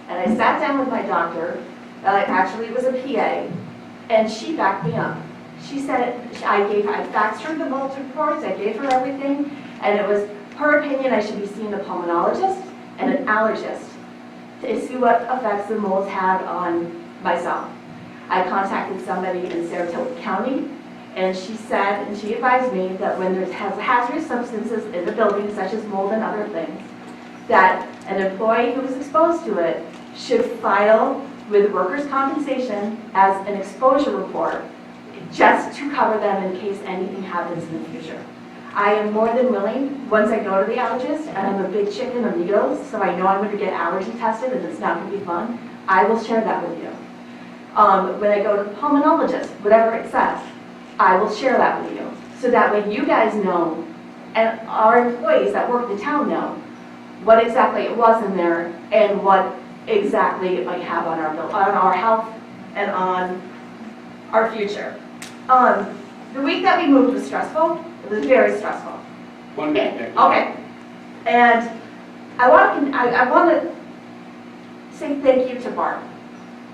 and I sat down with my doctor, actually it was a PA, and she backed me up. She said, I faxed her the mold reports, I gave her everything, and it was her opinion I should be seeing a pulmonologist and an allergist to see what effects the molds had on myself. I contacted somebody in Saratoga County, and she said, and she advised me that when there's hazardous substances in the building, such as mold and other things, that an employee who was exposed to it should file with workers' compensation as an exposure report, just to cover them in case anything happens in the future. I am more than willing, once I go to the allergist, and I'm a big chicken of needles, so I know I'm going to get allergy tested and it's not going to be fun, I will share that with you. When I go to the pulmonologist, whatever it says, I will share that with you. So that way you guys know, and our employees that work the town know, what exactly it was in there and what exactly it might have on our health and on our future. The week that we moved was stressful. It was very stressful. 1 minute. Okay. And I want to say thank you to Barb,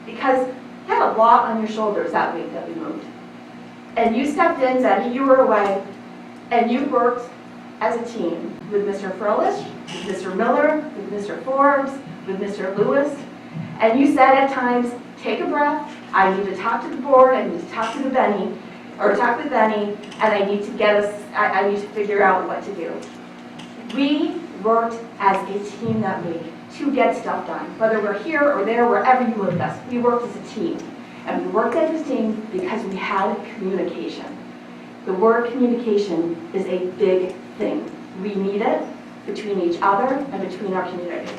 because you had a lot on your shoulders that week that we moved. And you stepped in, Betty, you were away, and you worked as a team with Mr. Froelich, with Mr. Miller, with Mr. Forbes, with Mr. Lewis, and you said at times, take a breath, I need to talk to the board, I need to talk to Benny, and I need to I need to figure out what to do. We worked as a team that week to get stuff done, whether we're here or there, wherever you live with us, we worked as a team. And we worked as a team because we had communication. The word communication is a big thing. We need it between each other and between our community.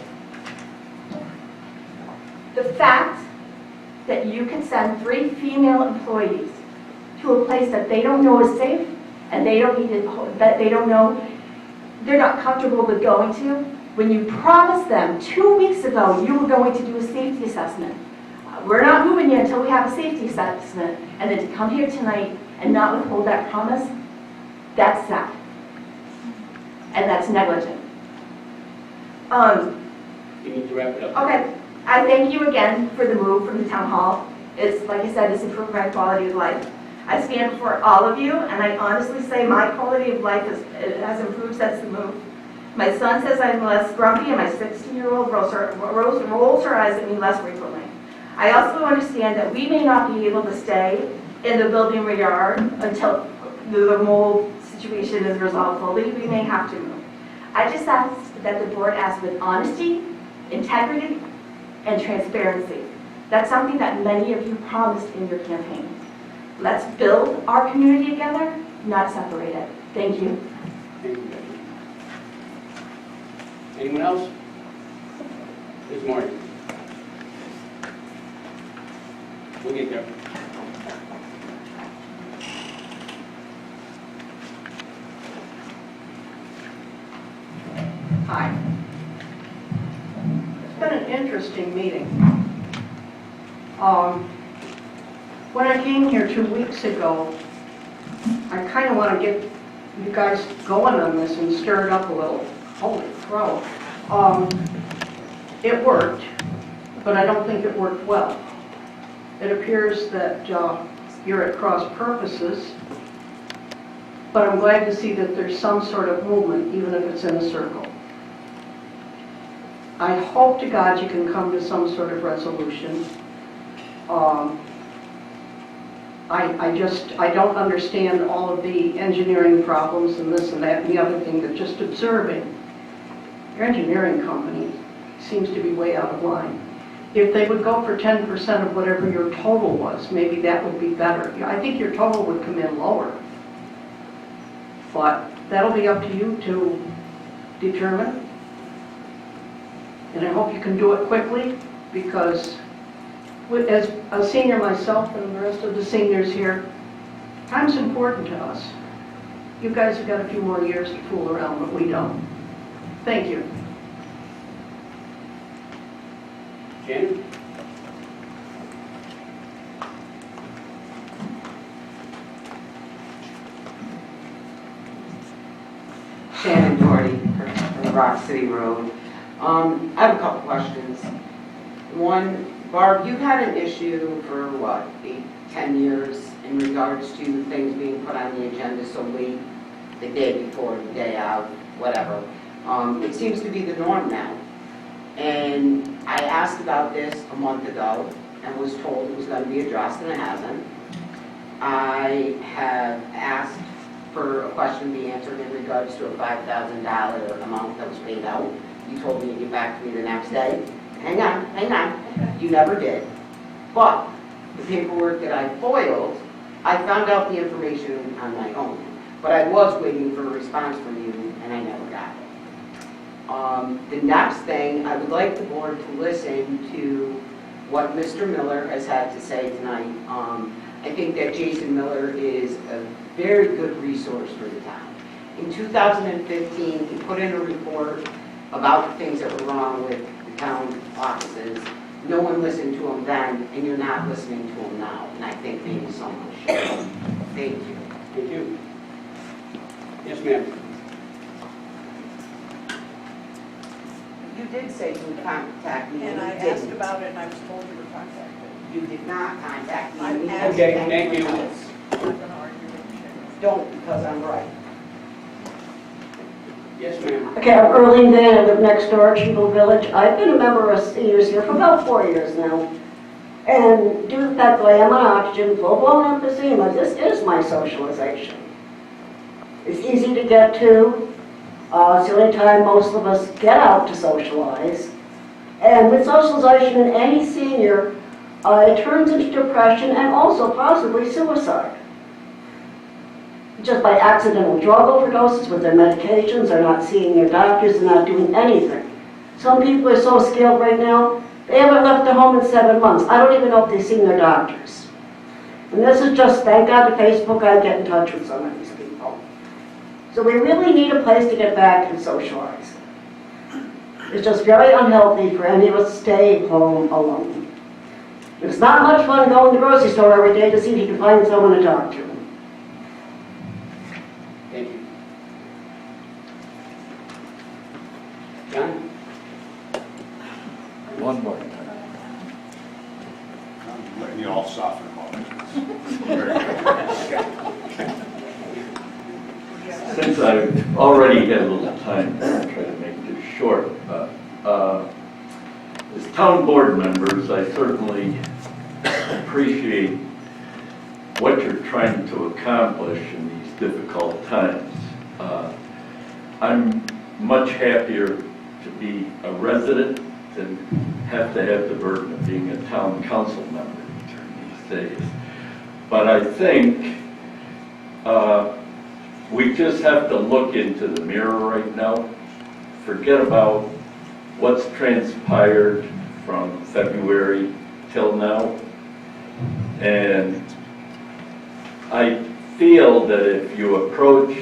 The fact that you can send 3 female employees to a place that they don't know is safe, and they don't know, they're not comfortable with going to, when you promised them 2 weeks ago you were going to do a safety assessment. We're not moving you until we have a safety assessment, and then to come here tonight and not withhold that promise, that's sad. And that's negligent. You need to wrap it up. Okay, I thank you again for the move from the town hall. It's, like I said, it's improved my quality of life. I stand before all of you, and I honestly say my quality of life has improved since the move. My son says I'm less grumpy, and my 16-year-old rolls her eyes at me less frequently. I also understand that we may not be able to stay in the building we are until the mold situation is resolved fully. We may have to move. I just ask that the board acts with honesty, integrity, and transparency. That's something that many of you promised in your campaign. Let's build our community together, not separate it. Thank you. Thank you, Becky. Anyone else? Ms. Martin. We'll get there. Hi. It's been an interesting meeting. When I came here 2 weeks ago, I kind of want to get you guys going on this and stir it up a little. Holy crow. It worked, but I don't think it worked well. It appears that you're at cross purposes, but I'm glad to see that there's some sort of movement, even if it's in a circle. I hope to God you can come to some sort of resolution. I don't understand all of the engineering problems and this and that and the other thing, but just observing, your engineering company seems to be way out of line. If they would go for 10% of whatever your total was, maybe that would be better. I think your total would come in lower. But that'll be up to you to determine. And I hope you can do it quickly, because as a senior myself and the rest of the seniors here, time's important to us. You guys have got a few more years to fool around, but we don't. Thank you. Shannon? Shannon Doherty from Rock City Road. I have a couple questions. One, Barb, you've had an issue for what, 8-10 years in regards to things being put on the agenda so late, the day before, the day out, whatever. It seems to be the norm now. And I asked about this a month ago and was told it was going to be addressed, and it hasn't. I have asked for a question to be answered in regards to a $5,000 amount that was paid out. You told me to get back to me the next day. Hang on. You never did. But the paperwork that I foiled, I found out the information on my own. But I was waiting for a response from you, and I never got it. The next thing, I would like the board to listen to what Mr. Miller has had to say tonight. I think that Jason Miller is a very good resource for the town. In 2015, he put in a report about the things that were wrong with the town offices. No one listened to him then, and you're not listening to him now. And I think maybe someone should. Thank you. Thank you. Yes, ma'am. You did say you would contact me. And I you asked didn't. about it, and I was told you were contacted. You did not contact me. I'm We asking. haven't Okay, been thank in you. touch. I'm not going to argue with you. Don't, because I'm right. Yes, ma'am. Okay, I'm Earlene Van, I live next door at Eagle Village. I've been a member of seniors here for about 4 years now. And due to the fact that I am on oxygen, full-blown emphysema, this is my socialization. It's easy to get to. It's the only time most of us get out to socialize. And with socialization in any senior, it turns into depression and also possibly suicide. Just by accidental drug overdoses with their medications, they're not seeing their doctors, they're not doing anything. Some people are so skilled right now, they haven't left their home in 7 months. I don't even know if they've seen their doctors. And this is just, thank God to Facebook, I get in touch with some of these people. So we really need a place to get back and socialize. It's just very unhealthy for any of us to stay home alone. It's not much fun going to the grocery store every day to see if you can find someone to talk to. Thank you. John? One more time. I'm letting you all soften up. Since I've already had a little time, I'll try to make this short. As town board members, I certainly appreciate what you're trying to accomplish in these difficult times. I'm much happier to be a resident than have to have the burden of being a town council member these days. But I think we just have to look into the mirror right now. Forget about what's transpired from February till now. And I feel that if you approach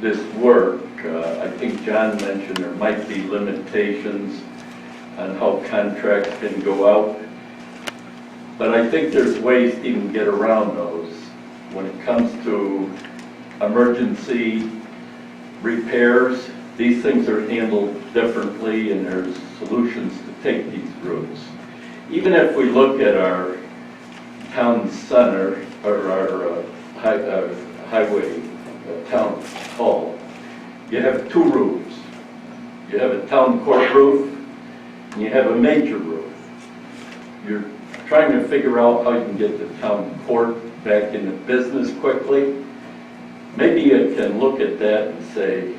this work, I think John mentioned there might be limitations on how contracts can go out. But I think there's ways to even get around those. When it comes to emergency repairs, these things are handled differently and there's solutions to take these routes. Even if we look at our town center, or our highway, town hall, you have two roofs. You have a town court roof and you have a major roof. You're trying to figure out how you can get the town court back into business quickly. Maybe you can look at that and say,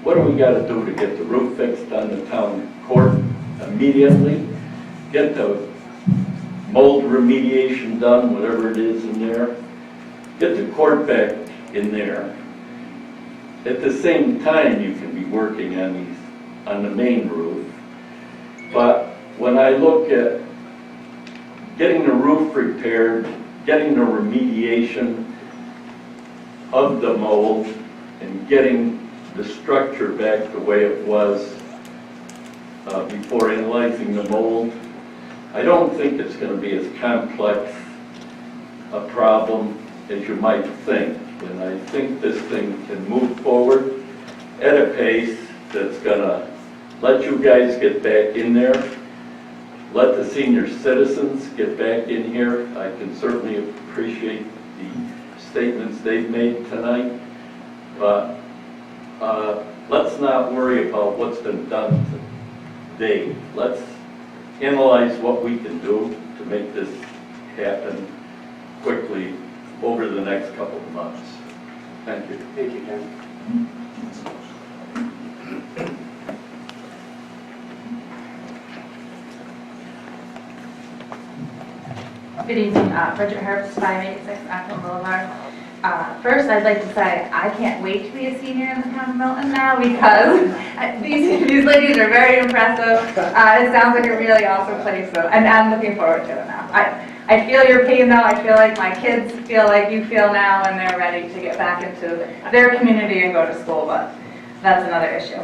what do we got to do to get the roof fixed on the town court immediately? Get the mold remediation done, whatever it is in there. Get the court back in there. At the same time, you can be working on the main roof. But when I look at getting the roof repaired, getting the remediation of the mold, and getting the structure back the way it was before analyzing the mold, I don't think it's going to be as complex a problem as you might think. And I think this thing can move forward at a pace that's going to let you guys get back in there, let the senior citizens get back in here. I can certainly appreciate the statements they've made tonight, but let's not worry about what's been done today. Let's analyze what we can do to make this happen quickly over the next couple of months. Thank you. Thank you, Ken. Good evening, Bridget Herbst, 586 Acton Boulevard. First, I'd like to say I can't wait to be a senior in the town of Milton now because these ladies are very impressive. It sounds like a really awesome place, so I'm looking forward to it now. I feel your pain though. I feel like my kids feel like you feel now, and they're ready to get back into their community and go to school, but that's another issue.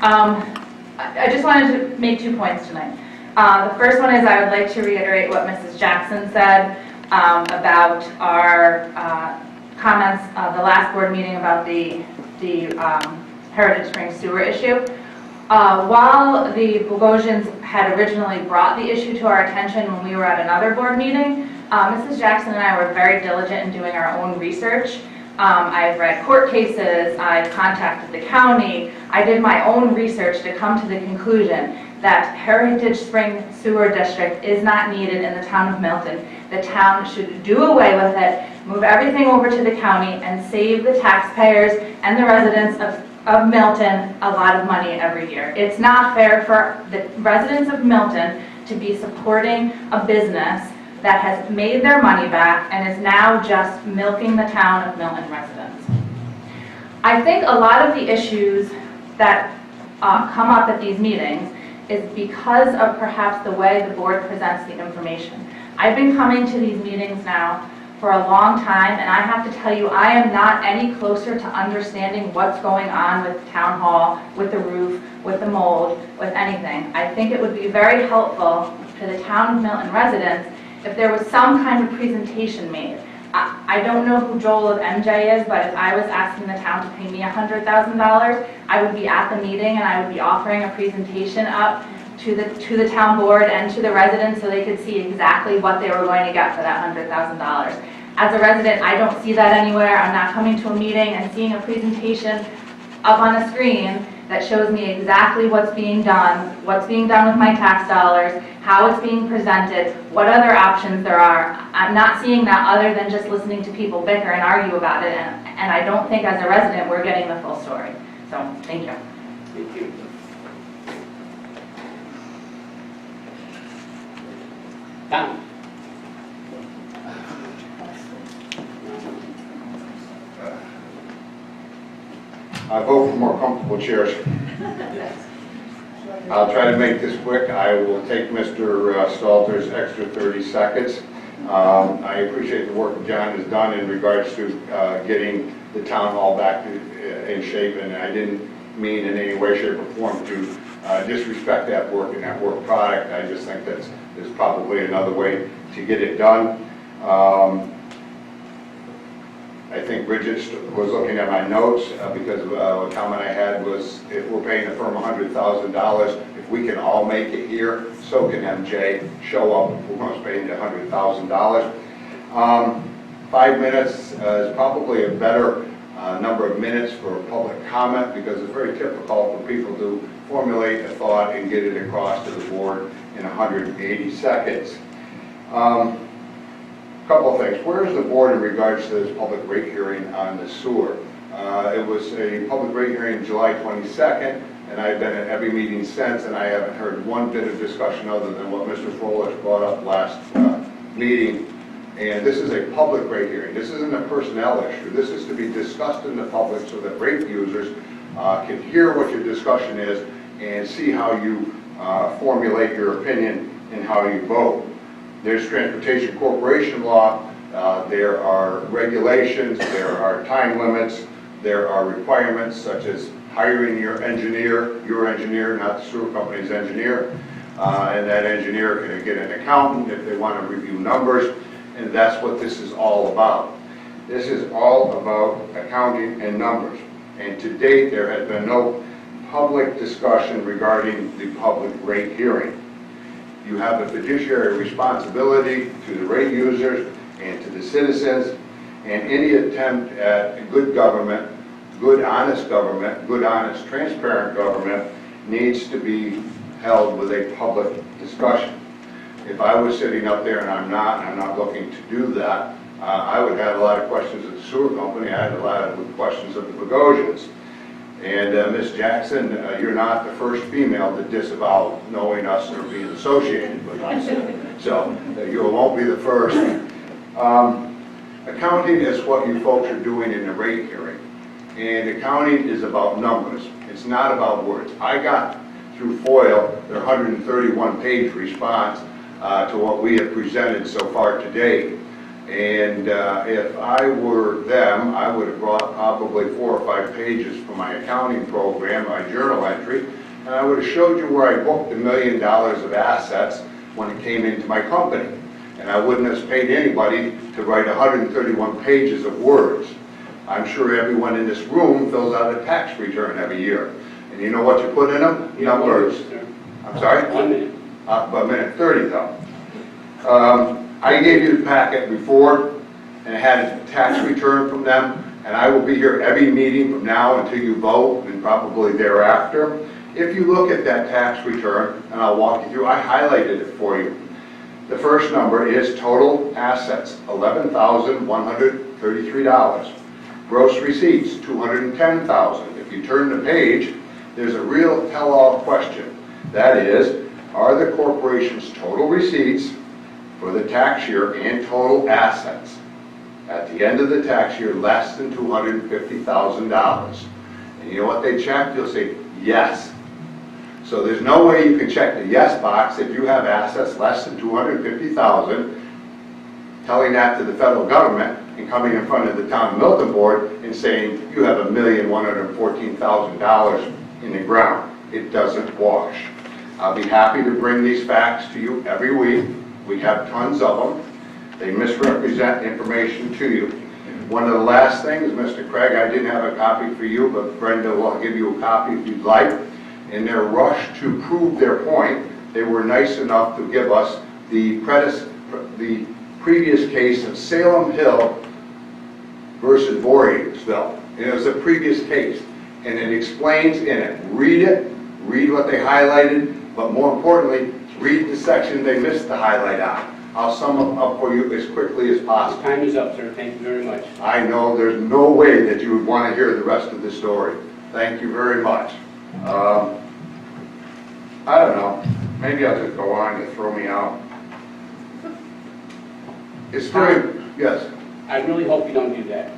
I just wanted to make 2 points tonight. The first one is I would like to reiterate what Mrs. Jackson said about our comments the last board meeting about the Heritage Springs sewer issue. While the Bogosians had originally brought the issue to our attention when we were at another board meeting, Mrs. Jackson and I were very diligent in doing our own research. I've read court cases, I've contacted the county, I did my own research to come to the conclusion that Heritage Springs Sewer District is not needed in the town of Milton. The town should do away with it, move everything over to the county, and save the taxpayers and the residents of Milton a lot of money every year. It's not fair for the residents of Milton to be supporting a business that has made their money back and is now just milking the town of Milton residents. I think a lot of the issues that come up at these meetings is because of perhaps the way the board presents the information. I've been coming to these meetings now for a long time, and I have to tell you, I am not any closer to understanding what's going on with town hall, with the roof, with the mold, with anything. I think it would be very helpful to the town of Milton residents if there was some kind of presentation made. I don't know who Joel of MJ is, but if I was asking the town to pay me $100,000, I would be at the meeting and I would be offering a presentation up to the town board and to the residents so they could see exactly what they were going to get for that $100,000. As a resident, I don't see that anywhere. I'm not coming to a meeting and seeing a presentation up on a screen that shows me exactly what's being done with my tax dollars, how it's being presented, what other options there are. I'm not seeing that other than just listening to people bicker and argue about it, and I don't think as a resident we're getting the full story. So, thank you. Thank you. Tom? I vote for more comfortable chairs. I'll try to make this quick. I will take Mr. Stalter's extra 30 seconds. I appreciate the work John has done in regards to getting the town hall back in shape, and I didn't mean in any way, shape, or form to disrespect that work and that work product. I just think that there's probably another way to get it done. I think Bridget was looking at my notes because a comment I had was if we're paying the firm $100,000, if we can all make it here, so can MJ show up if we're going to spend $100,000. 5 minutes is probably a better number of minutes for public comment because it's very typical for people to formulate a thought and get it across to the board in 180 seconds. Couple of things. Where is the board in regards to this public rate hearing on the sewer? It was a public rate hearing July 22nd, and I've been at every meeting since, and I haven't heard one bit of discussion other than what Mr. Froelich brought up last meeting. And this is a public rate hearing. This isn't a personnel issue. This is to be discussed in the public so that rate users can hear what your discussion is and see how you formulate your opinion and how you vote. There's transportation corporation law, there are regulations, there are time limits, there are requirements such as hiring your engineer, not the sewer company's engineer, and that engineer can get an accountant if they want to review numbers, and that's what this is all about. This is all about accounting and numbers, and to date there has been no public discussion regarding the public rate hearing. You have a fiduciary responsibility to the rate users and to the citizens, and any attempt at good government, good honest, transparent government needs to be held with a public discussion. If I was sitting up there, and I'm not looking to do that, I would have a lot of questions of the sewer company, I had a lot of questions of the Bogosians. And Ms. Jackson, you're not the first female to disavow knowing us or being associated with us. So you won't be the first. Accounting is what you folks are doing in the rate hearing. And accounting is about numbers. It's not about words. I got through FOIL their 131-page response to what we have presented so far today. And if I were them, I would have brought probably 4 or 5 pages from my accounting program, my journal entry, and I would have showed you where I booked $1 million of assets when it came into my company. And I wouldn't have paid anybody to write 131 pages of words. I'm sure everyone in this room fills out a tax return every year. And you know what you put in them? Numbers. I'm sorry? 1 minute. About 1:30 though. I gave you the packet before and had a tax return from them, and I will be here every meeting from now until you vote and probably thereafter. If you look at that tax return, and I'll walk you through, I highlighted it for you. The first number is total assets, $11,133. Gross receipts, $210,000. If you turn the page, there's a real tell-all question. That is, are the corporation's total receipts for the tax year and total assets at the end of the tax year less than $250,000? And you know what they check? You'll say yes. So there's no way you can check the yes box if you have assets less than $250,000, telling that to the federal government and coming in front of the town of Milton board and saying you have $1,114,000 in the ground. It doesn't wash. I'll be happy to bring these facts to you every week. We have tons of them. They misrepresent information to you. One of the last things, Mr. Craig, I didn't have a copy for you, but Brenda will give you a copy if you'd like. In their rush to prove their point, they were nice enough to give us the previous case of Salem Hill versus Voorheesville. And it was a previous case. and it explains in it. Read what they highlighted, but more importantly, read the section they missed the highlight on. I'll sum them up for you as quickly as possible. Time is up, sir. Thank you very much. I know there's no way that you would want to hear the rest of the story. Thank you very much. I don't know. Maybe I'll just go on to throw me out. It's very, yes. I really hope you don't do that.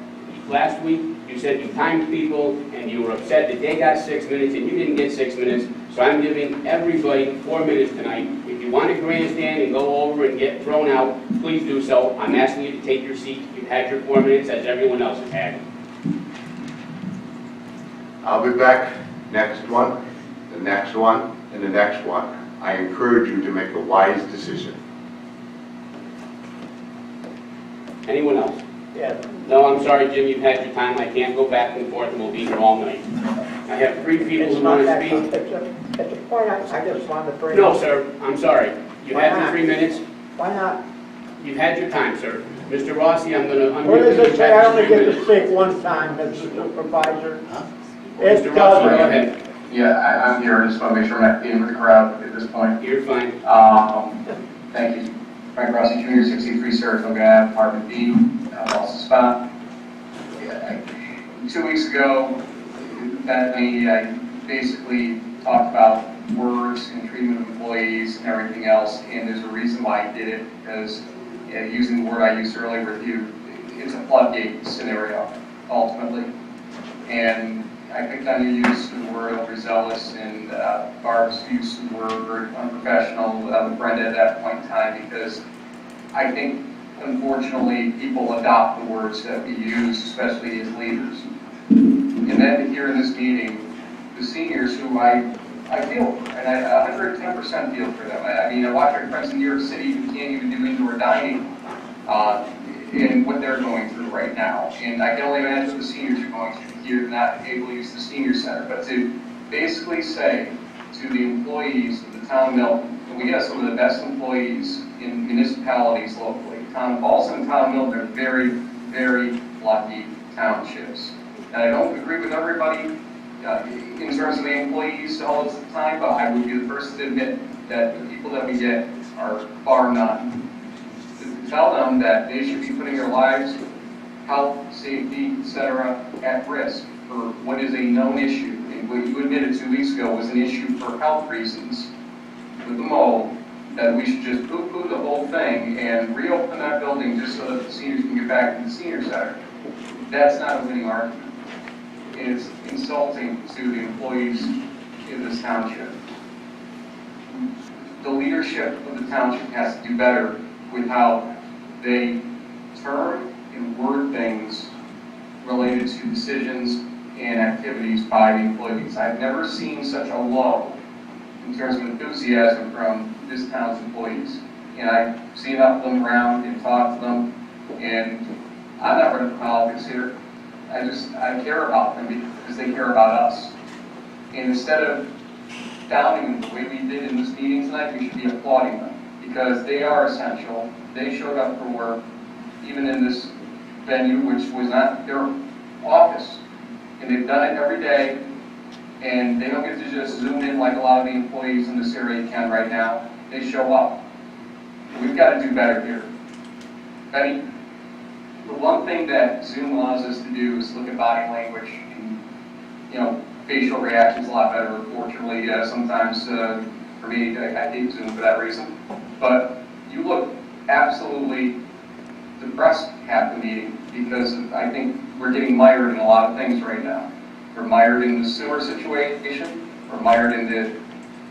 Last week, you said you timed people and you were upset that they got 6 minutes and you didn't get 6 minutes. So I'm giving everybody 4 minutes tonight. If you want to grandstand and go over and get thrown out, please do so. I'm asking you to take your seat. You've had your 4 minutes as everyone else has had. I'll be back next one, the next one, and the next one. I encourage you to make a wise decision. Anyone else? Yeah. No, I'm sorry, Jim, you've had your time. I can't go back and forth and we'll be here all night. I have 3 people who want to speak. At the point, I just wanted to bring No, up. sir, I'm sorry. You Why had not? your 3 minutes. Why not? You've had your time, sir. Mr. Rossi, I'm going to unmute you. What does it You've say? had I your only 3 get minutes. to speak one time as the supervisor. It Mr. Rossi, go doesn't. ahead. Yeah, I'm here. I just want to make sure I'm not being with the crowd at this point. You're fine. Thank you. Frank Rossi Jr., 63 Saratoga Ave, Apartment B, Boston Spa. 2 weeks ago, I basically talked about words and treatment of employees and everything else, and there's a reason why I did it, because using the word I used earlier with you, it's a floodgate scenario, ultimately. And I picked on your use of the word overzealous and Barb's use of the word unprofessional with Brenda at that point in time, because I think, unfortunately, people adopt the words that we use, especially as leaders. And then here in this meeting, the seniors who I feel for, and I 110% feel for them. I mean, I watch our friends in New York City who can't even do indoor dining, and what they're going through right now. And I can only imagine what the seniors are going through here, not able to use the senior center. But to basically say to the employees of the town of Milton, and we have some of the best employees in municipalities locally. Town of Boston and town of Milton are very, very lucky townships. And I don't agree with everybody in terms of the employees all the time, but I would be the first to admit that the people that we get are bar none. To tell them that they should be putting their lives, health, safety, etc. at risk for what is a known issue, and what you admitted 2 weeks ago was an issue for health reasons with the mold, that we should just poo-poo the whole thing and reopen that building just so that the seniors can get back to the senior center. That's not a winning argument. It's insulting to the employees in this township. The leadership of the township has to do better with how they term and word things related to decisions and activities by the employees. I've never seen such a lull in terms of enthusiasm from this town's employees. And I've seen enough of them around and talked to them, and I'm not running for politics here. I care about them because they care about us. And instead of downing them the way we did in this meeting tonight, we should be applauding them, because they are essential. They showed up for work, even in this venue, which was not their office. And they've done it every day, and they don't get to just zoom in like a lot of the employees in this area can right now. They show up. We've got to do better here. Betty, the one thing that Zoom allows us to do is look at body language, and facial reactions a lot better, fortunately. Sometimes, for me, I hate Zoom for that reason. But you look absolutely depressed half the meeting, because I think we're getting mired in a lot of things right now. We're mired in the sewer situation. We're mired in the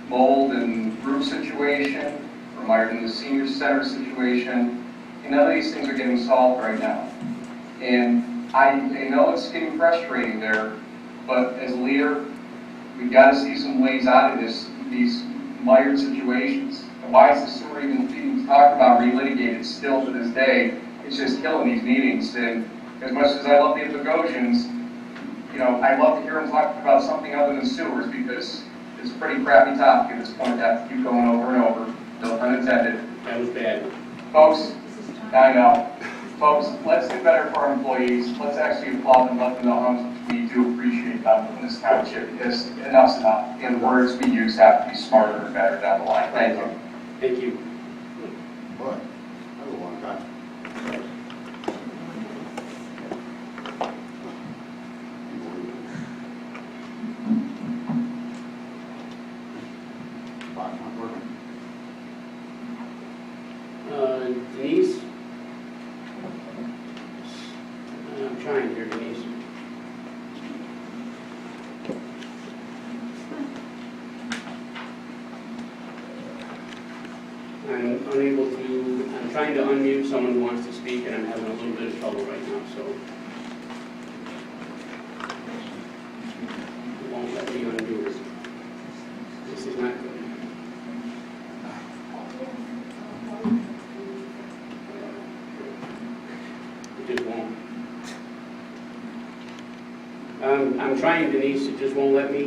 mold and roof situation. We're mired in the senior center situation. And none of these things are getting solved right now. And I know it's getting frustrating there, but as a leader, we've got to see some ways out of these mired situations. And why is the sewer even being talked about, relitigated still to this day? It's just killing these meetings. And as much as I love the Bogosians, I love to hear them talk about something other than sewers, because it's a pretty crappy topic at this point to have to keep going over and over. No pun intended. That was bad. Folks, I know. Folks, let's do better for our employees. Let's actually applaud them, let them know how we do appreciate them in this township, because enough's enough, and words we use have to be smarter and better down the line. Thank you. Thank you. Boy, that was a long time. Bot's not working. Denise? I'm trying here, Denise. I'm unable to, I'm trying to unmute someone who wants to speak, and I'm having a little bit of trouble right now, so. It won't let me undo it. This is not good. It just won't. I'm trying, Denise, it just won't let me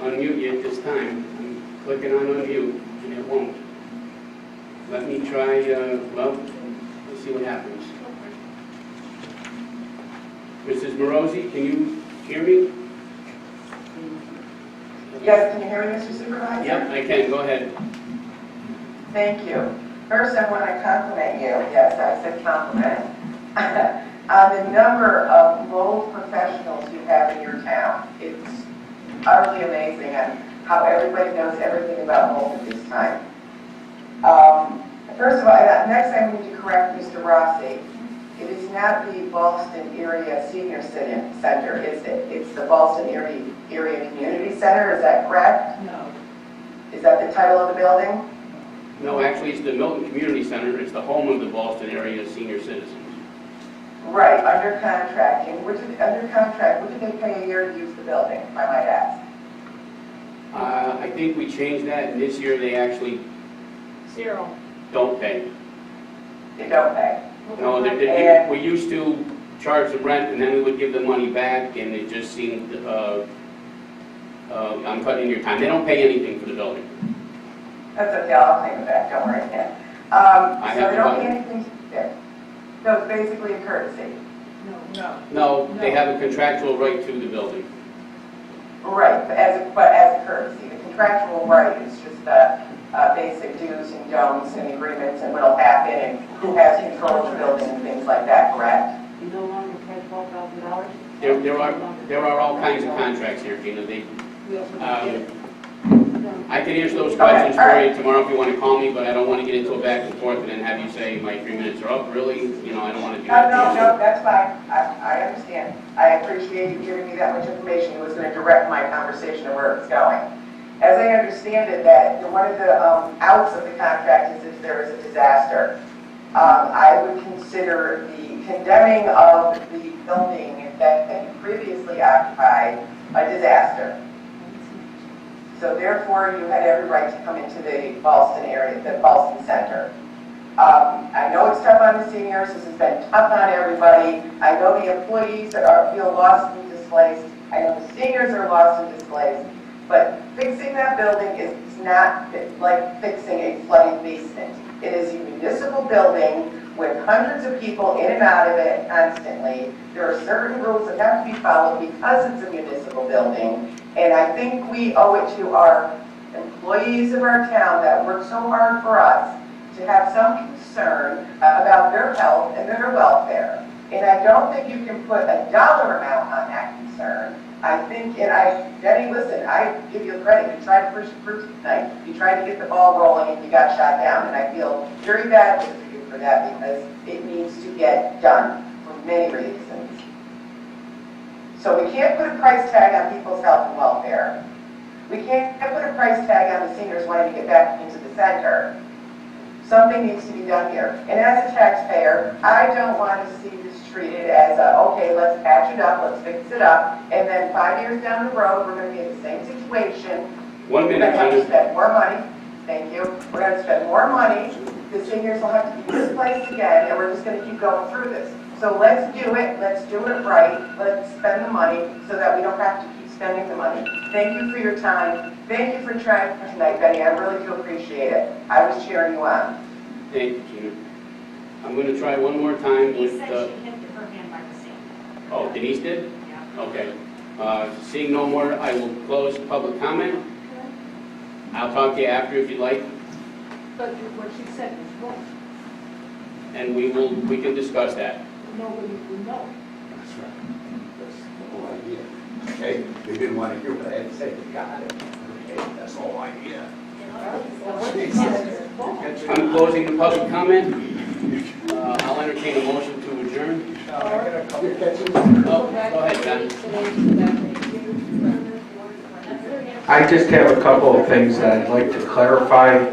unmute you at this time. I'm clicking on unmute, and it won't. Let me try, well, let's see what happens. Mrs. Morosi, can you hear me? Yes, can you hear me, Mr. Supervisor? Yep, I can, go ahead. Thank you. First, I want to compliment you, yes, I said compliment, on the number of mold professionals you have in your town. It's utterly amazing on how everybody knows everything about mold at this time. First of all, next I need to correct Mr. Rossi. It is not the Ballston Area Senior Center, is it? It's the Ballston Area Community Center, is that correct? No. Is that the title of the building? No, actually, it's the Milton Community Center. It's the home of the Boston area senior citizens. Right, under contract. And under contract, what did they pay a year to use the building, if I might ask? I think we changed that, and this year they actually Zero. don't pay. They don't pay. No, we used to charge them rent, and then we would give the money back, and it just seemed, I'm cutting your time. They don't pay anything for the building. That's okay, I'll claim it back, don't worry, Ken. So they don't pay anything there. So it's basically a courtesy. No, they have a contractual right to the building. Right, but as a courtesy, the contractual right is just basic do's and don'ts and agreements and what'll happen and who has control of the building and things like that, correct? You no longer pay $12,000? There are all kinds of contracts here, Gina. I can answer those questions for you tomorrow if you want to call me, but I don't want to get into a back and forth and then have you say my 3 minutes are up. Really, I don't want to do that. No, that's fine. I understand. I appreciate you giving me that much information. It was going to direct my conversation to where it's going. As I understand it, that one of the outs of the contract is if there is a disaster. I would consider the condemning of the building that you previously occupied a disaster. So therefore, you had every right to come into the Ballston area, the Ballston Center. I know it's tough on the seniors. This has been tough on everybody. I know the employees feel lost and displaced. I know the seniors are lost and displaced. But fixing that building is not like fixing a flooded basement. It is a municipal building with hundreds of people in and out of it constantly. There are certain rules that have to be followed because it's a municipal building. And I think we owe it to our employees of our town that work so hard for us to have some concern about their health and their welfare. And I don't think you can put a dollar amount on that concern. I think, Denny, listen, I give you credit. You tried to push the fruit tonight. You tried to get the ball rolling and you got shot down. And I feel very bad for you for that because it needs to get done for many reasons. So we can't put a price tag on people's health and welfare. We can't put a price tag on the seniors wanting to get back into the center. Something needs to be done here. And as a taxpayer, I don't want to see this treated as okay, let's patch it up, let's fix it up, and then 5 years down the road, we're going to be in the same situation. 1 minute, We're going to have to spend more money. Thank you. We're going to spend more money. The seniors will have to be displaced again, and we're just going to keep going through this. So let's do it. Let's do it right. Let's spend the money so that we don't have to keep spending the money. Thank you for your time. Thank you for trying tonight, Betty. I really do appreciate it. I was cheering you on. Thank you, Gina. I'm going to try one more time with... He said she hit her hand by mistake. Oh, Denise did? Okay. Seeing no more, I will close public comment. I'll talk to you after if you'd like, But what she said was wrong. and we can discuss that. Nobody will know. That's right. That's the whole idea. Okay? They didn't want to hear what I had to say. They got it. Okay? That's the whole idea. I'm closing the public comment. I'll entertain a motion to adjourn. Oh, go ahead, John. I just have a couple of things that I'd like to clarify.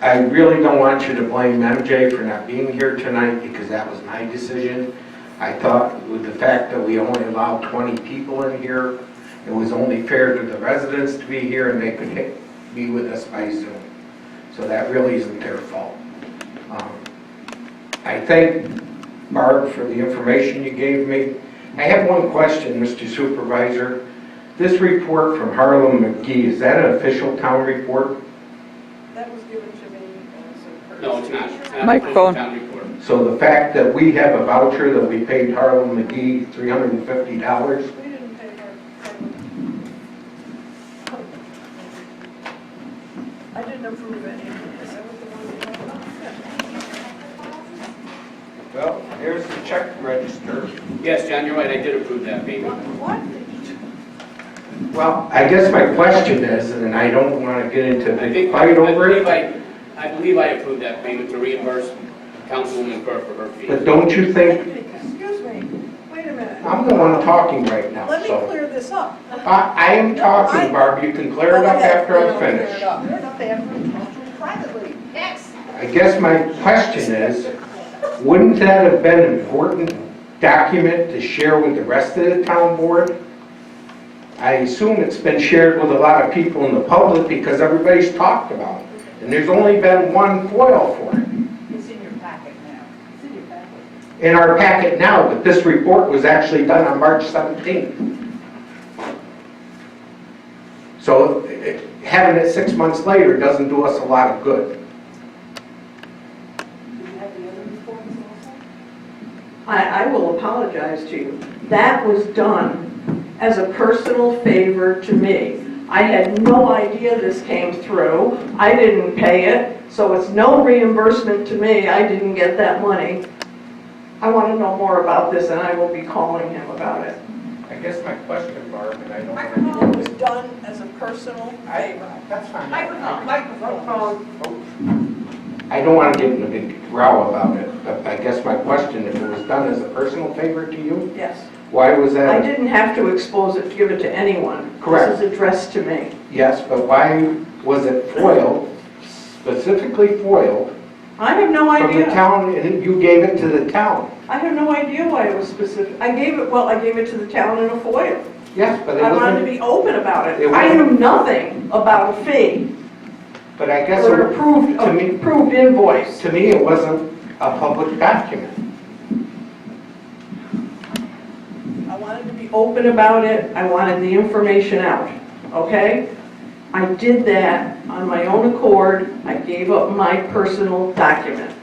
I really don't want you to blame MJ for not being here tonight because that was my decision. I thought with the fact that we only allowed 20 people in here, it was only fair to the residents to be here and they could be with us by Zoom. So that really isn't their fault. I thank Barb for the information you gave me. I have one question, Mr. Supervisor. This report from Harlan McGee, is that an official town report? That was given to me as a No, it's not. It's not Microphone. a town report. So the fact that we have a voucher that we paid Harlan McGee $350, We didn't pay her. I didn't approve any. Is that what the one we well, here's the check register. Yes, John, you're right. I did approve that payment. What? Well, I guess my question is, and I don't want to get into a big fight over it, I believe I approved that payment to reimburse Councilwoman Kerr for her fee. but don't you think, Excuse me, wait a minute. I'm the one talking right now, Let me so. clear this up. I am talking, Barb, you can clear it up after I finish. Clear it up after I talk to him privately. Next. I guess my question is, wouldn't that have been an important document to share with the rest of the town board? I assume it's been shared with a lot of people in the public because everybody's talked about it. And there's only been one foil for it. It's in your packet now. It's in your packet. In our packet now, but this report was actually done on March 17th. So having it 6 months later doesn't do us a lot of good. Do you have the other reports also? I will apologize to you. That was done as a personal favor to me. I had no idea this came through. I didn't pay it, so it's no reimbursement to me. I didn't get that money. I want to know more about this, and I will be calling him about it. I guess my question, Barb, and I don't want It was done as a personal favor. That's fine. Microphone. I don't want to get in a big row about it, but I guess my question, if it was done as a personal favor to you, Yes. why was that? I didn't have to expose it, give it to anyone. Correct. This is addressed to me. Yes, but why was it foiled, specifically foiled, I have no from the idea. town, and you gave it to the town? I have no idea why it was specific. I gave it to the town in a FOIL. Yes, but it I wanted to wasn't, be open about it. It I wasn't- knew nothing about a fee but I guess, or an approved invoice. to me, it wasn't a public document. I wanted to be open about it. I wanted the information out, okay? I did that on my own accord. I gave up my personal document,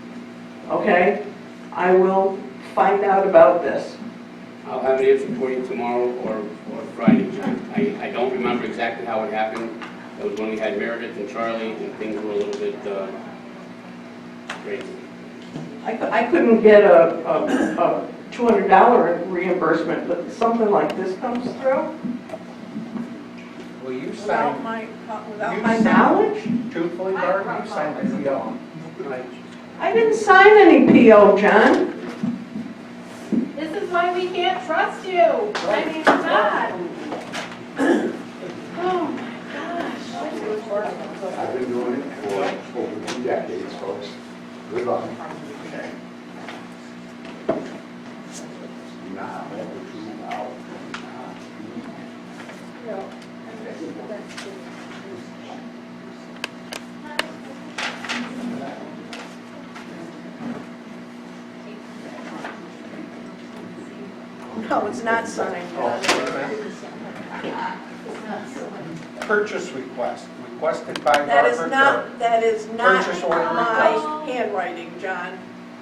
okay? I will find out about this. I'll have an answer for you tomorrow or Friday, John. I don't remember exactly how it happened. It was when we had Meredith and Charlie and things were a little bit crazy. I couldn't get a $200 reimbursement, but something like this comes through? Well, you Without signed, my My knowledge? truthfully, Barb, you signed the PO. I didn't sign any PO, John. This is why we can't trust you. I mean, God. Oh, my gosh. I've been doing it for over 2 decades, folks. Good luck. Now, No, it's not signed. Purchase request, requested by That is Barbara Kerr. not Purchase order my handwriting, John.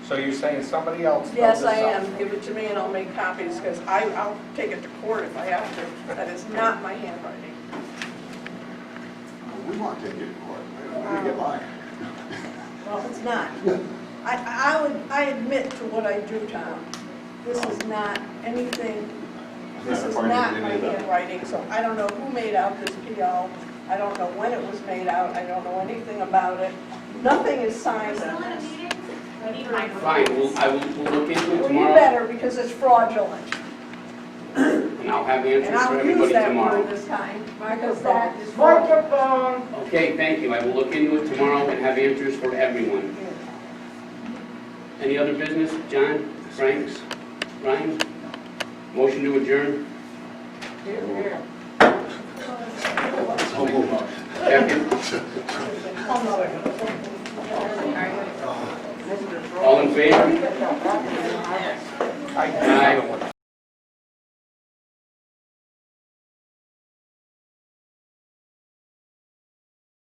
So you're saying somebody else filled Yes, this I out? am. Give it to me and I'll make copies, because I'll take it to court if I have to. That is not my handwriting. We want to take it to court. We're gonna get mine. Well, it's not. I admit to what I do, Tom. This is not anything, this is not my handwriting, so I don't know who made out this PO. I don't know when it was made out. I don't know anything about it. Nothing is signed on this. Fine, we'll look into it Well, you tomorrow, better, because it's fraudulent. and I'll have answers And for I'll use everybody that tomorrow. word this time, because that is fraudulent. Microphone! Okay, thank you. I will look into it tomorrow and have answers for everyone. Any other business? John, Franks, Ryan? Motion to adjourn? Second? All in favor? Aye.